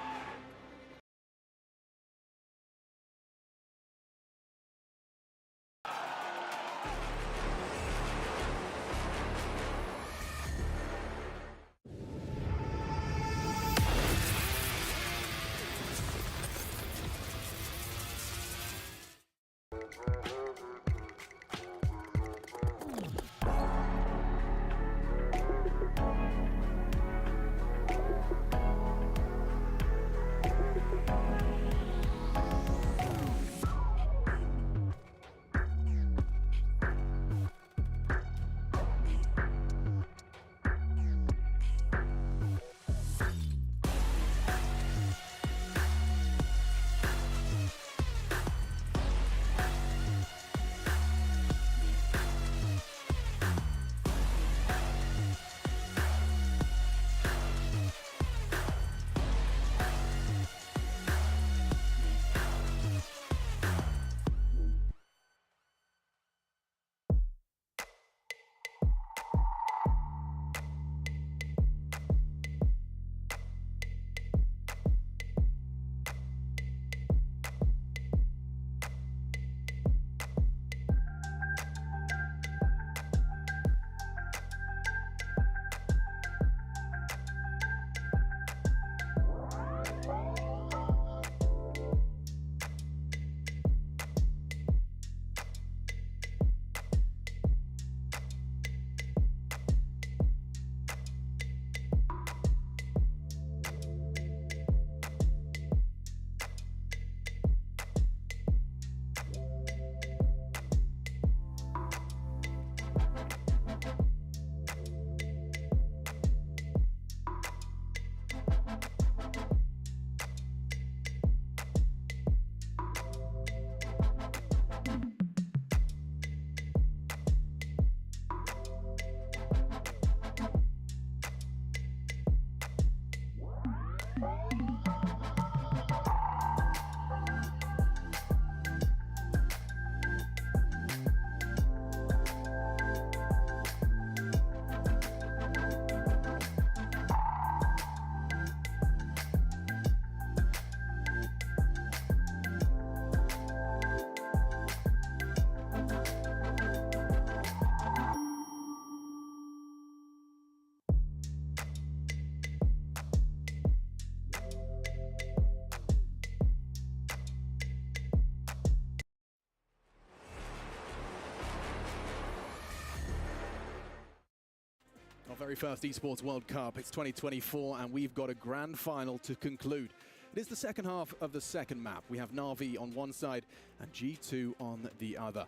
very first Esports World Cup. It's 2024 and we've got a grand final to conclude. It is the second half of the second map. We have NAVI on one side and G2 on the other.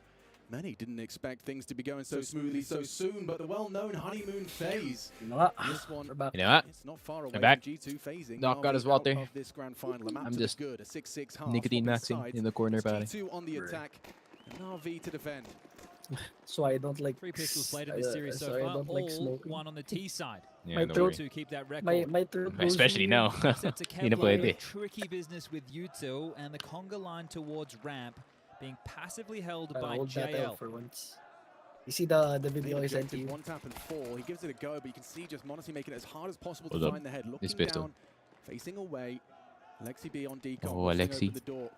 Many didn't expect things to be going so smoothly so soon, but the well-known honeymoon phase. This one, it's not far away from G2 phasing. Knock out his water. Of this grand final. I'm just good. A 6-6 half nicotine maxing in the corner, buddy. G2 on the attack, and NAVI to defend. So I don't like 3 pixels played in this series so far, don't like smoking. one on the T side. Yeah, my no throat, To keep that record. my throat Especially now. Tricky business with Yuto and the conga line towards ramp being passively held by hold that JL. out for once. You see the video I sent Objective, you? one tap and fall. He gives it a go, but you can see just Modesty making it as hard as possible Hold to up. find the head. Looking This pistol. down, facing away. Alexi B on decon. Oh, pushing Alexi. open the door.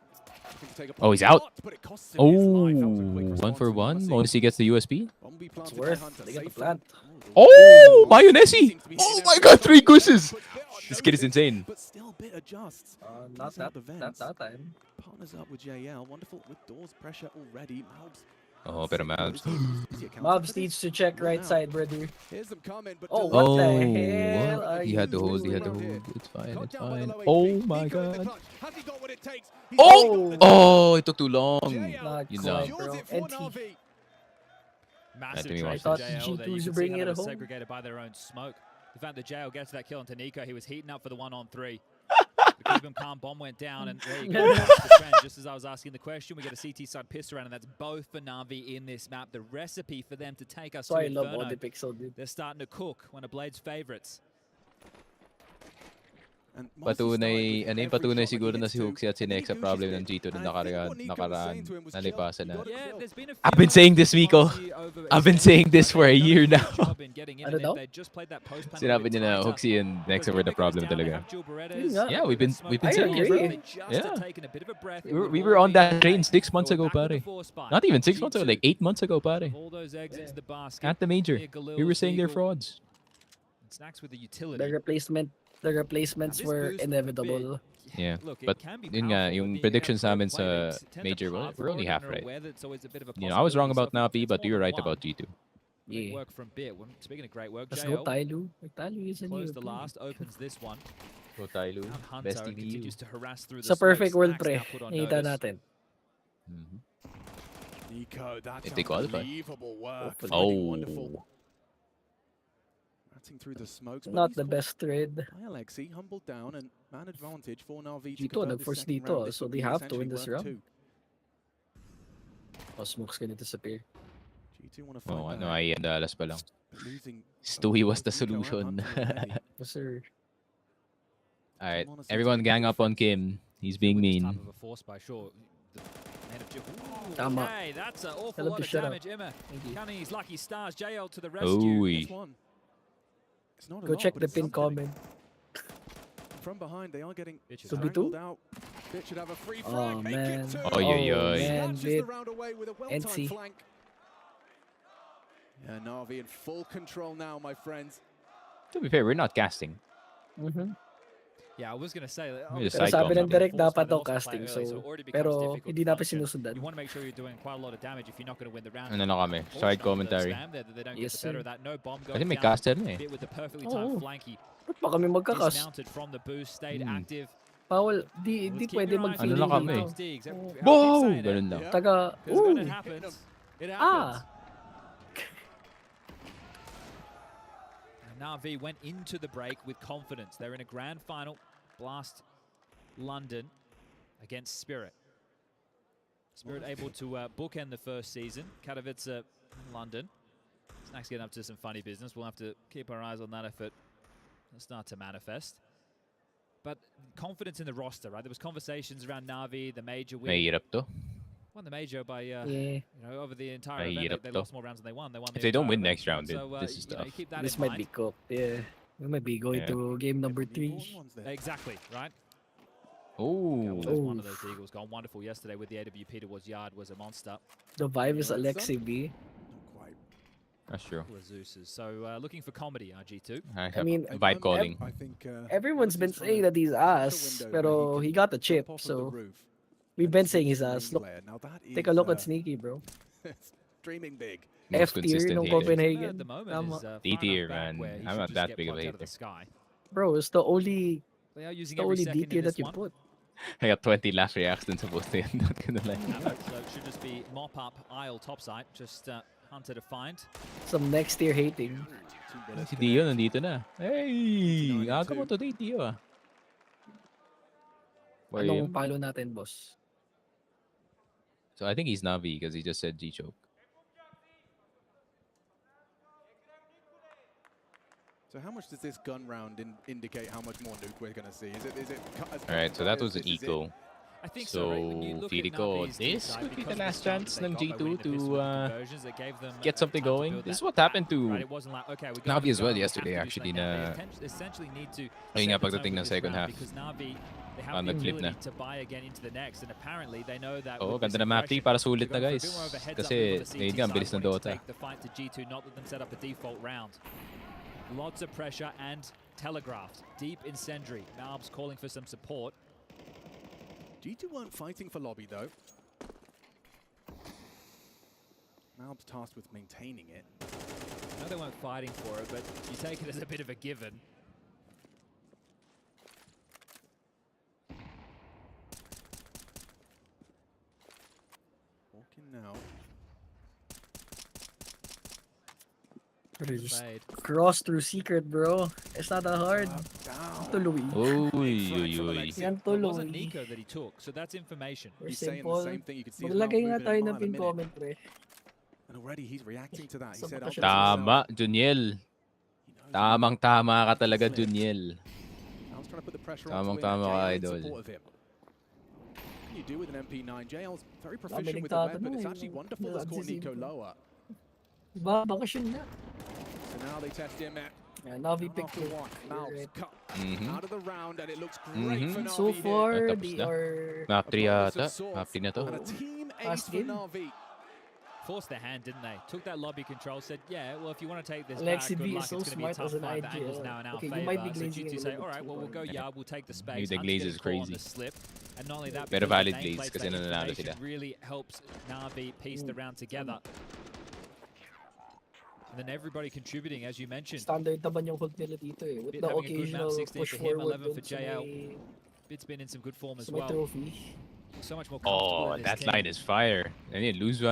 Looking to take a Oh, he's shot, out. but it costs him his life. That was a quick 1 response for from 1. Modesty. Once he gets the USB. Bomb It's planted by worth. Hunter, They get the safe plant. Oh, Mayonnaise! Oh my god, 3 gooses! This kid is insane. But still bit adjusts. Not Closing out the that vents. time. Partners up with JL. Wonderful with doors pressure already. Malbs. Oh, pero Malbs. Malbs needs to check right side, brother. Here's them coming, but Oh, delay. what the Oh, hell what? are He you had to hold, he doing? had to hold. It's fine, Cut it's down by fine. the low Oh HP. my NiKo in the god. clutch. Has he got what it takes? He's Oh! got Oh, it took too long. Not You quite, know. bro. it for NT. NAVI. Massive me trade watch for this. JL there. G2's You can see bringing how it that was home. segregated by their own smoke. The fact that JL gets that kill onto NiKo, he was heating up for the 1-on-3. The keep him calm bomb went down, and there you go. That's the trend. Just as I was asking the question, we get a CT side pistol round, and that's both for NAVI in this map. The recipe for them to take us So to I love Inferno. all the pixel, dude. They're starting to cook, one of Blade's favorites. And Modesty Patunay, started ano with yung every patunay shot siguro that he na si hits Hooks to, at si and he Nex sa pushes problem it. ng G2 And na I think what NiKo was nakaraan saying to him was chill. nalipasan na. You gotta Yeah, chill. there's been a few I've been saying this, Miko. Policy over I've been extending, saying this but for a they've done year a good now. job in getting in, I and don't if they just played that post panel a Sinabi bit niya na tighter, Hooksy and Nex because were the when it goes problem down, they talaga. have dual Berettas, Yeah, Yeah, we've been I saying it, bro. agree. Just Yeah. taken a bit of a breath. We were on that train 6 months ago, pare. Not even 6 months ago, like 8 months ago, pare. All those eggs into the basket. At the major. Near Galil's We were saying they're Eagle. frauds. Snacks with the utility. The replacements This were boost inevitable. Yeah, Look, it but can be yun nga, powerful, yung but the predictions pro namin play, sa they tend to major, plan we're for only it, half and are right. aware that it's always a bit of a You know, I was wrong possibility, about so if Navi, it's but you were more than right about one, G2. great Yeah. work from Bit. Speaking of great work, Let's go, JL Tyloo. Tyloo is a closed new the last, opens this one. So Tyloo, And Hunter best TVU. continues to harass through the Sa perfect smoke. world, Snacks pre. now put on Nakita notice. natin. NiKo, that's If they qualify. unbelievable work. Hopefully. Wonderful. Oh. Ratting through the smokes, but Not he's the caught best trade. by Alexi, humbled down, and man advantage for NAVI to G2 convert this nag-force second dito, round. This so would they be have to essentially win this worth round. two. Oh, smoke's gonna disappear. G2 want to fight Oh, back, ano, ay Andalas pa lang. but losing Stewie was the both NiKo and solution. Hunter already. Yes, sir. Alright, Honestly, everyone take gang the up on defense. Kim. He's being With this type mean. of a force by sure. The man of Ooh, Tama. okay, that's an awful Tell him lot to of shut up. damage. Emma Thank you. counting his lucky stars. JL to the rescue. Ooh. This one. It's not a Go lot, check but the it's pin something. comment. From behind, they are getting Bitch is So out. Bit strangled out. Bit should have a free Oh, frag. Make man. it two. Oh, yeah, yeah. man, Snatches Bit. the round away with a well-timed NC. flank. Yeah, NAVI in full control now, my friends. To be fair, we're not casting. Yeah, I was going to say. May Pero side sabi com ng naman. direct Force dapat by daw the casting, multiplayer early, so it already becomes pero difficult hindi to namin function. sinusundan. You want to make sure you're doing quite a lot of damage if you're not going to win the round. Ano na kami? Side commentary. They don't Yes, get the better sir. of that. No bomb Kasi going may down. caster na eh. Bit with the perfectly timed Oo. flanky. Ba't pa kami magkakas? Dismounted from the boost, stayed Hmm. active. Bawal, di Let's keep pwede your eye mag-feeling Ano na kami? dito. Mouse Diggs. I keep Wow! saying it. Ganun lang. Yeah. Taga, Because when it ooh. happens, it happens. Ah. And NAVI went into the break with confidence. They're in a grand final. Blast London against Spirit. Spirit able to bookend the first season. Katowice, London. Snack's getting up to some funny business. We'll have to keep our eyes on that if it starts to manifest. But confidence in the roster, right? There was conversations around NAVI, the major win. Mahirap to. Won the major by, Yeah. you know, over the entire event. Mahirap They to. lost more rounds than they won. They won the If they don't entire win event. next round, So, this is you know, tough. keep that This in might mind. be cooked. Yeah. We might be going Yeah. to game number Any 3. more ones there? Exactly, right? Oh. There's one of those Eagles gone wonderful yesterday with the AWP towards Yard was a monster. The vibe is Yeah, Alexi B. Not quite. That's true. Was Zeus's. So looking for comedy, RG2. I mean, vibe calling. I think Everyone's been saying that he's ass, pero he got the chip, so we've been saying he's ass. Look, take a look at Sneaky, bro. Dreaming big. Most F tier consistent nung hater. Copenhagen. At the moment Tama. is D tier, back man. where he I'm should not just that get big of a plucked out of the hater. sky. Bro, it's the only They are using the every only D second tier in this that you one. put. I got 20 laugh reacts dun sa post na yun. Not gonna lie. So it should just be mop up aisle topside. Just Hunter to find. Some next tier hating. Si Dio nandito na. Hey! Aga mo today, Dio ah. Where are you? Anong palo natin, boss? So I think he's Navi because he just said G-choke. So how much does this gun round indicate how much more nuke we're going to see? Is it Alright, so that was an eco. I think so. Right? When you look feeling at ko, Navi's this side, could be the because of last start chance they ng got by G2 winning the pistol to conversions, it gave them get something time to going. build This is that what back, happened to right? It wasn't like, okay, we got Navi as well we have to yesterday, do actually, something na now. They essentially need to ayun nga set the tone pagdating for ng this second round half. because Navi, they have Parang the nag-flip ability na. to buy again into the next, and apparently they know that Oh, with this ganda na map aggression, para sulit they're na going guys. for a bit more of a heads up Kasi move on the ngayon CT nga, ang side, bilis ng wanting to Dota. take the fight to G2, not let them set up a default round. Lots of pressure and telegraphed. Deep incendiary. Malbs calling for some support. G2 weren't fighting for lobby though. Malb's tasked with maintaining it. I know they weren't fighting for it, but you take it as a bit of a given. Walking now. Just cross through secret, bro. It's not that hard. Tuloy. Uy. Yan It wasn't tuloy. NiKo that he took, so that's information. He's saying the same thing. You could see his Maglagay mouth nga moving tayo a ng mile a pin minute. comment, pre. And already he's reacting to that. He said, Tama, Juniel. Tamang-tama ka talaga, Juniel. Malb's trying to put the pressure on Tamang-tama ka, JL in idol. support of him. What can you do with an MP9? JL's very Dami proficient with the weapon. nagtatanong It's eh, actually yung wonderful that's caught nagsisip NiKo ko. lower. Diba? Bakasyon na. So now they test him at Yeah, Navi pick after two. one. Malbs cut Mhm. out of the round and it looks great for Navi So here. far, Tapos they na. are Map 3 Abundance yata. of sorts. Map 3 na to. And a team ace Last for game. Navi. Forced their hand, didn't they? Took that lobby control, said, yeah, well, if you want to take this Alexi back, good B luck. is so It's going to be a smart tough as an fight. The IG. angle's now in our Okay, you favor. might be So glazing G2 a say, little all bit right, well, too we'll go hard. yard, we'll take the Maybe space. the Hunt's glaze getting is caught on crazy. the slip. And not only that, Pero because valid the glaze nameplates, kasi that nananalo information sila. really helps Navi piece the round together. And then everybody contributing, as you mentioned. Standard naman yung hook nila dito eh. With the Having a good map, occasional 16 push for him, forward 11 for dun sa JL. may, Bit's been in some good form as sa may well. trophy. So much more comfortable Oh, in this that team. line is fire. And then lose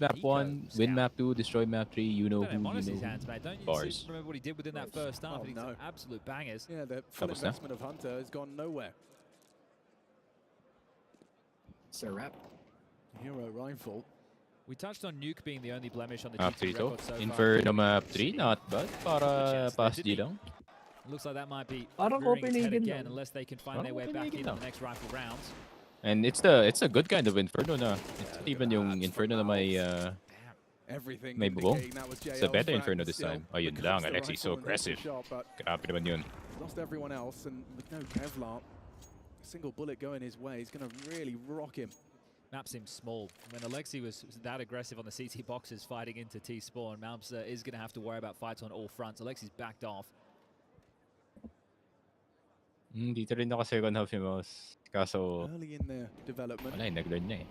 map 1, win map 2, destroy map 3. You know Don't let him who, honest you his know hands, mate. Don't you Bars. remember what he did within that first half? Oh, He's no. absolute bangers. Yeah, the full Tapos na. investment of Hunter has gone nowhere. It's a wrap. Hero rifle. We touched on Nuke being the only blemish on the Map G2 3 to. record so far. Inferno map 3, not bad. Para pass G lang. Looks like that might be Parang rearing its head Copenhagen again lang. unless they can find Parang their way back Copenhagen into lang. the next rifle round. And it's a good kind of Inferno na. It's not even yung Inferno na may Everything may bubong. indicating that was It's a JL's better frag, Inferno but this still, time. Ayun because lang, the Alexi, so rifle and hits the aggressive. shot, but Grabe naman yun. lost everyone else, and with no Kevlar, a single bullet going his way is going to really rock him. Map seems small. When Alexi was that aggressive on the CT boxes fighting into T-Spawn, Malbs is going to have to worry about fights on all fronts. Alexi's backed off. Dito rin ako second half yung mouse. Kaso, Early in their development, wala, nag-learn na eh.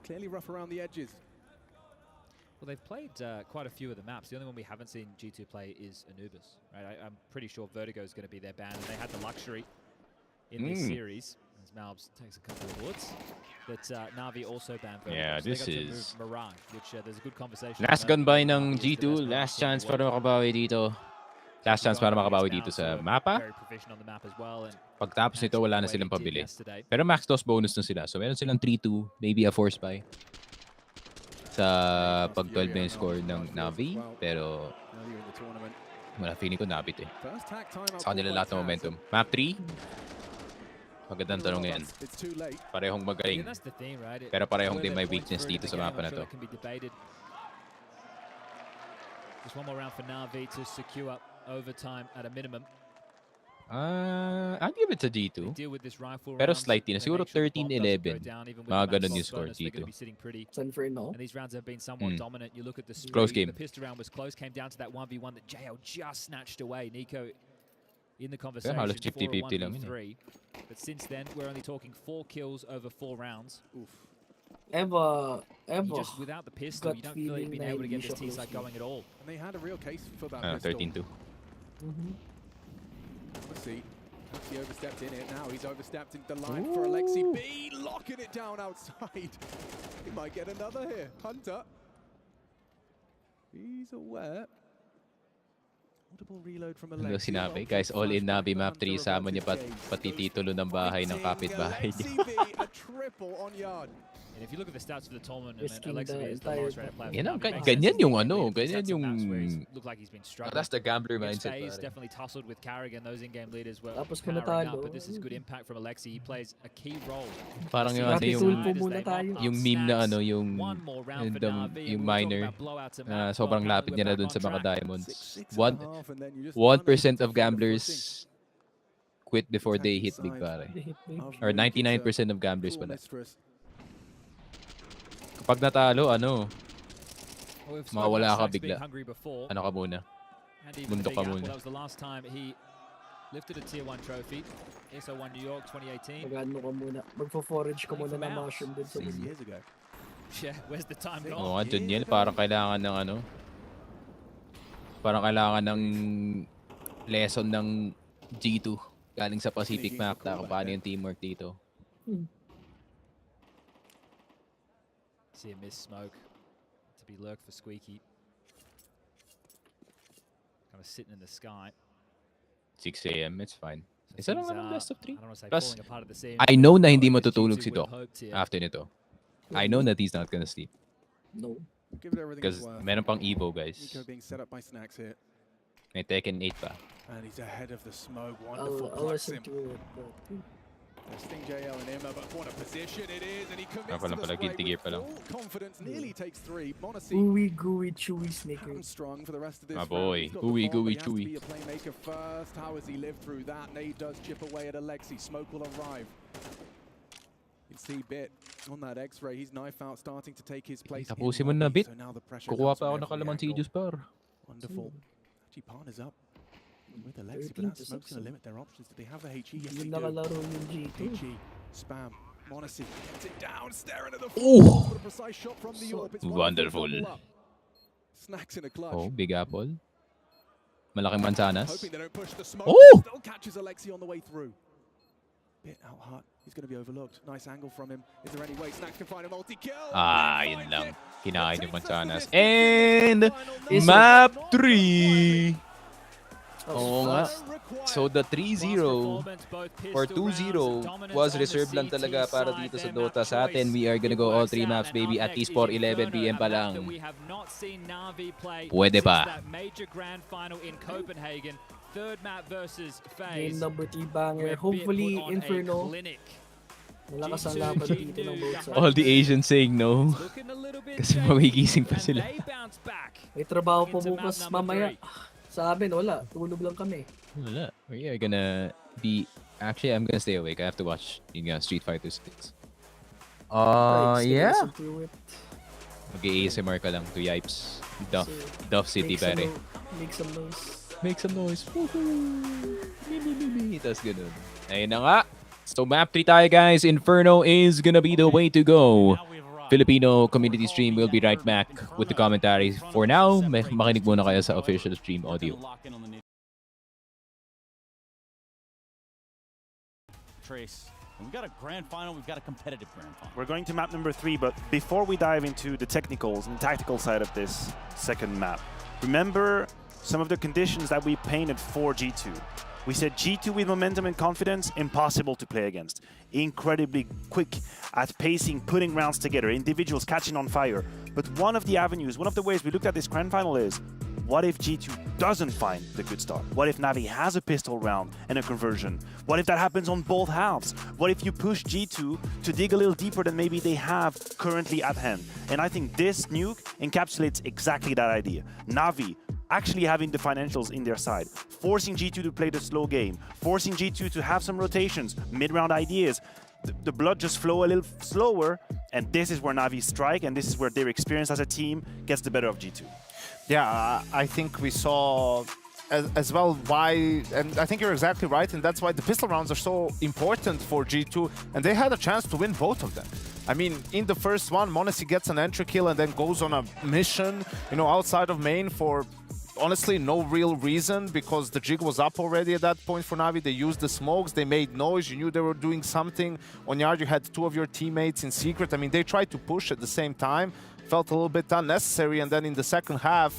clearly rough around the edges. Well, they've played quite a few of the maps. The only one we haven't seen G2 play is Anubis. Right? I'm pretty sure Vertigo is going to be their ban, and they had the luxury in this series. As Malbs takes a couple of bullets. But Navi also banned Vertigo. Yeah, so they this got to is- move Mirage, which there's a good conversation. Last gun by ng G2, last chance para makabawi dito. Last chance para makabawi dito sa mapa. Very proficient on the map as well. And Pagtapos nito, wala na silang pabili. Pero max toss bonus na sila. So meron silang 3-2, maybe a 4 spy. Sa pag-12 na yung score ng Navi. Pero Earlier in the tournament. wala, feeling ko Navi to eh. First hack time up Sa kanila lahat ng momentum. Map 3, magandang tanong yan. It's too late. Parehong magaling. Yeah, that's the thing, right? Pero parehong Where din their may points weakness through dito the sa game, mapa I'm na sure to. that can be debated. Just one more round for Navi to secure overtime at a minimum. I'll give it to They G2. deal with this rifle Pero round, slightly na. they Siguro make sure the bomb doesn't go 13-11. down, even with Mga the ganun max yung loss score, bonus, they're gonna G2. be sitting pretty. It's Inferno. And these rounds have been somewhat dominant. You look at the speed. Close game. The pistol round was close. Came down to that 1v1 that JL just snatched away. NiKo in the conversation. halos for a 50-50 lang yun 1v3. But since then, we're only talking 4 kills over 4 rounds. Oof. Eva. Just without the pistol, you don't feel like being able to get this T side going at all. And they had a real case for that. 13-2. Let's see. He overstepped in it. Now he's overstepped into the line for Alexi B, locking it down outside. He might get another here. Hunter. He's aware. Audible reload from Ano Alexi. sinabi? Guys, all in Navi map 3, sama niya pati titulo ng bahay ng kapitbahay niya. A triple on Yard. And if you look at the stats for the tournament, Risking Alexi the is the lowest rated player. Yan ang, for Navi. ganyan yung ano, Been ganyan sets of yung... maps where he's looked like he's been struggling. That's the gambler Next mindset. phase Pare. definitely tussled with Carrigan. Those in-game leaders were Tapos powering natalo. up, but this is good impact from Alexi. He plays a key role. Parang yung ano yung meme na ano yung miner sobrang lapit niya na dun sa mga diamonds. 1% of gamblers quit before they hit big, pare. Or 99% of gamblers pala. Kapag natalo, ano, mawala ka bigla. Ano ka muna? Bundok ka muna. That was the last time he lifted a tier 1 trophy. ESO1 New York 2018. Mag-ano ka muna. Magpo-forage ka muna ng mushroom din sa years ago. Yeah, where's the time gone? Oo, Daniel, parang kailangan ng ano, parang kailangan ng lesson ng G2 galing sa Pacific map na kung paano yung teamwork dito. See a miss smoke to be lurked for Squeaky. Kind of sitting in the sky. 6 AM, it's fine. Isa lang naman best of 3. Plus, I know na hindi matutulog si Doc after nito. I know that he's not gonna sleep. No. Because meron pang Evo, guys. NiKo being set up by Snacks here. May Tekken 8 pa. And he's ahead of the smoke. Wonderful I'll listen to it. Testing JL and Emma, but what a position it is, and he commits pala to the pala, spray guilty gear with pa lang. full confidence. Nearly takes 3. Monacy Ooey gooey chewy snicker. strong for the rest of this My boy. round. He's got the Ooey ball, but gooey he has to chewy. be a playmaker first. How has he lived through that? Nade does chip away at Alexi. Smoke will arrive. You can see Bit on that X-ray. He's knife out, starting to take his place. Tapusin mo na, Bit. So now the pressure Kukuha comes pa ako from ng every kalaman si angle. Juice Bar. Wonderful. Actually, partners up with Alexi, but that smoke's going to limit their options. Do they have the HE? Yes, they Yung do. nakalaro yung G2. HE, spam. Monacy gets it down, staring at the Ooh. floor. A precise shot from the orb. It's Wonderful. Snacks in a clutch. Oh, Big Apple. Malaking mansanas. Hoping they don't push the smoke. Oh! Still catches Alexi on the way through. Bit out hot. He's going to be overlooked. Nice angle from him. Is there any way Snacks can find a multi-kill? Ah, yun lang. Kinain yung mansanas. And map 3. Oo nga. So the 3-0 or 2-0 was reserved lang talaga para dito sa Dota. Sa atin, we are gonna go all 3 maps, baby, at least for 11 PM pa lang. Pwede pa. Game number 3 banger. Hopefully, Inferno. Malakas ang laban dito ng both sides. All the Asians saying no. Kasi magigising pa sila. May trabaho po bukas mamaya. Sa amin, wala. Tulog lang kami. Wala. We are gonna be... Actually, I'm gonna stay awake. I have to watch Street Fighter 6. Yeah. Mag-ASMR ka lang to Yipes. Duff City, pare. Make some noise. Make some noise. Tapos ganun. Ayun na nga. So map 3 tayo, guys. Inferno is gonna be the way to go. Filipino community stream will be right back with the commentary. For now, makinig muna kayo sa official stream audio. Trace. We've got a grand final, we've got a competitive grand final. We're going to map number 3, but before we dive into the technicals and tactical side of this second map, remember some of the conditions that we painted for G2. We said G2 with momentum and confidence, impossible to play against. Incredibly quick at pacing, putting rounds together, individuals catching on fire. But one of the avenues, one of the ways we looked at this grand final is, what if G2 doesn't find the good start? What if Navi has a pistol round and a conversion? What if that happens on both halves? What if you push G2 to dig a little deeper than maybe they have currently at hand? And I think this nuke encapsulates exactly that idea. Navi actually having the financials in their side, forcing G2 to play the slow game, forcing G2 to have some rotations, mid-round ideas. The blood just flow a little slower, and this is where Navi strike, and this is where their experience as a team gets the better of G2. Yeah, I think we saw as well why, and I think you're exactly right, and that's why the pistol rounds are so important for G2, and they had a chance to win both of them. I mean, in the first one, m0NESY gets an entry kill and then goes on a mission, you know, outside of main for honestly no real reason, because the jig was up already at that point for Navi. They used the smokes, they made noise, you knew they were doing something. On Yard, you had 2 of your teammates in secret. I mean, they tried to push at the same time, felt a little bit unnecessary, and then in the second half,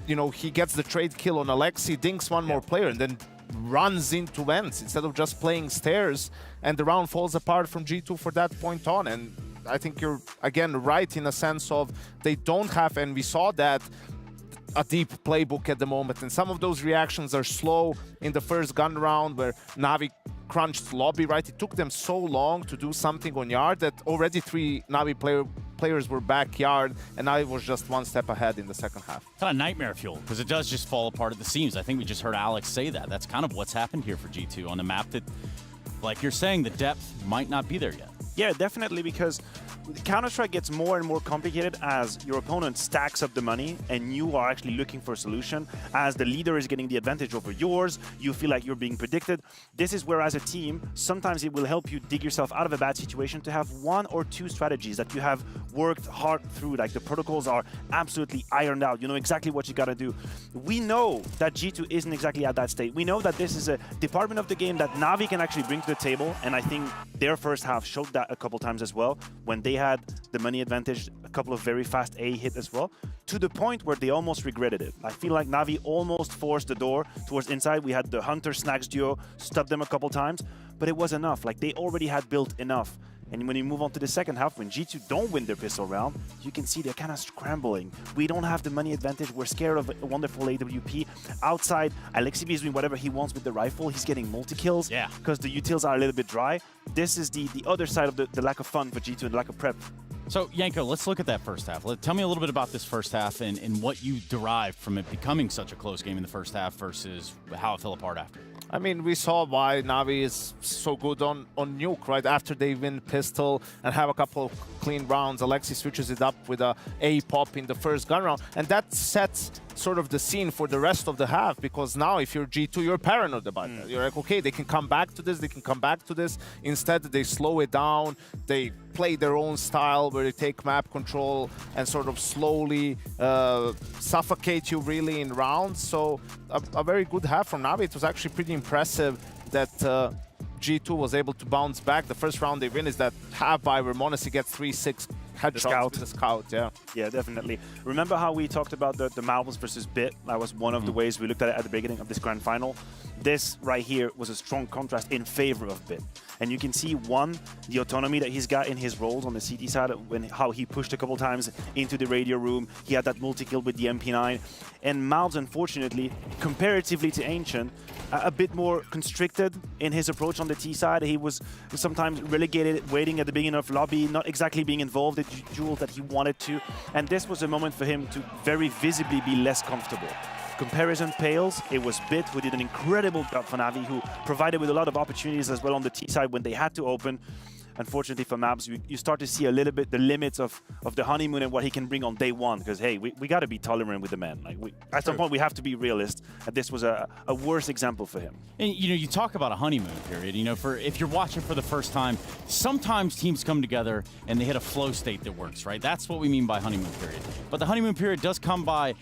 you know, he gets the trade kill on Alexi, dinks one more player, and then runs into vents instead of just playing stairs, and the round falls apart from G2 for that point on. And I think you're, again, right in a sense of they don't have, and we saw that, a deep playbook at the moment, and some of those reactions are slow. In the first gun round where Navi crunched lobby, right, it took them so long to do something on Yard that already 3 Navi players were backyard, and Navi was just 1 step ahead in the second half. Kind of nightmare fuel, because it does just fall apart at the seams. I think we just heard Alex say that. That's kind of what's happened here for G2 on a map that, like you're saying, the depth might not be there yet. Yeah, definitely, because Counter-Strike gets more and more complicated as your opponent stacks up the money and you are actually looking for a solution. As the leader is getting the advantage over yours, you feel like you're being predicted. This is where, as a team, sometimes it will help you dig yourself out of a bad situation to have 1 or 2 strategies that you have worked hard through. Like, the protocols are absolutely ironed out. You know exactly what you gotta do. We know that G2 isn't exactly at that state. We know that this is a department of the game that Navi can actually bring to the table, and I think their first half showed that a couple times as well, when they had the money advantage, a couple of very fast A hit as well, to the point where they almost regretted it. I feel like Navi almost forced the door towards inside. We had the Hunter Snags duo stop them a couple times, but it was enough. Like, they already had built enough. And when you move on to the second half, when G2 don't win their pistol round, you can see they're kind of scrambling. We don't have the money advantage. We're scared of a wonderful AWP. Outside, Alexi is doing whatever he wants with the rifle. He's getting multi-kills because the utils are a little bit dry. This is the other side of the lack of fun for G2 and the lack of prep. So, Yanko, let's look at that first half. Tell me a little bit about this first half and what you derived from it becoming such a close game in the first half versus how it fell apart after. I mean, we saw why Navi is so good on Nuke, right? After they win pistol and have a couple of clean rounds, Alexi switches it up with a pop in the first gun round, and that sets sort of the scene for the rest of the half, because now if you're G2, you're paranoid about that. You're like, okay, they can come back to this, they can come back to this. Instead, they slow it down, they play their own style where they take map control and sort of slowly suffocate you really in rounds. So a very good half from Navi. It was actually pretty impressive that G2 was able to bounce back. The first round they win is that half by where m0NESY gets 3-6 headshots with the scout, Yeah, definitely. Remember how we talked about the Malbs versus Bit? That was one of the ways we looked at it at the beginning of this grand final. This right here was a strong contrast in favor of Bit. And you can see, one, the autonomy that he's got in his roles on the CT side, how he pushed a couple times into the radio room. He had that multi-kill with the MP9. And Malbs, unfortunately, comparatively to Ancient, a bit more constricted in his approach on the T side. He was sometimes relegated, waiting at the beginning of lobby, not exactly being involved in duels that he wanted to. And this was a moment for him to very visibly be less comfortable. Comparison pales, it was Bit who did an incredible job for Navi, who provided with a lot of opportunities as well on the T side when they had to open. Unfortunately for Malbs, you start to see a little bit the limits of the honeymoon and what he can bring on day one. Because, hey, we got to be tolerant with the man. Like, at some point, we have to be realist. And this was a worse example for him. And, you know, you talk about a honeymoon period. You know, if you're watching for the first time, sometimes teams come together and they hit a flow state that works, right? That's what we mean by honeymoon period. But the honeymoon period does come by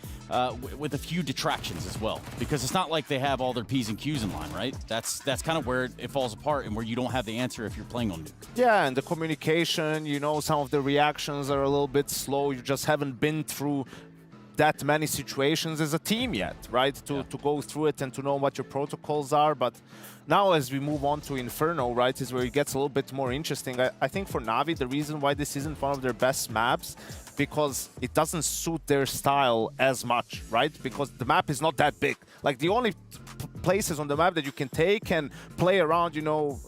with a few detractions as well, because it's not like they have all their P's and Q's in line, right? That's kind of where it falls apart and where you don't have the answer if you're playing on Nuke. Yeah, and the communication, you know, some of the reactions are a little bit slow. You just haven't been through that many situations as a team yet, right? To go through it and to know what your protocols are. But now as we move on to Inferno, right, is where it gets a little bit more interesting. I think for Navi, the reason why this isn't one of their best maps, because it doesn't suit their style as much, right? Because the map is not that big. Like, the only places on the map that you can take and play around, you know,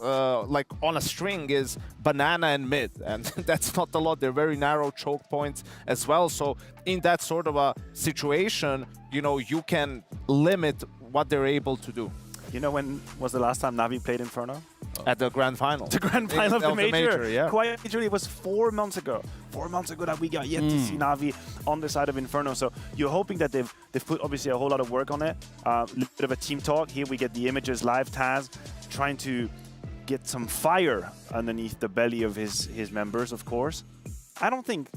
like on a string is banana and mid, and that's not a lot. They're very narrow choke points as well. So in that sort of a situation, you know, you can limit what they're able to do. You know, when was the last time Navi played Inferno? At the grand final. The grand final of the major. Yeah. Quite literally, it was 4 months ago. 4 months ago that we got yet to see Navi on the side of Inferno. So you're hoping that they've put obviously a whole lot of work on it. A little bit of a team talk. Here we get the images live. Taz trying to get some fire underneath the belly of his members, of course. I don't think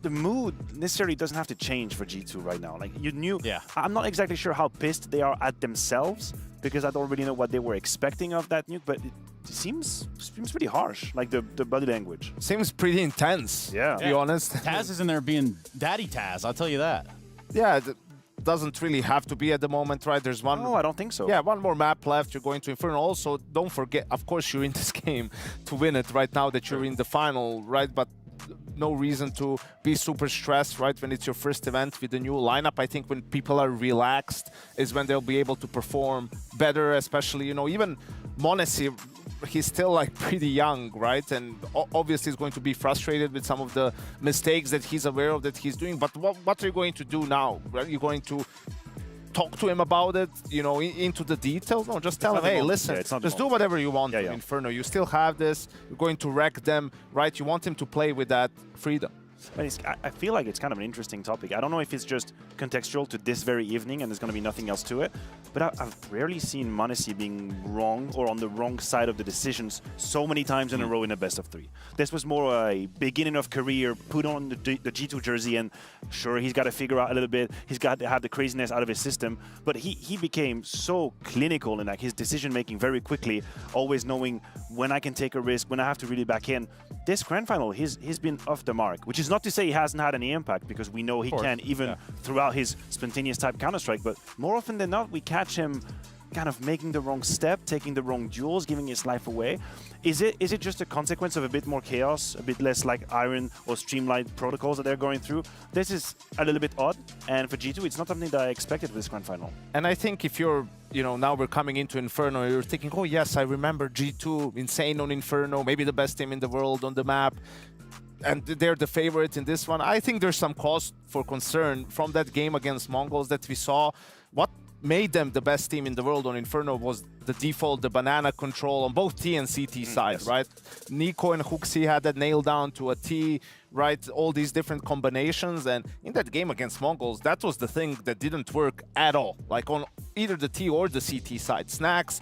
the mood necessarily doesn't have to change for G2 right now. Like, you knew, I'm not exactly sure how pissed they are at themselves, because I don't really know what they were expecting of that nuke, but it seems pretty harsh, like the body language. Seems pretty intense, to be honest. Taz is in there being Daddy Taz, I'll tell you that. Yeah, it doesn't really have to be at the moment, right? There's one... No, I don't think so. Yeah, one more map left. You're going to Inferno. Also, don't forget, of course, you're in this game to win it right now that you're in the final, right? But no reason to be super stressed, right? When it's your first event with the new lineup, I think when people are relaxed is when they'll be able to perform better, especially, you know, even m0NESY, he's still like pretty young, right? And obviously he's going to be frustrated with some of the mistakes that he's aware of that he's doing. But what are you going to do now? Are you going to talk to him about it, you know, into the details? No, just tell him, hey, listen, just do whatever you want in Inferno. You still have this. You're going to wreck them, right? You want him to play with that freedom. I feel like it's kind of an interesting topic. I don't know if it's just contextual to this very evening and there's going to be nothing else to it, but I've rarely seen m0NESY being wrong or on the wrong side of the decisions so many times in a row in a best-of-3. This was more a beginning of career, put on the G2 jersey, and sure, he's got to figure out a little bit, he's got to have the craziness out of his system, but he became so clinical in like his decision-making very quickly, always knowing when I can take a risk, when I have to really back in. This grand final, he's been off the mark, which is not to say he hasn't had any impact, because we know he can even throughout his spontaneous type Counter-Strike, but more often than not, we catch him kind of making the wrong step, taking the wrong duels, giving his life away. Is it just a consequence of a bit more chaos, a bit less like Iron or streamlined protocols that they're going through? This is a little bit odd, and for G2, it's not something that I expected for this grand final. And I think if you're, you know, now we're coming into Inferno, you're thinking, oh yes, I remember G2, insane on Inferno, maybe the best team in the world on the map, and they're the favorite in this one. I think there's some cause for concern from that game against Mongols that we saw. What made them the best team in the world on Inferno was the default, the banana control on both T and CT side, right? NiKo and HooXi had that nailed down to a T, right? All these different combinations, and in that game against Mongols, that was the thing that didn't work at all, like on either the T or the CT side. Snax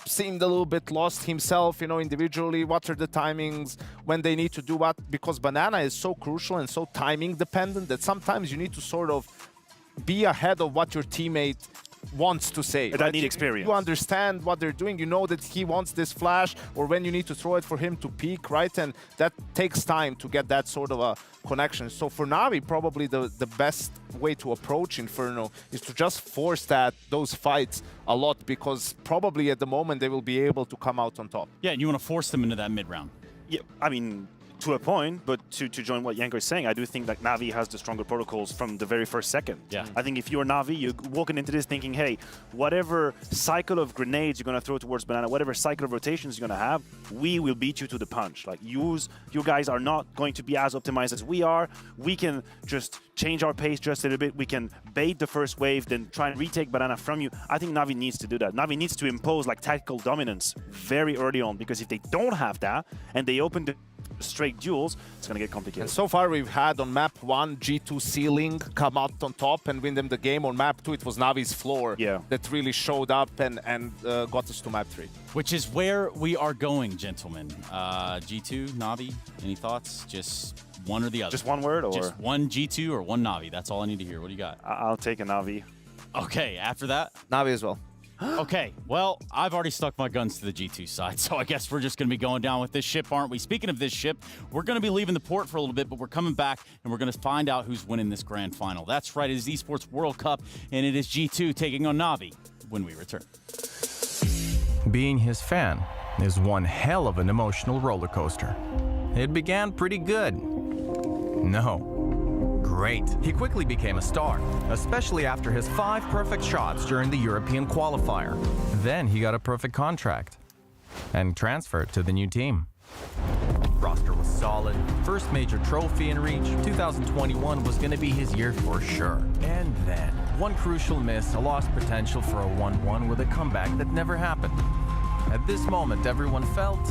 seemed a little bit lost himself, you know, individually. What are the timings when they need to do what? Because banana is so crucial and so timing dependent that sometimes you need to sort of be ahead of what your teammate wants to say. But I need experience. You understand what they're doing. You know that he wants this flash, or when you need to throw it for him to peek, right? And that takes time to get that sort of a connection. So for NAVI, probably the best way to approach Inferno is to just force those fights a lot, because probably at the moment they will be able to come out on top. Yeah, and you want to force them into that mid-round. Yeah, I mean, to a point, but to join what Janko is saying, I do think that NAVI has the stronger protocols from the very first second. Yeah. I think if you're NAVI, you're walking into this thinking, hey, whatever cycle of grenades you're going to throw towards banana, whatever cycle of rotations you're going to have, we will beat you to the punch. Like, you guys are not going to be as optimized as we are. We can just change our pace just a little bit. We can bait the first wave, then try and retake banana from you. I think NAVI needs to do that. NAVI needs to impose like tactical dominance very early on, because if they don't have that and they open the straight duels, it's going to get complicated. And so far we've had on map 1 G2 ceiling come out on top and win them the game. On map 2 it was Navi's floor that really showed up and got us to map 3. Which is where we are going, gentlemen. G2, Navi, any thoughts? Just one or the other? Just one word, or? Just one G2 or one Navi. That's all I need to hear. What do you got? I'll take a Navi. Okay, after that? Navi as well. Okay, well, I've already stuck my guns to the G2 side, so I guess we're just going to be going down with this ship, aren't we? Speaking of this ship, we're going to be leaving the port for a little bit, but we're coming back, and we're going to find out who's winning this grand final. That's right, it is Esports World Cup, and it is G2 taking on Navi when we return. Being his fan is one hell of an emotional roller coaster. It began pretty good. No. Great. He quickly became a star, especially after his 5 perfect shots during the European qualifier. Then he got a perfect contract and transferred to the new team. Roster was solid, first major trophy in reach. 2021 was going to be his year for sure. And then, one crucial miss, a lost potential for a 1-1 with a comeback that never happened. At this moment, everyone felt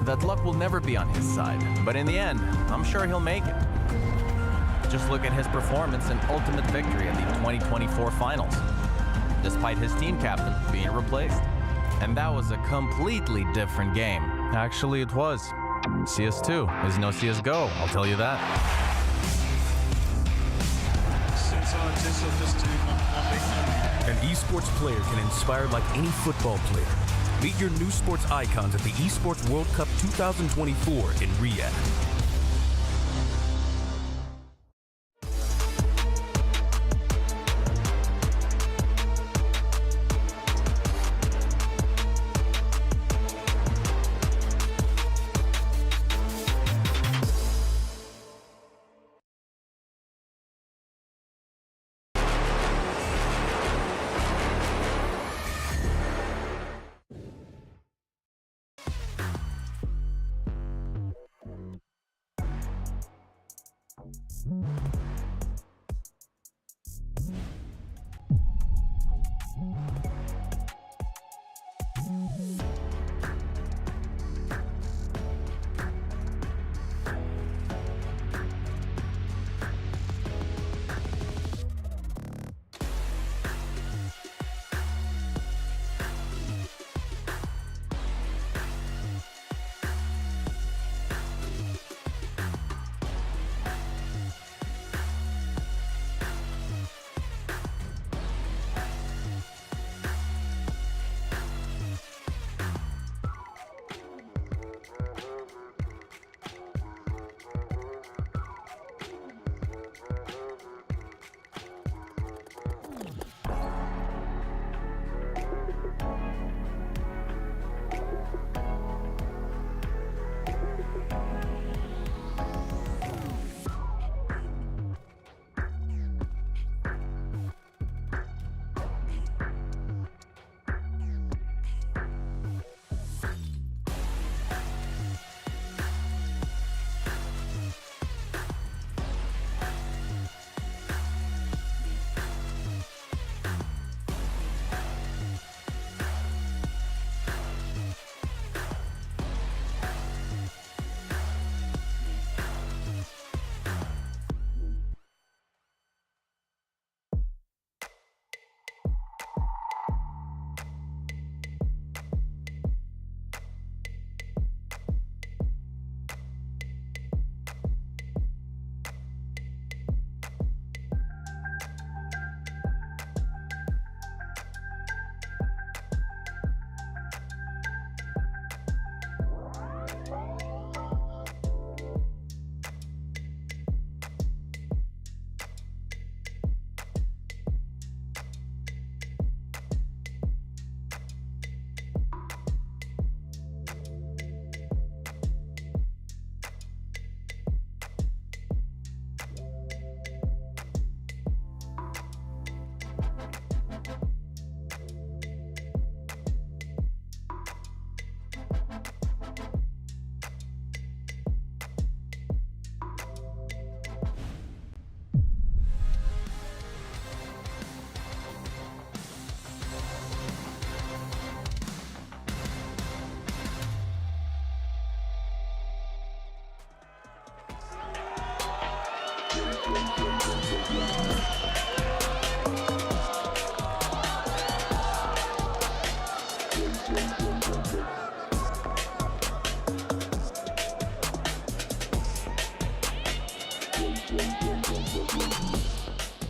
that luck will never be on his side. But in the end, I'm sure he'll make it. Just look at his performance and ultimate victory at the 2024 finals, despite his team captain being replaced. And that was a completely different game. Actually, it was. CS2 is no CSGO, I'll tell you that. An esports player can inspire like any football player. Meet your new sports icons at the Esports World Cup 2024 in Riyadh.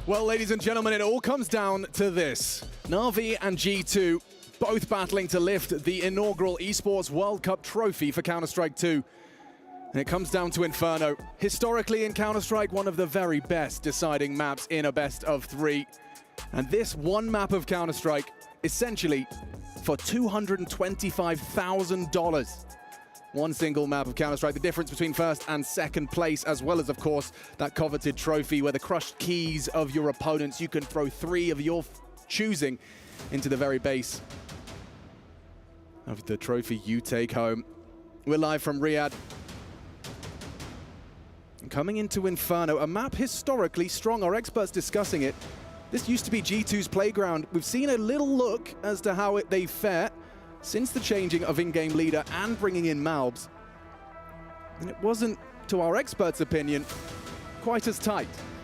Well, ladies and gentlemen, it all comes down to this. NAVI and G2 both battling to lift the inaugural Esports World Cup trophy for Counter-Strike 2. And it comes down to Inferno. Historically in Counter-Strike, one of the very best deciding maps in a best of 3. And this one map of Counter-Strike, essentially for $225,000. One single map of Counter-Strike, the difference between first and second place, as well as, of course, that coveted trophy where the crushed keys of your opponents, you can throw 3 of your choosing into the very base of the trophy you take home. We're live from Riyadh. Coming into Inferno, a map historically strong. Our experts discussing it. This used to be G2's playground. We've seen a little look as to how they fare since the changing of in-game leader and bringing in Malbs. And it wasn't, to our experts' opinion, quite as tight.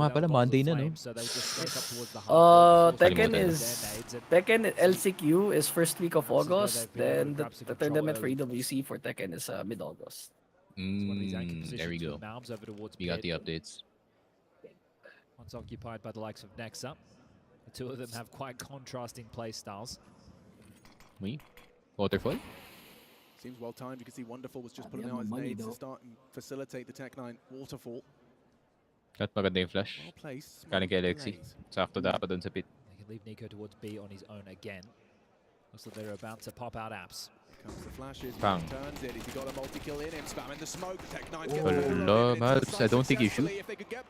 nga pala, Monday na, no? Tekken LCQ is first week of August, then the tournament for EWC for Tekken is mid-August. There we go. We got the updates. Once occupied by the likes of Nexa. The two of them have quite contrasting play styles. Oui. Waterfall? Seems well timed. You can see Wonderful was just pulling out his nades to start and facilitate the Tech9 waterfall. At maganda yung flash. Well placed. Galing kay Lexi. Sakto dapat dun sa pit. They can leave NiKo towards B on his own again. Looks like they're about to pop out apps. Comes the flashes, Bang. turns it. He's got a multi-kill in him, spamming the smoke. Tech9 Hello, Malbs. I don't think you shoot.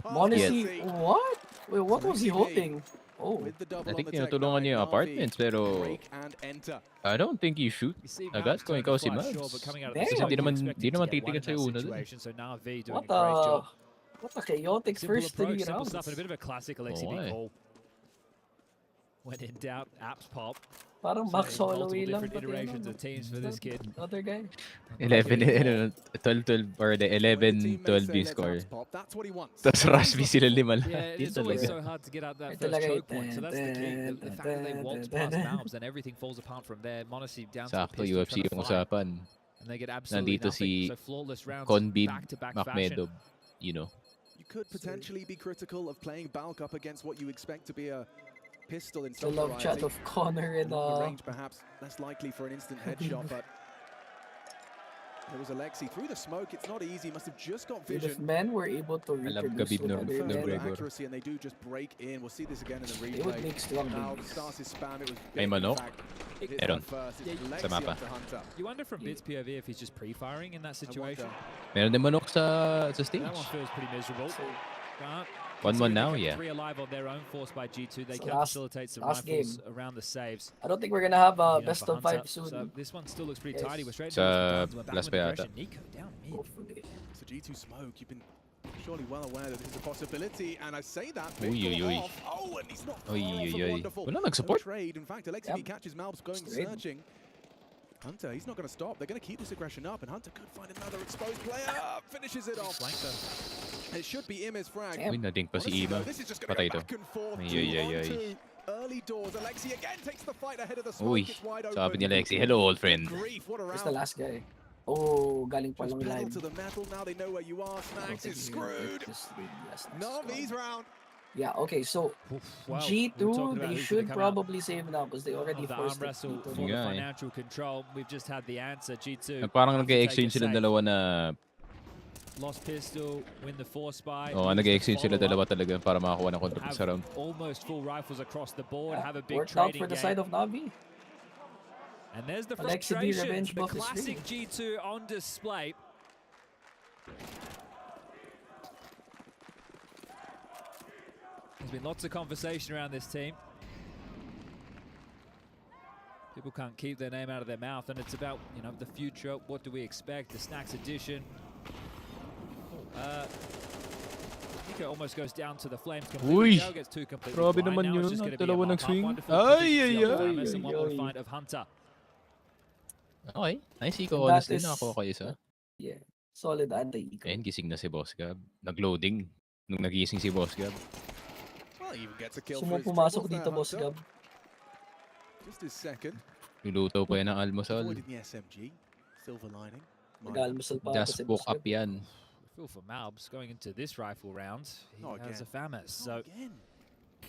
Honestly, what? Wait, what was he holding? Oh, I think tinutulungan niya yung apartments, pero I don't think you shoot. Agad kung ikaw si Malbs. Kasi di naman titigan sa'yo una dun. What a chaotic first 3 rounds. Simple stuff and a bit of a classic Alexi B call. When in doubt, apps pop. Parang Max Holloway lang. Iterations of teams for this kid. Other guy. 11, 12, or the 11, 12 yung score. Tapos rush B sila 5 lang. Yeah, it's always so hard to get out that first choke point. So that's the key. The fact that they waltz past Malbs and everything falls apart from there. Monacy down to Sakto, UFC yung usapan. And they get absolutely Nandito nothing. si So flawless rounds Conbid back-to-back Makhmedov, you know. You could potentially be critical of playing Balk up against what you expect to be a pistol in The love chat of Connor and range, perhaps less likely for an instant headshot, but there was Alexi through the smoke. It's not easy. Must have just got vision. If men were able to reproduce accuracy, and they do just break in. We'll see this again in the replay. They would make strong now games. starts his spam. It was Ay manok. Meron. Sa mapa. You wonder from Bid's POV if he's just pre-firing in that situation. Meron din manok sa stage. That one feels pretty miserable. But 1-1 now, yeah. 3 alive on their own, forced by G2. They So can facilitate some rifles around the saves. I don't think we're gonna have a best of 5 soon. So this one still looks pretty tidy. We're straight Sa to last pa yata. NiKo down mid. So G2 smoke. You've been surely well aware that this is a possibility, and I say that. Uy. Oh, and he's not Uy. Wala nag-support. In fact, Alexi catches Malbs going searching. Hunter, he's not going to stop. They're going to keep this aggression up, and Hunter could find another exposed player. Finishes it off. It should be Ima's frag. Uy, nadink pa si Ima. Patay to. Ay. Early doors. Alexi again takes the fight ahead of the smoke. Uy, sabi ni Alexi, hello old friend. Where's the last guy? Oh, galing pa lang line. To the metal. Now they know where you are. Snags is screwed. NAVI's round. Yeah, okay, so G2, they should probably save now because they already forced it. For the financial control, we've just had the answer, G2. Parang nag-exchange sila dalawa na... Lost pistol, win the force buy. Oo, nag-exchange sila dalawa talaga para makakuha ng control sa round. Almost full rifles across the board, have a big worked trading out for the game. side of NAVI. And there's the Alexi frustration, revenge the buff is classic real. G2 on display. There's been lots of conversation around this team. People can't keep their name out of their mouth, and it's about, you know, the future. What do we expect? The Snacks edition. NiKo almost goes down to the flames completely. Uy! Gets two completely Grabe blind. naman Now it's yun. just gonna be Dalawa a mark-up. nag-swing. Wonderful Ay. and one more find of Hunter. Okay. Nice Eco, honestly. Nakakuha kayo isa. Yeah, solid anti-Eco. Ayun, gising na si Boss Gab. Nag-loading nung nagising si Boss Gab. Well, he even gets a kill. So pumasok dito, Boss Gab. Just his second. Luluto pa yan ng almusal. Avoided the SMG. Silver lining. Nag-almusal pa Just woke up yan. Feel for Malbs going into this rifle round. He has a FAMAS, so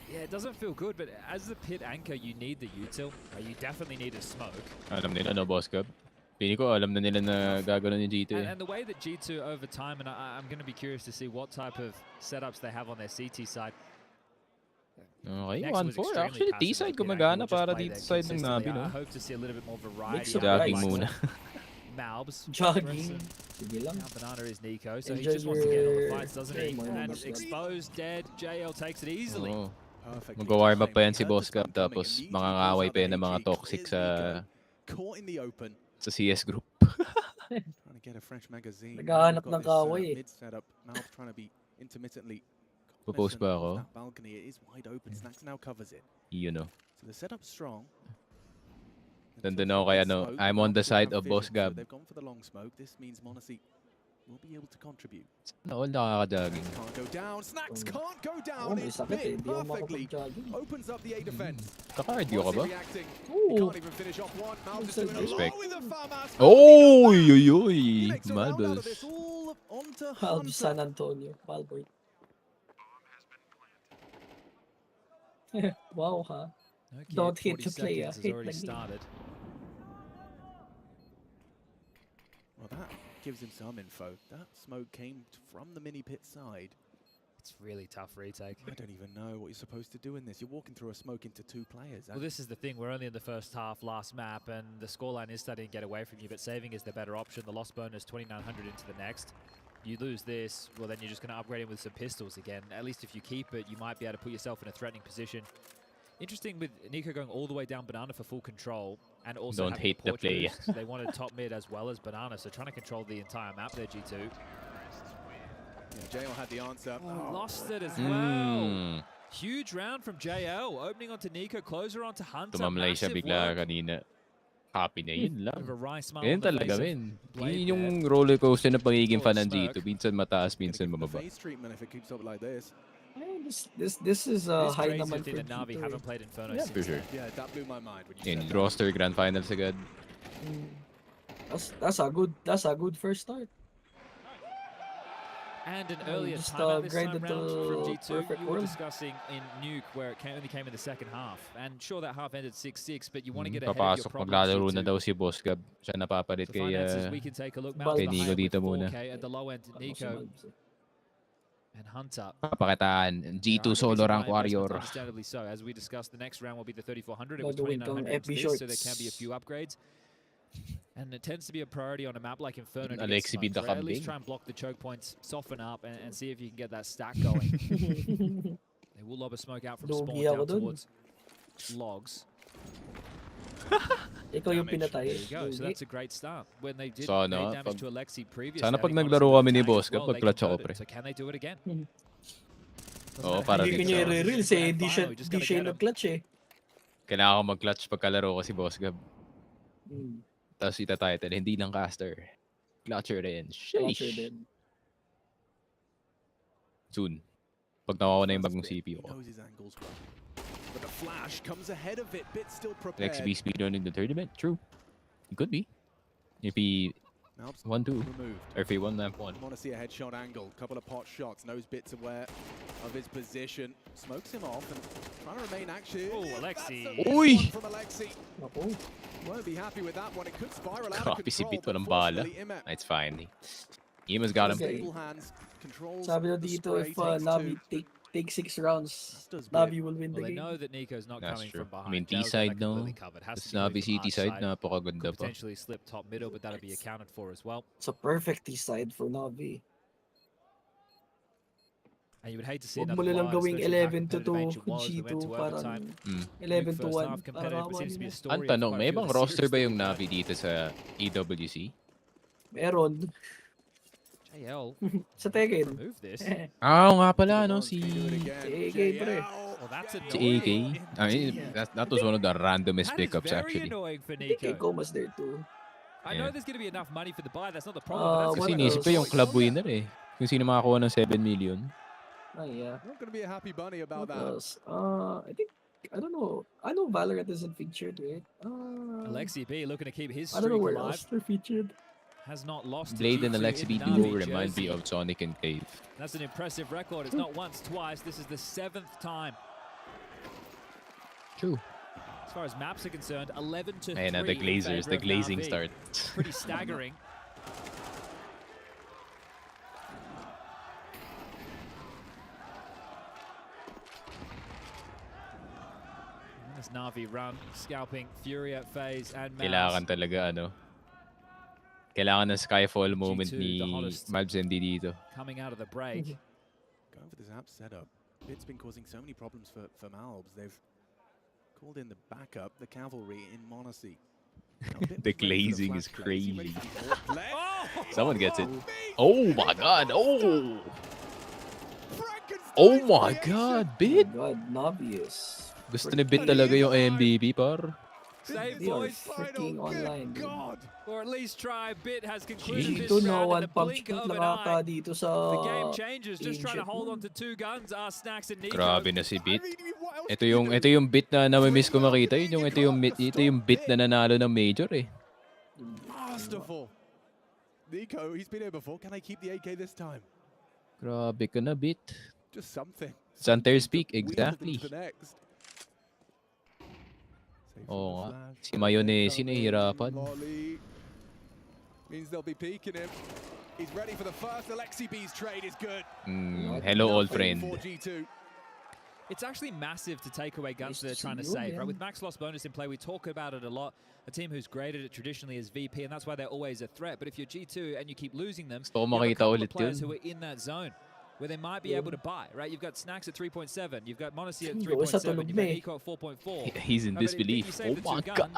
yeah, it doesn't feel good. But as the pit anchor, you need the util. You definitely need a smoke. Alam nila, no, Boss Gab? Pili ko, alam na nila na gagawin yung G2. And the way that G2 over time, and I'm going to be curious to see what type of setups they have on their CT side. Okay, 1-4. Actually, T-side gumagana para dito side ng NAVI, no? I hope to see a little bit more variety. Jogging muna. Malbs. Jogging. Sige lang. Now Banana is NiKo, so he just wants to get on the fights, doesn't he? And exposed, dead. JL takes it easily. Oh. Mag-warm up pa yan si Boss Gab, tapos mangangaway pa yan ng mga toxic sa CS group. Trying to get a French magazine. Naghahanap ng kaway. Mid-setup. Malbs trying to be intermittently. Popost ba ako? That balcony, it is wide open. Snacks now covers it. You know. So the setup's strong. Nandun ako kaya, no, I'm on the side of Boss Gab. They've gone for the long smoke. This means Monacy will be able to contribute. No, nakaka-jogging. Can't go down. Snacks can't go down. It's bit perfectly. Opens up the A defense. Kaka-cardio ka ba? Can't even finish off one. Malbs doing a lot with the FAMAS. Oy! Malbs. Malbs San Antonio. Malbert. Wow, huh? Okay, Don't hit 40 the player. seconds has Hit already the game. started. gives him some info. That smoke came from the mini pit side. It's really tough retake. I don't even know what you're supposed to do in this. You're walking through a smoke into 2 players. Well, this is the thing. We're only in the first half, last map, and the scoreline is starting to get away from you, but saving is the better option. The loss bonus, 2,900 into the next. You lose this, well, then you're just going to upgrade him with some pistols again. At least if you keep it, you might be able to put yourself in a threatening position. Interesting with NiKo going all the way down Banana for full control, and also Don't hate the play. They wanted top mid as well as Banana, so trying to control the entire map there, G2. Yeah, JL had the answer. Oh, lost it as well. Huge round from JL, opening onto NiKo, closer onto Hunter. Tumamlay siya bigla kanina. Happy na yun lang. Ganyan talaga, men. Yun yung roller coaster na pagiging fan ng G2. Minsan mataas, minsan mababa. This is high naman for NAVI haven't played Inferno. Yeah, for sure. Yeah, that blew my mind when you In roster grand finals agad. That's a good first start. And an earlier just timeout this time grinded round from the G2. perfect You were world. discussing in Nuke where it only came in the second half. And sure, that half ended 6-6, but you want to get ahead of your Papasok, problems. maglalaro na G2. daw si Boss Gab. Siya napapalit For kay, finances, we can take a look. kay NiKo dito muna. 4K at the low end, NiKo and Hunter. Papakitaan, G2 solo rank warrior. Understandably so. As we discussed, the next round will be the 3,400. It was Gagawin kang 2,900 FB this, so there can shorts. be a few upgrades. And it tends to be a priority on a map like Inferno to get Alexi smoked, Bida right? At least kambing. try and block the choke points, soften up, and see if you can get that stack going. They will lob a smoke out from spawn Lugi ako down dun. towards logs. Ikaw yung pinatay. There you go. So that's a great start. When they did Sana, pay damage pag- to Alexi previously, sana pag having naglaro Monster kami ni attack Boss as Gab, well, they pag-clutch ako, converted. pre. So can they do it again? Oo, para Hindi rin niya sa... i-reels eh. Hindi siya nag-clutch eh. Kailangan ko mag-clutch pagkalaro ko si Boss Gab. Hmm. Tapos ita-title, hindi lang caster. Clutcher rin. Clutcher Sheesh. din. Soon. Pag nawawa na yung bagong CPU ko. knows his angles well. But the flash comes ahead of it. Bit still prepared. Next be speedrunning the tournament? True. It could be. If he Malbsmd 1-2. removed. Or if he 1-1. Want to see a headshot angle. Couple of pot shots. Knows Bits aware of his position. Smokes him off and trying to remain active. Oh, Alexi. Uy! From Alexi. Ako. Won't be happy with that one. It could spiral out of Grabe si control. Bit but walang bala. fortunately, Ima It's fine. Ima's got him. stable hands, controls Sabi na the dito, spray, if takes Navi two. take 6 rounds, Does Navi will win the Well, they game. know that NiKo's not That's coming true. from behind. I mean, Dell's got T-side, that no. completely covered. Has to It's be Navi moving City arch side, side. napakaganda Could pa. potentially slip top middle, but that'll be accounted for as well. It's a perfect side for Navi. And you would hate to see Huwag another mo lang blowout, gawing especially how 11 to competitive 2 Ancient was. We went G2 to parang overtime. 11 to First 1 half competitive, but seems to be a story Ang of tanong, quite a may few of bang the roster ba series yung that Navi dito sa EWC? Meron. JL Sa Tekken. remove this. Ah, nga pala, no? Si AK pre. Well, that's si AK. annoying. I mean, that was one of the randomest That is pickups, very actually. annoying for AK NiKo. Coma's there too. I Yeah. know there's going to be enough money for the buy. That's not the problem. but that's What Kasi just inisip ko yung else? club winner eh. Kung sino makakuha ng 7 million. Oh yeah. Not going to be a happy bunny about What that. else? I don't know. I know Valorant isn't featured, right? Alexi B looking to keep his I don't know streak where alive. else they're featured. Has not lost to Blade and G2 Alexi in B the duo Navi remind me jersey. of Sonic and Cave. That's an impressive record. It's not once, twice. This is the 7th time. True. As far as maps are concerned, 11 to 3. Ayan na, the in Glazers, favor the of glazing NAVI. start. Pretty staggering. As Navi run, scalping Furia, FaZe, and Kailangan Mouse. talaga, kailangan ng Skyfall moment G2, ni the hottest. Malbsmd dito. Coming out of the break. Going for this app setup. Bit's been causing so many problems for Malbs. They've called in the backup, the cavalry in Monacy. The glazing is crazy. Oh! Someone gets it. Oh my god, oh! Oh my god, Bit! God, Navi is. Gusto ni Bit talaga yung MVP, par. Save They are boys. freaking online. dude. Or at least try. Bit has concluded Dito this na round in one the pump blink shoot of an lang ata eye. dito sa The game changes. Just trying to Ancient hold on mo. to 2 guns. Are Snacks and NiKo. Grabe na si Bit. Ito yung Bit na namimiss ko makita. Ito yung Bit na nanalo ng major eh. Masterful. NiKo, he's been here before. Can I keep the AK this time? Grabe ka na, Bit. Just something. Santer's Peak, Wheel them exactly. to the next. Oo nga. Si Mayonnaise nahihirapan. Lolly. Means they'll be peeking him. He's ready for the first. Alexi's trade is good. Hello, old friend. It's actually massive to take away guns they're trying to save, right? With max loss bonus in play, we talk about it a lot. A team who's great at it traditionally is VP, and that's why they're always a threat. But if you're G2 and you keep losing them, you have a couple of players who are in that zone where they might be able to buy, right? You've got Snacks at 3.7, you've got Monacy at 3.7, you've got NiKo at 4.4. He's in disbelief. Oh my god,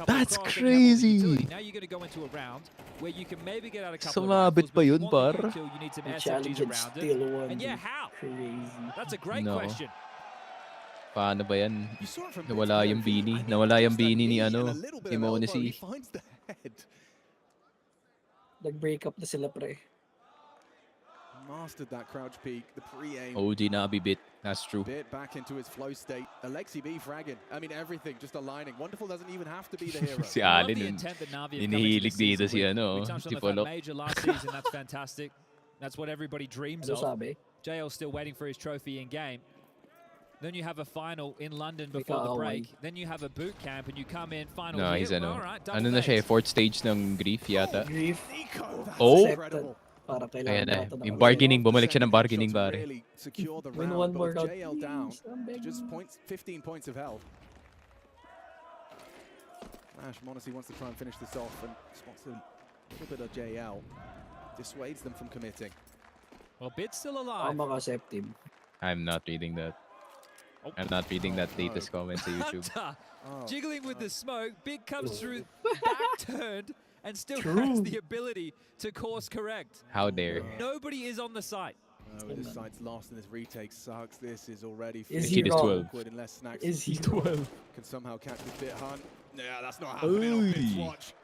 that's crazy. Now you're going to go into a round where you can maybe get out a couple Sumabit of pa yun, par. par. You need some SMGs around it. And yeah, how? That's a great question. Paano ba yan? Nawala yung Beanie. Nawala yung Beanie ni ano, ni Monacy. Nag-break up na sila, pre. Mastered that crouch peek, the pre-aim. OG NAVI bit. That's true. Bit back into his flow state. Alexi fragging. I mean, everything just aligning. Wonderful doesn't even have to be the hero. Si Allen, hinihilig dito si ano, si Polok. Major last season, that's fantastic. That's what everybody dreams of. JL's still waiting for his trophy in game. Then you have a final in London before the break. Then you have a boot camp and you come in final. No, he's here. ano. All right, Ano na siya, fourth stage ng Grief yata. Grief. Oh! Ayan na. Yung bargaining, bumalik siya ng bargaining, pare. Win one more round. JL down. Just 15 points of health. Ash Monacy wants to try and finish this off and spots a little bit of JL. Dissuades them from committing. Well, Bid's still alive. I'm not reading that. I'm not reading that latest comment to YouTube. Jiggling with the smoke, Bid comes through, back turned, and still has the ability to course correct. How dare. Nobody is on the site. This site's lost and this retake sucks. This is already is he wrong? Unless Snacks is he 12? Can somehow catch this bit hunt. Yeah, that's not happening on Bid's watch.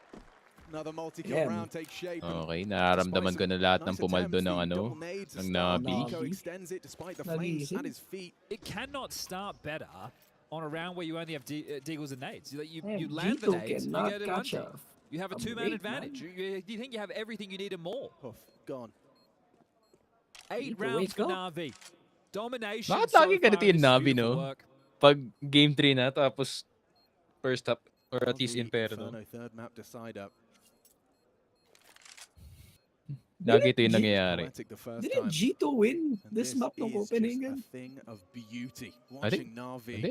Another multi-kill round takes shape. Okay, nararamdaman ko na lahat ng pumaldo ng ano, ng NAVI. Extends it despite the flames at his feet. It cannot start better on a round where you only have deagles and nades. You land the nades, you get it one. You have a two-man advantage. You think you have everything you need and more. Gone. 8 rounds for NAVI. Domination. Bakit lagi ganito yung NAVI, no? Pag game 3 na, tapos first up, or at least Inferno. Third map decider. Lagi ito yung nangyayari. Didn't G2 win this map ng Copenhagen? Hindi,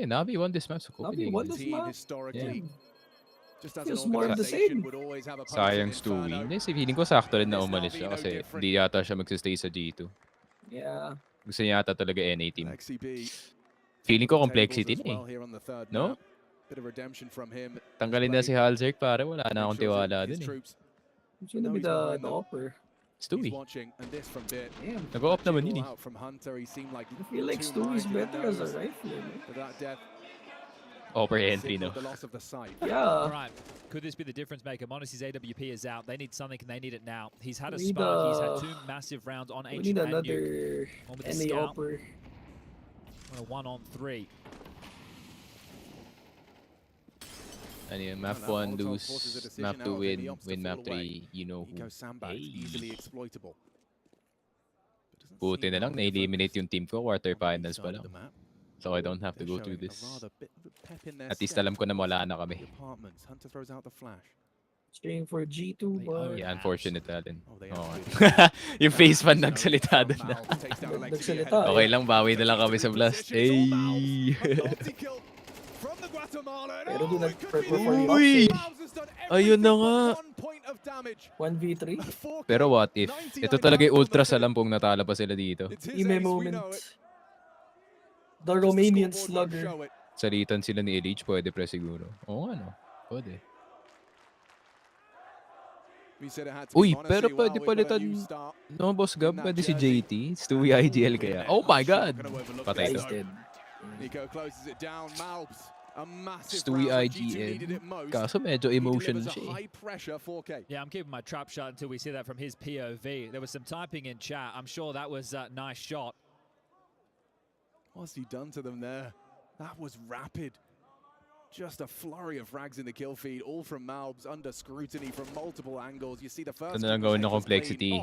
NAVI won this map sa Copenhagen. NAVI won this map? Yeah. Feels more of the same. Sayang Stewie. Hindi, feeling ko sakto rin na umalis siya kasi hindi yata siya magsistay sa G2. Yeah. Gusto niya yata talaga NA team. Feeling ko complexity na eh. No? Tanggalin na si Halzerk, pare. Wala na akong tiwala dun eh. Who's gonna be the offer? Stewie. Nag-o-op naman yun eh. I feel like Stewie's better as a rifler. Offer entry, no? Yeah. All right. Could this be the difference maker? Monacy's AWP is out. They need something and they need it now. He's had a spark. He's had 2 massive rounds on Ancient. We need another NA offer. A 1-on-3. Ano yun, map 1 lose, map 2 win, win map 3, you know who. Hey. Buti na lang, na-eliminate yung team ko, quarterfinals pa lang. So I don't have to go through this. At least alam ko na wala na kami. Staying for G2, but... Yeah, unfortunate natin. Yung face fan nagsalita doon na. Okay lang, bawi na lang kami sa blast. Hey! Uy! Ayun na nga. 1v3. Pero what if? Ito talaga yung ultra sa lampong natala pa sila dito. Ime moment. The Romanian slugger. Salitan sila ni Elige, pwede pre siguro. Oo nga no, pwede. Uy, pero pwede palitan. No, Boss Gab, pwede si JT. Stewie IGL kaya. Oh my God! Patay to. NiKo closes it down. Malbs. Stewie IGN. Kaso medyo emotional siya eh. Yeah, I'm keeping my trap shot until we see that from his POV. There was some typing in chat. I'm sure that was a nice shot. What's he done to them there? That was rapid. Just a flurry of frags in the kill feed, all from Malbs, under scrutiny from multiple angles. You see the first. Ito na lang gawin ng complexity.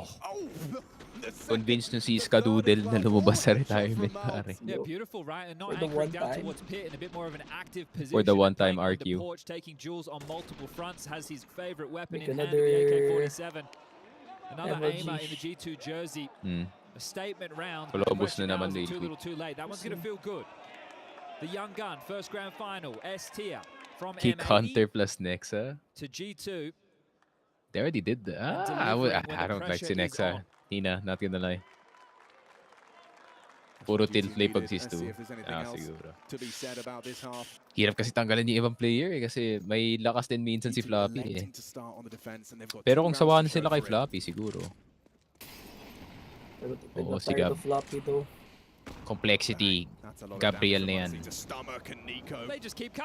Convinced nyo si Skadoodle na lumabas sa retirement, pare. Yeah, beautiful, right? And not anchoring down towards pit in a bit more of an active position. For the one-time The RQ. porch, taking duels on multiple fronts, has his favorite weapon Make in hand, another the AK-47. Another emoji. aimer in the G2 jersey. A statement round. Columbus Question na now naman is it too lately. little too late. That one's going to feel good. The young gun, first grand final, S tier from Kick M80 Hunter plus Nexa. to G2. They already did that. I don't like si Nexa. Nina, not gonna lie. Puro tilt play pag CS2. Siguro. Hirap kasi tanggalin yung ibang player kasi may lakas din minsan si Floppy eh. Pero kung sawa na sila kay Floppy, siguro. Oo, si Gab. Complexity. Gabriel na yan.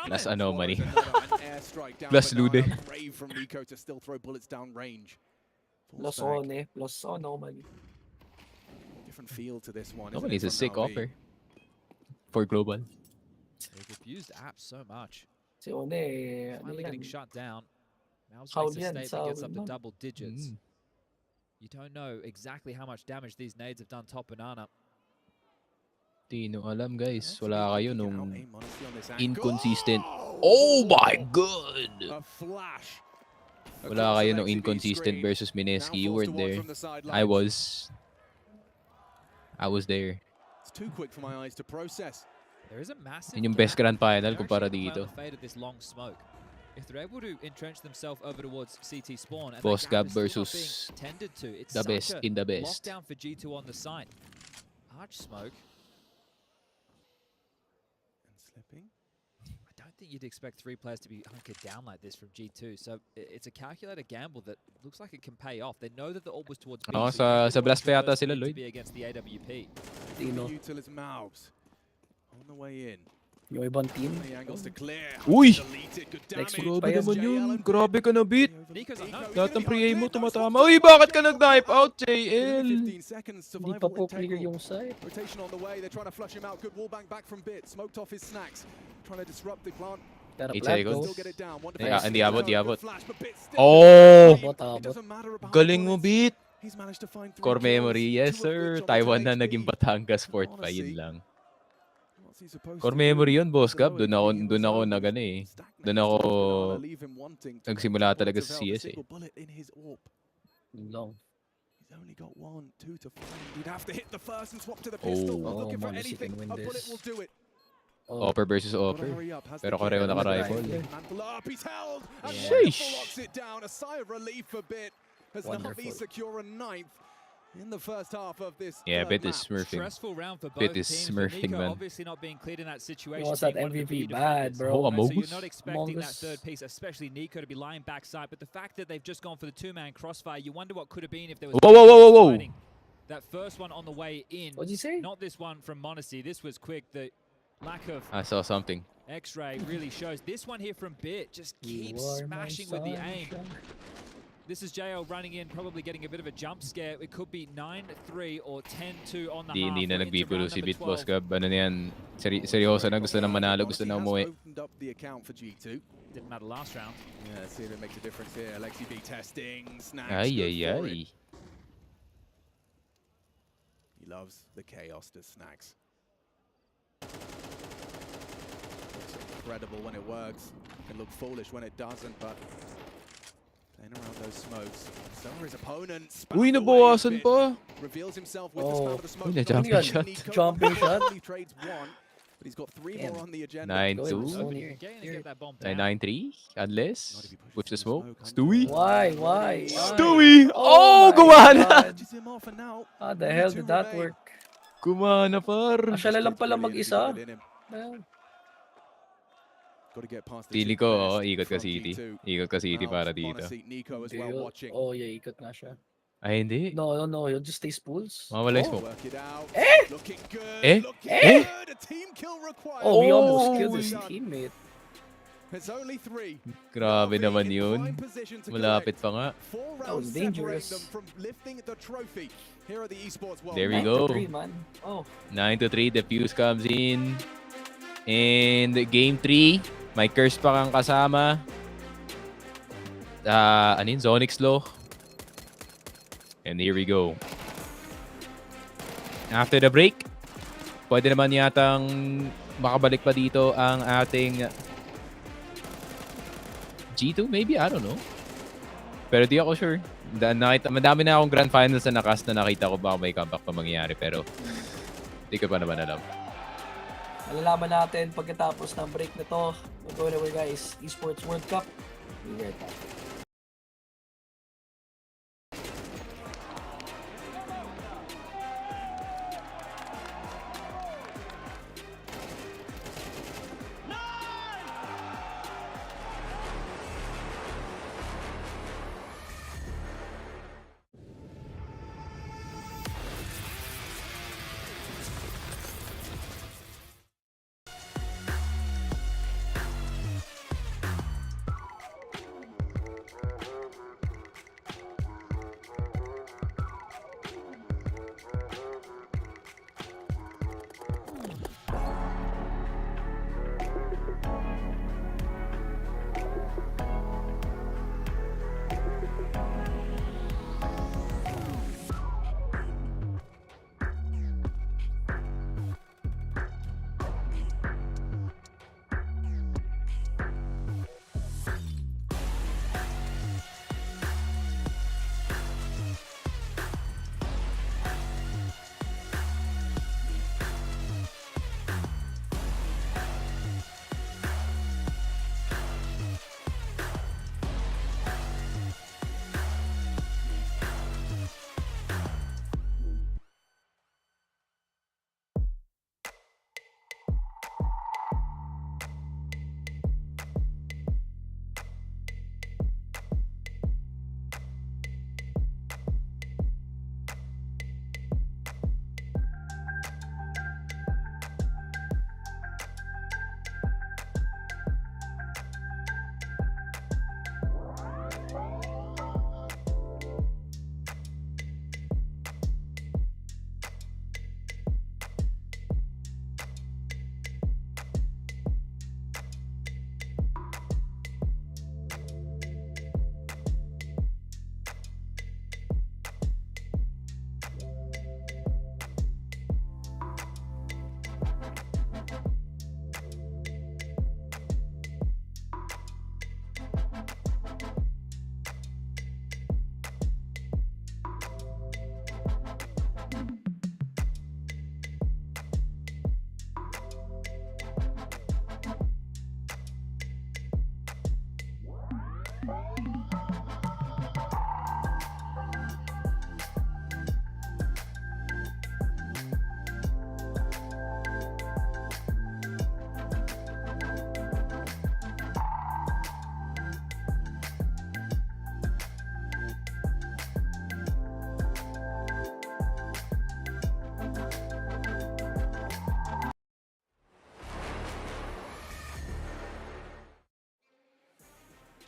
Plus Anomaly. Plus Lude. Plus One, plus Anomaly. Different feel to this one. Anomaly is a sick offer. For global. They've abused apps so much. Si One, Finally getting shut down. Malbs How makes a yan, statement, gets up to Saul, double digits. You don't know exactly how much damage these nades have done top banana. Di nyo alam guys. Wala kayo nung inconsistent. Oh my god! Wala kayo nung inconsistent versus Mineski. You weren't there. I was there. It's too quick for my eyes to process. There is a massive Yun yung best grand final kumpara They're dito. actually on the fade of this long smoke. If they're able to entrench themselves over towards CT spawn, and Boss that gap Gab is still not versus being tended to, it's the such best a in the best. lockdown for G2 on the side. Arch smoke. And slipping. I don't think you'd expect 3 players to be hunkered down like this from G2. So it's a calculated gamble that looks like it can pay off. They know that the orb was towards B. Oo, so you have sa to blast pa watch yata the sila, first Lloyd. to be against the AWP. Util is Malbs. On the way in. Yung ibang team. The angles to clear. Uy! Next week Grabe pa yan. naman yun. Grabe ka na beat. NiKo's on Lahat ng pre-aim mo tumatama. Uy, bakit ka nag-knife out, JL? 15 seconds Hindi pa survival po clear integral. yung side. Rotation on the way. They're trying to flush him out. Good wall bang back from Bit. Smoked off his snacks. Trying to disrupt the plant. Gotta 8 plant seconds. Still get it down. One Yeah, defense. hindi abot, di abot. Flash, but Bit still Oh! It Abot. doesn't matter about Galing mo, bullets. beat. He's managed to find 3 Core kills, memory, 2 of yes sir. which on Taiwan na 10 naging HP. Batangas fort pa, Honestly, yun lang. what's he supposed Core to do? memory yun, boss Gab. Below it, Doon ako he was nagano eh. stagnated. Doon ako Leave him wanting to nagsimula get talaga points sa of health. A CS eh. single bullet in his orb. Long. He's only got 1, 2 to find. He'd have to hit the first and swap to the pistol. Oh. Looking for Monacy anything. can win A bullet this. will do it. Offer versus Gotta offer. hurry up. Has Pero the kareho kill. naka-rifle. Mantle up. He's held. And Sheesh. wonderful locks it down. A sigh of relief for Bit as Wonderful. NAVI secure a 9th in the first half of this. Yeah, third Bit is match. smurfing. Stressful round for both Bit is teams. for smurfing, NiKo man. obviously not being cleared in that situation. What's that being one of the MVP key bad, defenders. bro? Oh, Right, so you're Amogus? not expecting that Amogus. third piece, especially NiKo, to be lying backside. But the fact that they've just gone for the 2-man crossfire, you wonder what could have been if there was. Whoa, whoa, whoa, whoa, whoa. fighting. That first one on the way in. What'd you say? Not this one from Monacy. This was quick. The lack of I saw something. X-ray really shows. This one here from Bit just keeps You are my smashing with the aim. sunshine. This is JL running in, probably getting a bit of a jump scare. It could be 9-3 or 10-2 on the half. Hindi na We're into nagbibulo round si number Bit, boss 12. Gab. Ano na yan? Seryoso na. Gusto na manalo. Gusto na umuwi. Opened up the account for G2. Didn't matter last round. Yeah, see if it makes a difference here. Alexi B testing, snacks. Ay, good ay, for ay. it. He loves the chaos to snacks. Looks incredible when it works. Can look foolish when it doesn't, but playing around those smokes. So are his opponents. Uy, nabawasan pa. Reveals himself with the Oh. spam of the smoke. Uy, na-jumping shot. Jumping shot. Only trades 1, but he's got 3 Damn. more on the agenda. 9-2. Getting to get that bomb down. 9-3. Unless. Push the smoke. Stewie. Why? Why? Stewie! Oh Oh, my gumana! God. Catches him off, and now How the hell did that work? Gumana, par. Siya lang pala mag-isa. Got to get past the Pili two ko, players ikot ka from City. G2. Ikot ka City Malbs, para dito. Monacy, NiKo as well watching. Oh, yeah, ikot na siya. Ay, hindi. No, he'll just stay spools. Mawala yung Oh. smoke. Work it out. Eh? Looking good. Eh? Looking Eh? good. A team kill required. Oh, he almost Oh. killed his teammate. It's only 3. Grabe NAVI naman in yun. prime position to Malapit collect. pa nga. 4 That rounds was separating dangerous. them from lifting the trophy. Here are the Esports World There we 9-3, go. man. Oh. 9-3, the fuse comes in. And game 3. May curse pa kang kasama. Ano yun? Zonix Law. And here we go. After the break, pwede naman yatang makabalik pa dito ang ating G2 maybe? I don't know. Pero di ako sure. Madami na akong Grand Finals na nakas na nakita ko baka may comeback pa mangyayari. Pero di ko pa naman alam. Malalaman natin pagkatapos ng break na to. Don't go anywhere guys. Esports World Cup. Be right back.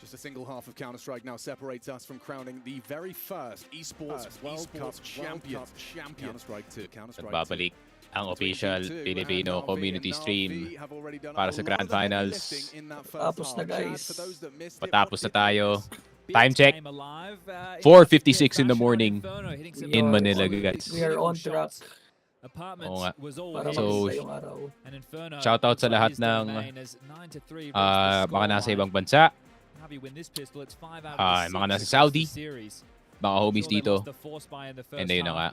Just a single half of Counter-Strike now separates us from crowning the very first Esports World Cup champion. Counter-Strike 2. Nagbabalik ang official Filipino community stream para sa Grand Finals. Tapos na guys. Patapos na tayo. Time check. 4:56 in the morning in Manila, guys. We are on track. Oo nga. Para So, maganda yung araw. shoutout sa lahat ng mga nasa ibang bansa. Mga nasa Saudi. Mga homies dito. And ayun na nga.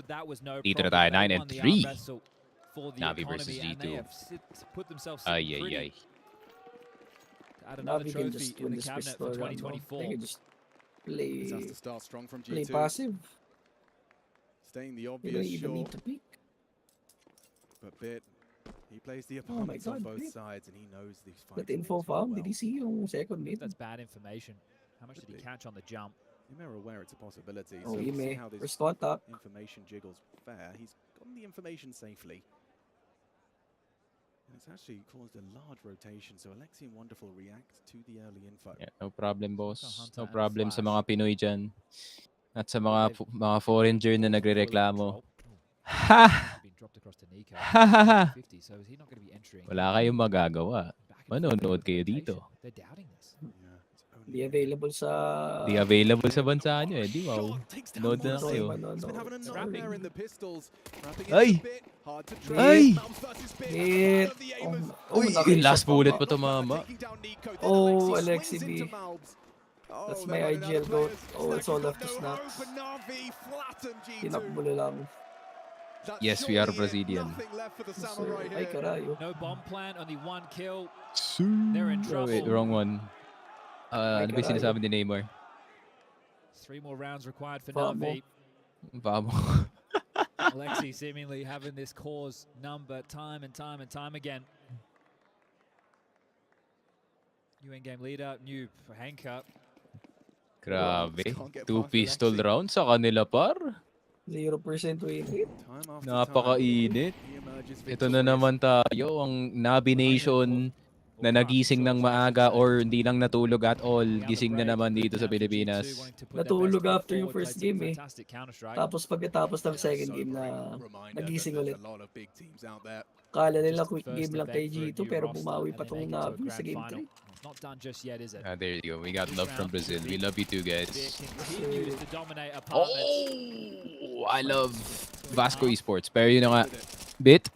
Dito na tayo 9-3. NAVI versus G2. Ay. NAVI can just win this pistol. They can just play passive. Staying the They don't obvious even need short. to peek. But Bit, he plays the Oh my opponents on God, both Bit. sides, and he knows these But fights info all too found, well. did he see yung second mid? That's bad information. How much did he catch on the jump? You may are aware it's a possibility. Oh, so you we'll see may. how this First contact. information jiggles fair. He's gotten the information safely. And it's actually caused a large rotation, so Alexi and Wonderful react to the early info. Yeah, no problem, boss. No problem sa mga Pinoy dyan. At sa mga foreigner na nagrereklamo. Ha! Been dropped across to NiKo. Ha! 50, so is he not going to be entering? Wala kayong magagawa. Back Manonood kayo dito. They're doubting this. Di available sa... Di available sa bansa nyo eh. Di wow. Nood na kayo. Ay! Ay! Hit! Uy, last bullet pa tumama. Oh, Alexi B. That's my IGL goat. Oh, it's all left to snacks. Tinakbulo lang. Yes, we are Brazilian. Ay, karayo. No bomb plan, only one kill. They're in trouble. Wait, wrong one. Ano ba yung sinasabi ni Neymar? 3 more rounds required for NAVI. Vamo. Alexi seemingly having this cause number time and time again. New in-game leader, new for Henka. Grabe. 2 pistol rounds sa kanila par. 0% win rate. Napakainit. Ito na naman tayo, ang NAVI Nation na nagising ng maaga or hindi lang natulog at all. Gising na naman dito sa Pilipinas. Natulog after yung first game eh. Tapos pagkatapos ng second game na nagising ulit. Kala nila quick game lang kay G2 pero bumawi pa tong NAVI sa game 3. There you go. We got love from Brazil. We love you too, guys. Oh! I love Vasco Esports. Pero yun na nga. Bit.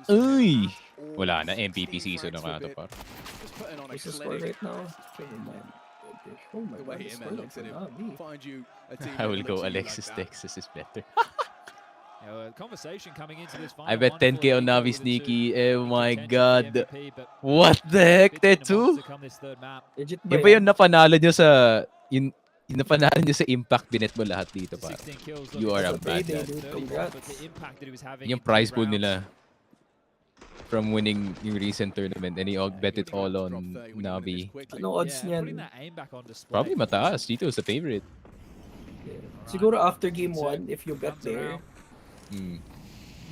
Uy! Wala na. MVP season na nga ito par. What's the score right now? Oh my God. I will go Alexis Texas is better. Conversation coming into this I bet 10k on Navi Sneaky. Oh my God. What the heck? T2? Yung ba yung napanalo nyo sa... Yung napanalo nyo sa Impact, binet mo lahat dito pa. You are a bad man. Yung prize pool nila from winning yung recent tournament and he bet it all on Navi. Anong odds niyan? Probably mataas. Dito is the favorite. Siguro after game 1, if you bet there,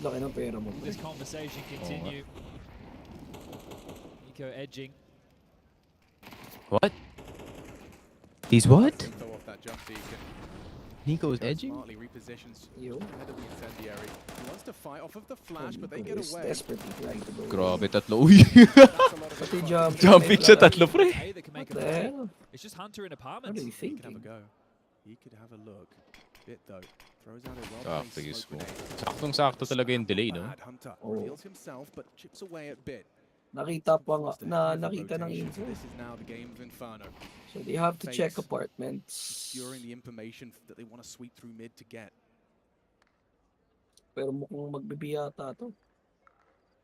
laki ng pera mo. This conversation continue. NiKo edging. What? He's what? NiKo is edging? Grabe, tatlo. Uy! Jumping siya tatlo, pre. What the hell? It's just Hunter in apartments. What are you thinking? He could have a look. Veto throws out a Sakto useful. Saktong-sakto talaga yung delay, no? reveals himself but chips away at Bit. Nakita pa nga, nakita ng info. This is now the game of Inferno. So they have to check apartments. Securing the information that they want to sweep through mid to get. Pero mukhang magbibiyata to.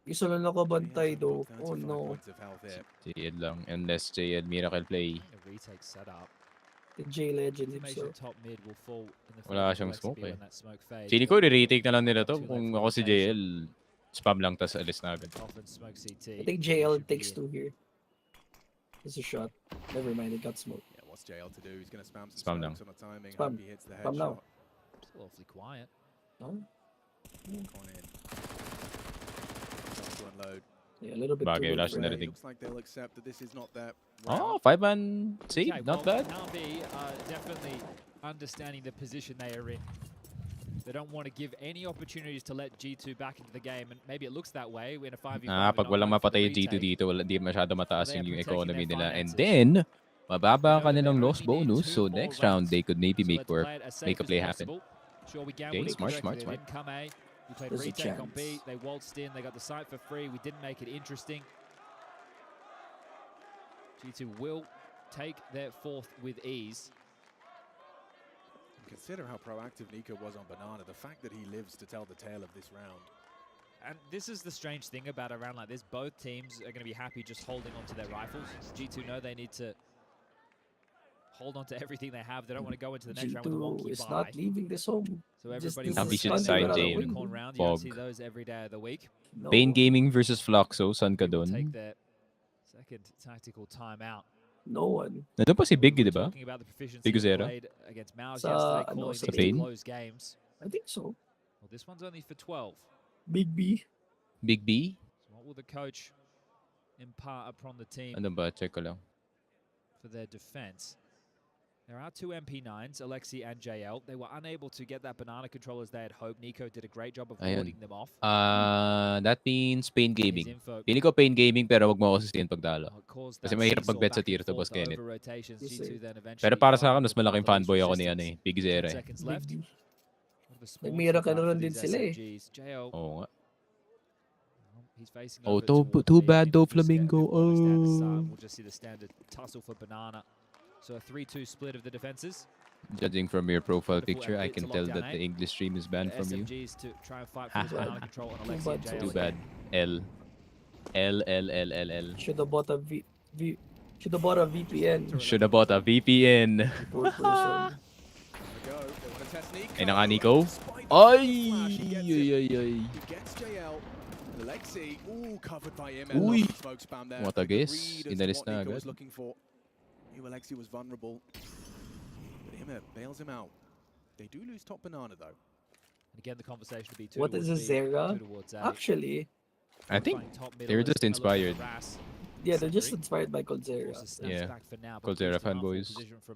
Isa lang nakabantay do. Oh no. JL lang. Unless JL Miracle Play. The J Legend himself. Wala siyang smoke eh. Feeling ko, retake na lang nila to. Kung ako si JL, spam lang tas alis na agad. I think JL takes 2 here. It's a shot. Never mind, it got smoked. Yeah, what's JL to do? He's going to spam some Spam smokes on the timing. Spam. He hits the Spam now. It's awfully quiet. No? Gone in. Starts to unload. Yeah, a little bit Bagay, too wala late siya for narinig. Looks like they'll accept that this is not their Oh, 5-man save. Okay, Not well, bad. NAVI are definitely understanding the position they are in. They don't want to give any opportunities to let G2 back into the game, and maybe it looks that way in a 5v5. Pag walang mapatay yung G2 dito, hindi masyado mataas yung economy nila. And then, mababa ang kanilang loss bonus. So next round, they could maybe make a play happen. Okay, smart. We played a There's a retake on chance. B, they waltzed in, they got the site for free, we didn't make it interesting. G2 will take their 4th with ease. Consider how proactive NiKo was on Banana. The fact that he lives to tell the tale of this round. And this is the strange thing about a round like this. Both teams are going to be happy just holding on to their rifles. G2 know they need to hold on to everything they have. They don't want to go into the next round with a wonky G2 is buy. not leaving this home. So Just everybody's this Navi should Sunday side wala Jane. win. unicorn round. You don't see Fog. those every day of the week. No. Bane Gaming versus Fluxo. Saan ka Take dun? their second tactical timeout. No one. Nandun pa si Biggie, di ba? Talking about the proficiency Big they Zero. played against Malbsmd Sa, yesterday, ano, calling sa these Bane? close games. I think so. Well, this one's only for 12. Big B. Big B? So what will the coach impart upon the team Ano ba? Check ko lang. for their defense? There are two MP9s, Alexi and JL. They were unable to get that banana control as they had hoped. NiKo did a great job of warding them off. That means Pain Gaming. Pili ko Pain Gaming pero wag mo ako sisihin pagdalo. Kasi mahirap mag-bet sa tier to, boss Kenneth. Pero para sa akin, mas malaking fanboy ako ni Big Zero eh. Nagmira ka na rin din sila eh. Oo nga. Oh, too bad though, Flamingo. Oh. We'll just see the standard tussle for banana. So a 3-2 split of the defenses. Judging from your profile picture, I can tell that the English stream is banned from you. Too bad. L. Should have bought a VPN. Should have bought a VPN. Ay na nga, NiKo. Ay! Uy! What a guess. Inalis na agad. Alexi was vulnerable. But Ima bails him out. They do lose top banana though. And again, the conversation to be what is a Zera? Actually, I think they were just inspired. Yeah, they're just inspired by Coldzera. Yeah, Coldzera fanboys.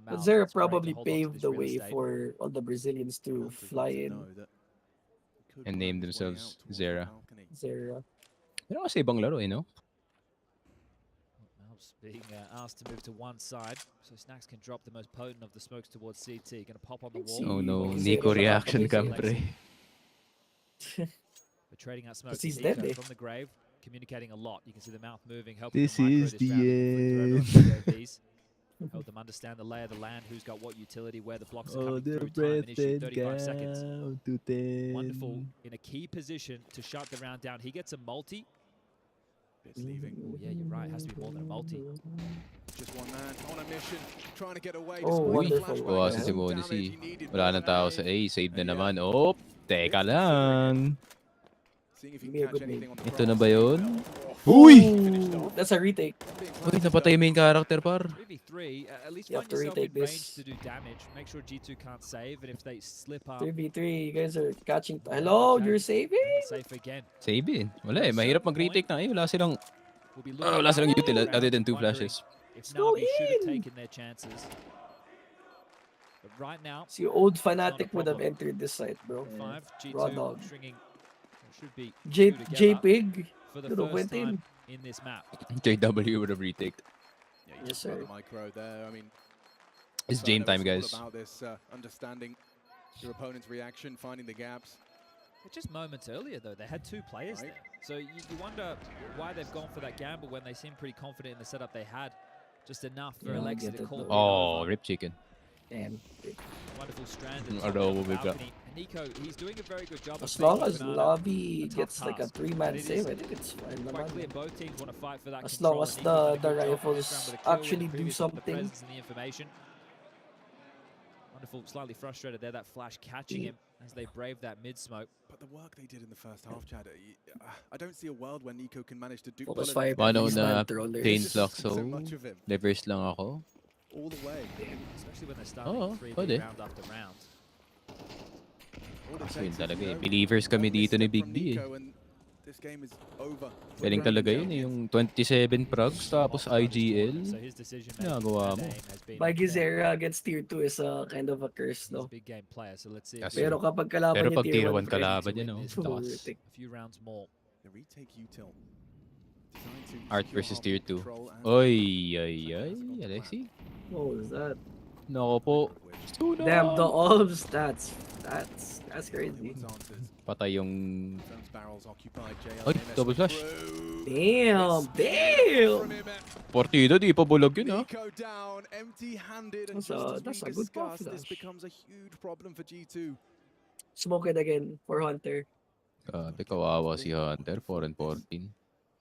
Coldzera probably paved the way for all the Brazilians to fly in. And name themselves Zera. Zera. Pero kasi ibang laro, no? Being asked to move to one side, so Snacks can drop the most potent of the smokes towards CT. Gonna pop on the wall. Oh no, NiKo reaction cam, pre. We're trading out smokes. He's dead, from the grave, communicating a lot. You can see the mouth moving, helping This is the end. Help them understand the lay of the land, who's got what utility, where the blocks are Oh, coming the through. Time breath initially and 35 seconds. to 10. Wonderful in a key position to shut the round down. He gets a multi. It's leaving. Oh, yeah, you're right. It has to be more than a multi. Just one man on a mission, trying to get away. Oh, wonderful. Bawa si Simone si. Wala nang tao sa A. Save na naman. Oh, teka lang. Ito na ba yun? Uy! That's a retake. Uy, napatay main character, par. 3v3, at least You have find to yourself retake in range this. to do damage. Make sure G2 can't save, and if they slip up, 3v3, you guys are catching. Hello, you're saving? safe again. Save eh. Wala eh. Mahirap mag-retake na eh. Wala silang util other than 2 flashes. If NAVI should have taken their chances. But right now, See, old Fnatic would have entered this site, bro. 5, G2 Raw dog. stringing should be JPig for the could have first went in. time in this map. JW would have retaked. Yes, sir. Micro there. I mean, It's game time, guys. About this, understanding your opponent's reaction, finding the gaps. Just moments earlier, though, they had 2 players there. So you wonder why they've gone for that gamble when they seem pretty confident in the setup they had. Just enough for Alexi to call. Oh, rip chicken. Damn. Wonderful strand. NiKo, he's doing a very good job. As long as NAVI gets like a 3-man save, I think it's fine. Quite clear both teams want to fight for that As long control, as and NiKo's the done a good job rifles first round with a kill, actually do previous with the something. presence and the information. Wonderful, slightly frustrated there, that flash catching him as they brave that mid smoke. But the work they did in the first half, Chad, I don't see a world where NiKo can manage to do Focus fire. Mano He's na not throwing pain this. flux, so so much of him. reverse lang ako. All the way. Especially when they're starting Oo, 3v pwede. round after round. Kaso yun talaga eh. Believers kami dito ni Big B eh. This game is over. Galing talaga yun eh. Yung 27 progs tapos IGL. Nagawa mo. Maggie Zera against tier 2 is a kind of a curse, no? Big game player, so let's see. Pero kapag kalaban Pero niya pag tier 1 friend, kalaban yan, no? A few rounds more. The retake util. Art versus tier 2. Oy, Alexi? What was that? Nako po. Damn, the Olves, that's crazy. Patay yung... Ay, double flash. Damn! Portido, di pa bulog yun, ha? That's a good pop This flash. becomes a huge problem for G2. Smoke it again for Hunter. Grabe, kawawa si Hunter. 4 and 14.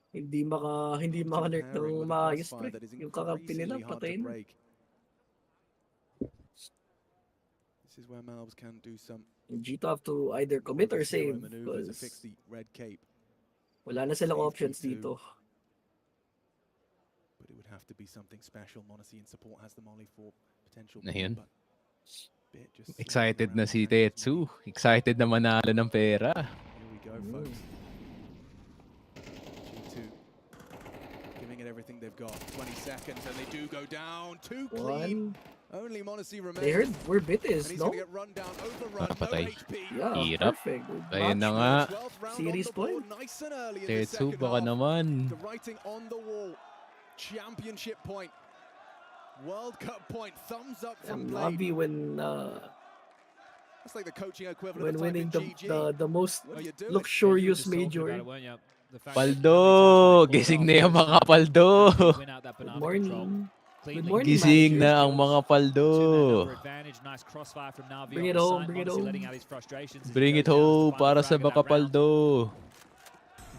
Hindi maka-nerf ng maayos, pre. Yung kakampi nila, patayin. This is where Malbs can do some G2 have to either commit or save. maneuvers to fix the red cape. Wala na silang options dito. But it would have to be something special. Monacy in support has the molly for potential. Na yun. but Bit just Excited na si Tetsu. Excited na manalo ng pera. Here we go, folks. G2 giving it everything they've got. 20 seconds and they do go down. Too clean. Only Monacy They heard remains. where Bit And is, he's no? gonna get run down, overrun, no Patay. HP. Yeah, Hirap. perfect. Ayun na nga. 12th round Series on the board, point. nice and early in the Tetsu, second baka half. naman. The writing on the wall. Championship point. World Cup point. Thumbs up from Blade. Navi when That's like the coaching equivalent of winning typing GG. the most What are you doing? luxurious Just talking about major. it, weren't you? The fact that Paldo! Navi touched the Gising ball na yung mga off, paldo! win out that Good banana morning. control. Good Cleanly. morning, Gising manager. na ang mga paldo! Two-man number advantage. Nice crossfire from Navi Bring on it the home, side. bring it Monacy home. letting out his frustrations as he Bring goes it down to the home final para frag sa of that baka round. paldo!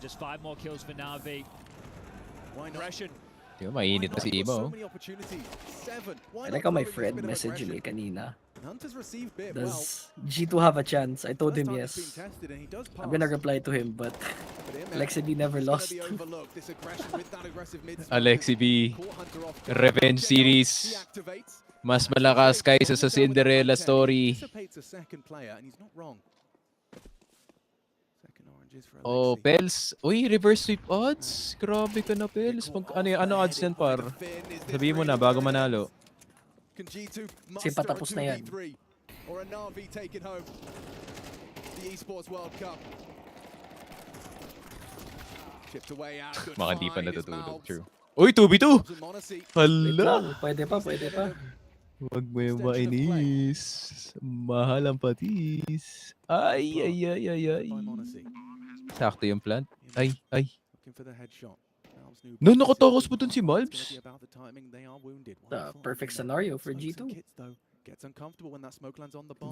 Just 5 more kills for Navi. Aggression. Di ba, mainit pa si Ima, oh. I like how my friend messaged me kanina. Hunter's received bit well. Does G2 have a chance? I told him First time it's yes. been tested and he does I'm pass. gonna reply to him, but Alexi B never It's gonna lost. be overlooked, this aggression with that aggressive mid smoke. Alexi B, Caught Hunter off guard. Revenge JL, Series. he activates. Mas malakas kaysa sa Cinderella He story. anticipates a second player and he's not wrong. Second oranges for Oh, Alexi. Pels. Uy, reverse sweep odds. Grabe ka na, Pels. Ano odds yan, par? Sabihin mo na, bago manalo. Can G2 Kasi muster a patapos na yan. 2v3 or a NAVI taking home the Esports World Cup? Chipped away out. Good Baka di pa find, it's natutulog. Malbs. True. Uy, 2v2! Malbs and Monacy. Hala! Pwede pa, pwede pa. Huwag mo yung mainis. Mahal ang patis. Ay, ay, ay, ay, ay. By Monacy. Sakto yung plant. Ay, ay. Looking for the headshot. Malbs knew No, Monacy nakatokos was pa dun si It's gonna Malbs. be about the timing. They are wounded. The Wonderful. perfect scenario for Smokes and G2. kits, though. Gets uncomfortable when that smoke lands on the bomb.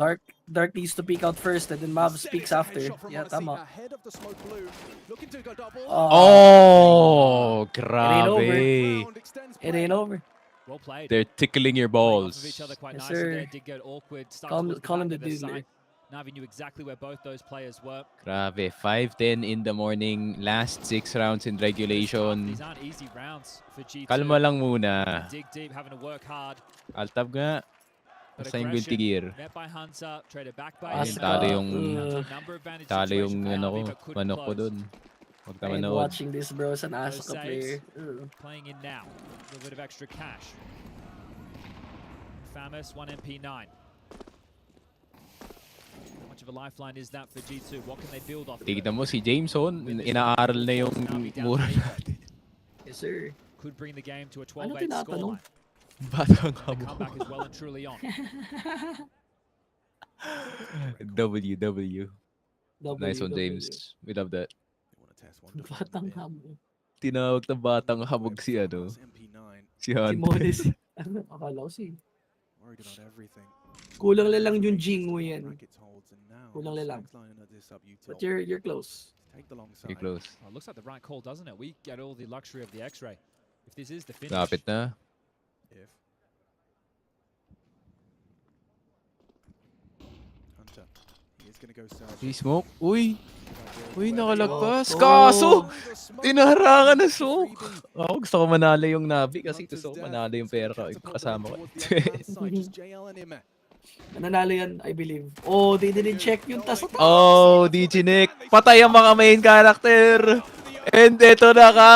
Dark needs to peek out first, and then Mavs Set peeks it, a after. headshot from Yeah, Monacy tama. ahead of the smoke blue. Looking to go double. Oh, grabe. Round extends It play. ain't over. Well played. They're tickling your Playing off of balls. each other quite Yes, nicely sir. there. Did get awkward. Start Call towards the him back the of their Doodler. side. Navi knew exactly where both those players were. Grabe, 5-10 in the morning. Last 6 rounds in regulation. These aren't easy rounds for G2. Kalma lang muna. Dig deep, having to work hard. Altab nga. But Basta yung aggression guilty gear. met by Hunter, traded back by Ayun, him. talo yung Number advantage talo yung situation for ano ko, Navi, but couldn't manok ko close. dun. Huwag ka I'm manood. watching this, bro. As an Those Asuka saves, player. Ugh. playing in now. A little bit of extra cash. Famous, 1 MP9. How much of a lifeline is that for G2? What can they build off? Tignan mo si Jameson, inaaral na yung mura natin. Yes, sir. Could bring the game to a Ano 12-8 tinatanong? scoreline. Batang The hamo. comeback is well and truly on. WW. Nice one, WW. James. We love that. They wanna test one. Batang hamo. Tinawag na batang habog si ano, MP9. si Si Hunter. Mones. Akala ko si. Worried about everything. Kulang lang yung Jing mo yan. Brackets holds and now. Kulang lang. Snags lining up this up But util. you're close. Take the long You're side. close. Well, it looks like the right call, doesn't it? We get all the luxury of the X-ray. If this is the finish, Lapit na. If Hunter, he is gonna go search. Si Smoke. Uy! Uy, nakalagpas. Oh. Kaso! Tinaharangan na Smoke. Ako gusto ko manalo yung Navi kasi gusto ko manalo yung pera ko. Kasama ko. Nanalo yan, I believe. Oh, they didn't check yung tas. Oh, DJ Nick. Patay ang mga main character. And ito na ka.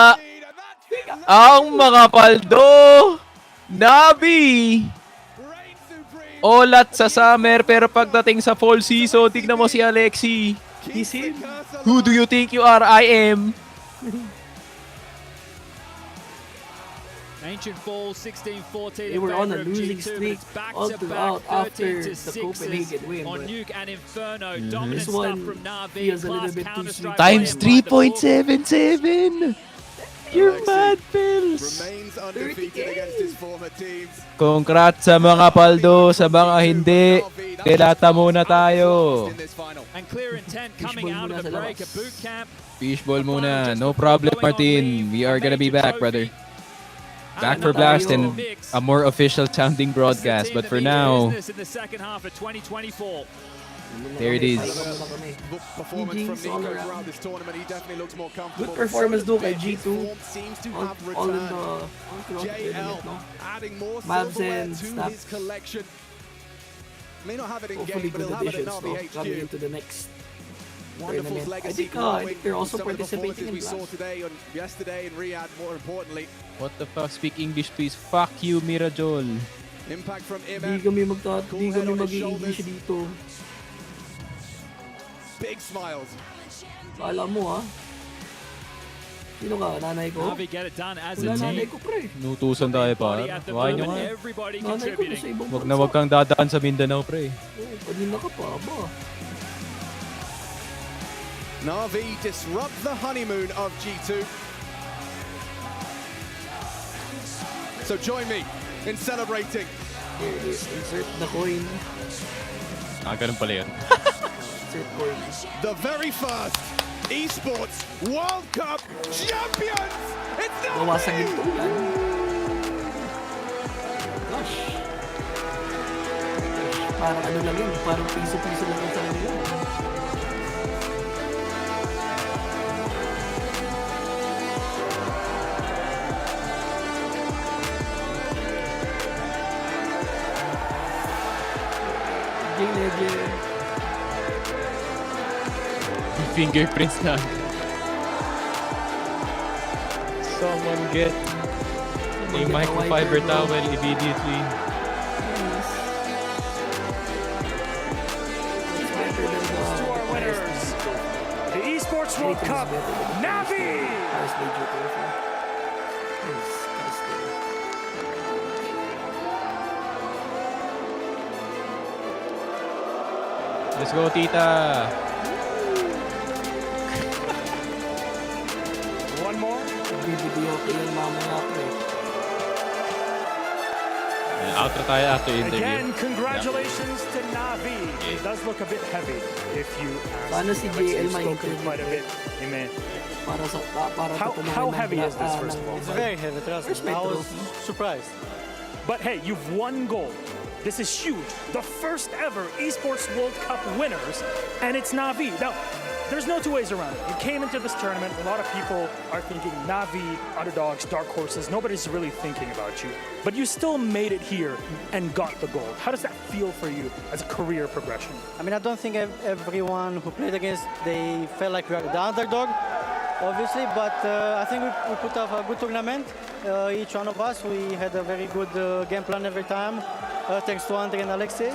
Ang mga paldo. Navi. Olat sa summer pero pagdating sa fall season, tignan mo si Alexi. He's him. Who do you think you are? I am. Ancient Fall 16-14 They were on favor a of losing G2, but streak it's back all to throughout back after 13 to the 6 Copenhagen win. on But Nuke and Inferno. this Dominant stuff one from Navi. feels a little Class bit too Counter-Strike sweet. Times playing by the book. 3.77. You're mad, Pills. Remains undefeated against his former teams. Congrats sa mga paldo, sa mga hindi. Delata muna tayo. In this final. And clear intent coming out of the break. A boot camp. Fishball muna. No problem, Martin. We are gonna be back, brother. Back for Blast and a more official sounding broadcast. But for now, In the second half of 2024. there it is. Performance from NiKo throughout this tournament. He definitely looks more comfortable. good performance do kay G2. Form seems to have All in returned. the all throughout the JL tournament, no? adding more Malbsmd, silverware to Snap. his collection. May not have it in Hopefully game, but good he'll have it at additions, NAVI no? Coming HQ. into the next Wonderful's tournament. I legacy think growing. they're also Some of the participating performances in we saw Blast. today and yesterday in Riyadh, more importantly. What the fuck? Speak English, please. Fuck you, Mirajol. Impact from Di kami mag-i-English dito. Big smiles. Kala mo Sino ka? Nanay ko? NAVI get it done as Wala a nanay team. ko, pre. Nutusan tayo pa. Why nyo nga? Everybody Nanay ko sa contributing. ibang Wag na wag kang dadaan sa Mindanao, pre. Oo, kanina ka pa ba? NAVI disrupt the honeymoon of G2. So join me in celebrating. Insert the coin. Ganun pala yun. Insert coin. The very first Esports World Cup champions! It's Gawa sa NAVI! ginto yan. Gosh. Parang ano lang yun, parang piso-piso lang yung sa kanila. Legend. Fingerprints na. Someone get a microfiber towel immediately. To our winners, the Esports World Cup, NAVI! Let's go, tita! One more. Bibidyo ko yung mamaya pre. Outro tayo after interview. Again, congratulations to NAVI. It does look a bit heavy if you Paano si JL spoke quite a bit. How heavy is this, first of all? It's very heavy, trust me. I was surprised. But hey, you've won gold. This is huge. The first ever Esports World Cup winners, and it's NAVI. Now, there's no two ways around it. You came into this tournament, a lot of people are thinking NAVI, underdogs, dark horses. Nobody's really thinking about you. But you still made it here and got the gold. How does that feel for you as a career progression? I mean, I don't think everyone who played against, they felt like we are the underdog, obviously, but I think we put up a good tournament. Each one of us, we had a very good game plan every time, thanks to Andre and Alexei.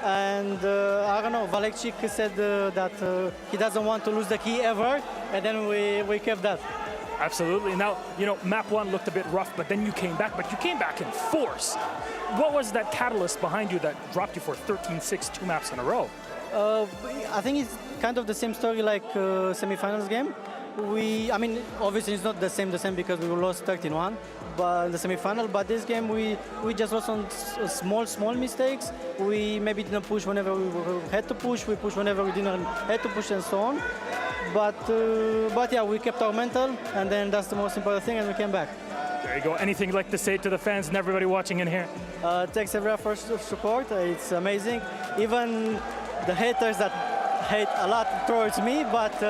And I don't know, Valekchik said that he doesn't want to lose the key ever, and then we kept that. Absolutely. Now, you know, map one looked a bit rough, but then you came back in force. What was that catalyst behind you that dropped you for 13-6 2 maps in a row? I think it's kind of the same story like semifinals game. I mean, obviously it's not the same because we lost 13-1, but the semifinal. But this game we just lost on small mistakes. We maybe didn't push whenever we had to push. We pushed whenever we didn't had to push, and so on. But yeah, we kept our mental, and then that's the most important thing, and we came back. There you go. Anything you'd like to say to the fans and everybody watching in here? Thanks everyone for support. It's amazing. Even the haters that hate a lot towards me, but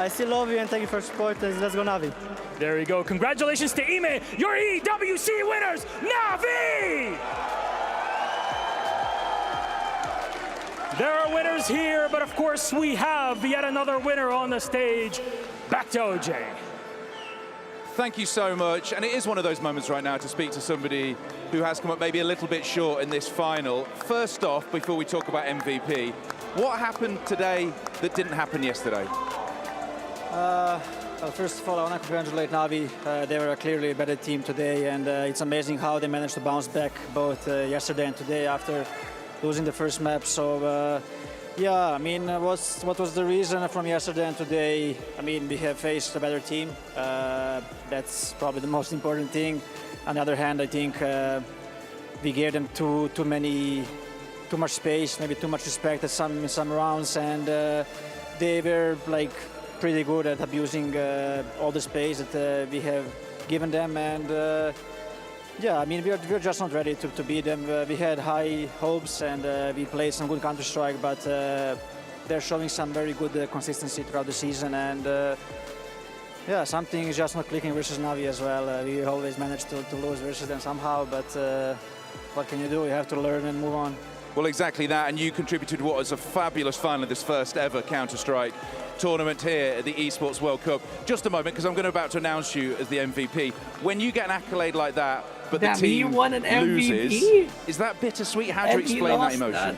I still love you and thank you for support. Let's go NAVI. There you go. Congratulations to Ime, your EWC winners, NAVI! There are winners here, but of course we have yet another winner on the stage. Back to OJ. Thank you so much. And it is one of those moments right now to speak to somebody who has come up maybe a little bit short in this final. First off, before we talk about MVP, what happened today that didn't happen yesterday? Well, first of all, I want to congratulate NAVI. They were clearly a better team today, and it's amazing how they managed to bounce back both yesterday and today after losing the first map. So, yeah, I mean, what was the reason from yesterday and today? I mean, we have faced a better team. That's probably the most important thing. On the other hand, I think we gave them too much space, maybe too much respect in some rounds, and they were like pretty good at abusing all the space that we have given them. And yeah, I mean, we're just not ready to beat them. We had high hopes and we played some good Counter-Strike, but they're showing some very good consistency throughout the season. And yeah, something is just not clicking versus NAVI as well. We always manage to lose versus them somehow, but what can you do? You have to learn and move on. Well, exactly that, and you contributed to what was a fabulous final of this first ever Counter-Strike tournament here at the Esports World Cup. Just a moment, because I'm about to announce you as the MVP. When you get an accolade like that, but Damn, the team he won an MVP? loses. Is that bittersweet? How do you And he explain that lost emotion?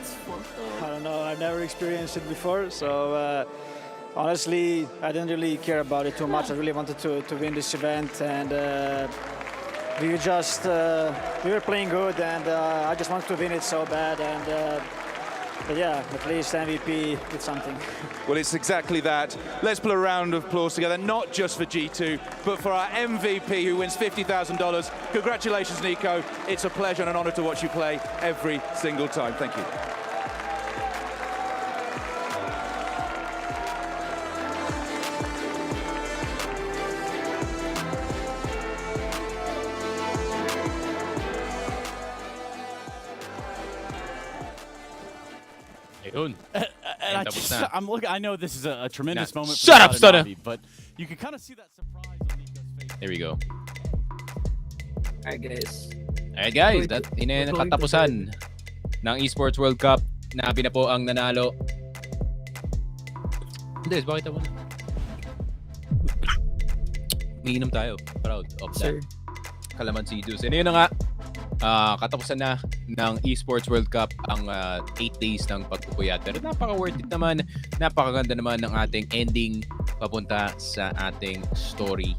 I don't know. I've never experienced it before, so honestly, I didn't really care about it too much. I really wanted to win this event, and we were playing good, and I just wanted to win it so bad. And but yeah, at least MVP did something. Well, it's exactly that. Let's put a round of applause together, not just for G2, but for our MVP who wins $50,000. Congratulations, NiKo. It's a pleasure and an honor to watch you play every single time. Thank you. I'm looking. I know this is a tremendous moment. Shut up, Stunner. Navi, but you can kind of see that surprise on NiKo's face. There we go. Alright, guys. Alright guys, katapusan ng Esports World Cup. Navi na po ang nanalo. Des, bakit ako na? Umiinom tayo. Proud of that. Kalamansi juice. And yun na nga. Katapusan na ng Esports World Cup ang 8 days ng pagpupuyat. Pero napaka-worth it naman. Napakaganda naman ng ating ending papunta sa ating story.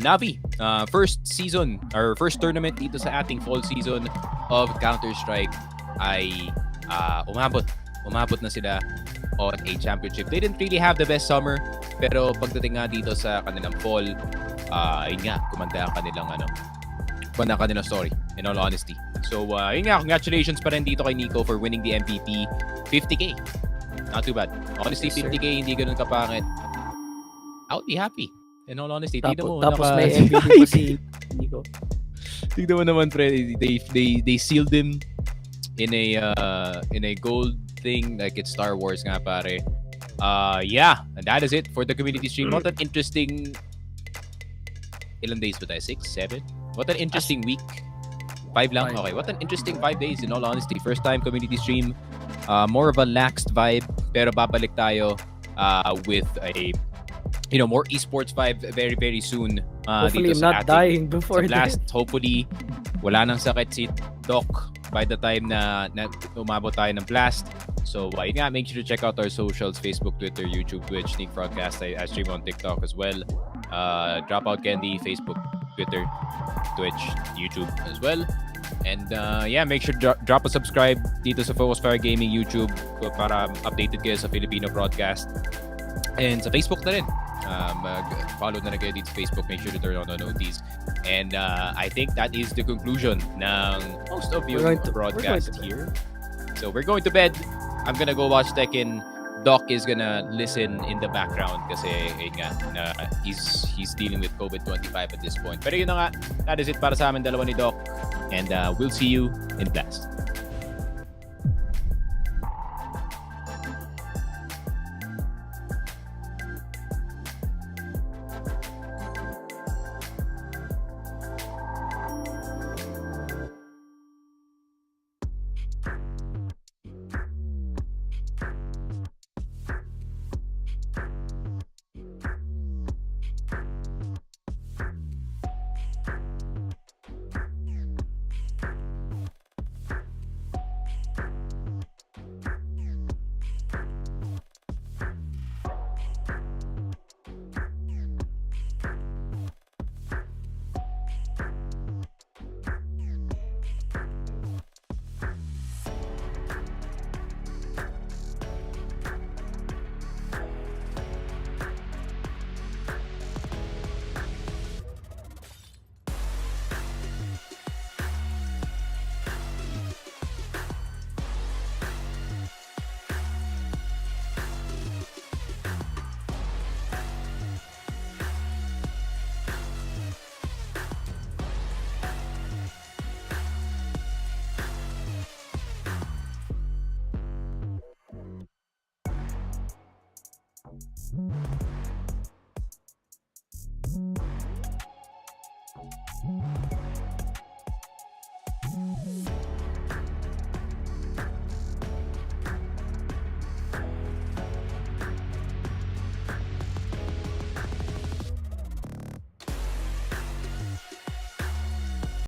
Navi, first season or first tournament dito sa ating fall season of Counter-Strike ay umabot na sila on a championship. They didn't really have the best summer, pero pagdating nga dito sa kanilang fall, ayun nga, kumanda ang kanilang story, in all honesty. So, yun nga, congratulations pa rin dito kay NiKo for winning the MVP. 50K. Not too bad. Honestly, 50K, hindi ganun kapangit. I would be happy. In all honesty, Tapos may MVP pa si NiKo. Tignan mo naman, pre. They sealed him in a gold thing, like it's Star Wars nga, pare. Yeah, and that is it for the community stream. What an interesting... Ilan days ba tayo? 6? 7? What an interesting week. 5 lang? Okay, what an interesting 5 days, in all honesty. First time community stream. More of a laxed vibe, pero babalik tayo with a more esports vibe very, very soon. Hopefully, I'm not dying before that. Hopefully, wala nang sakit si Doc by the time na umabot tayo ng blast. So, yun nga, make sure to check out our socials, Facebook, Twitter, YouTube, Twitch, Sneak Broadcast. I stream on TikTok as well. Dropout Candy, Facebook, Twitter, Twitch, YouTube as well. And yeah, make sure to drop a subscribe dito sa Focus Fire Gaming YouTube para updated kayo sa Filipino broadcast. And sa Facebook na rin. Follow na kayo dito sa Facebook. Make sure to turn on the notice. And I think that is the conclusion ng most of your broadcast here. So we're going to bed. I'm gonna go watch Tekken. Doc is gonna listen in the background kasi he's dealing with COVID-25 at this point. Pero yun na nga, that is it para sa amin dalawa ni Doc. And we'll see you in Blast.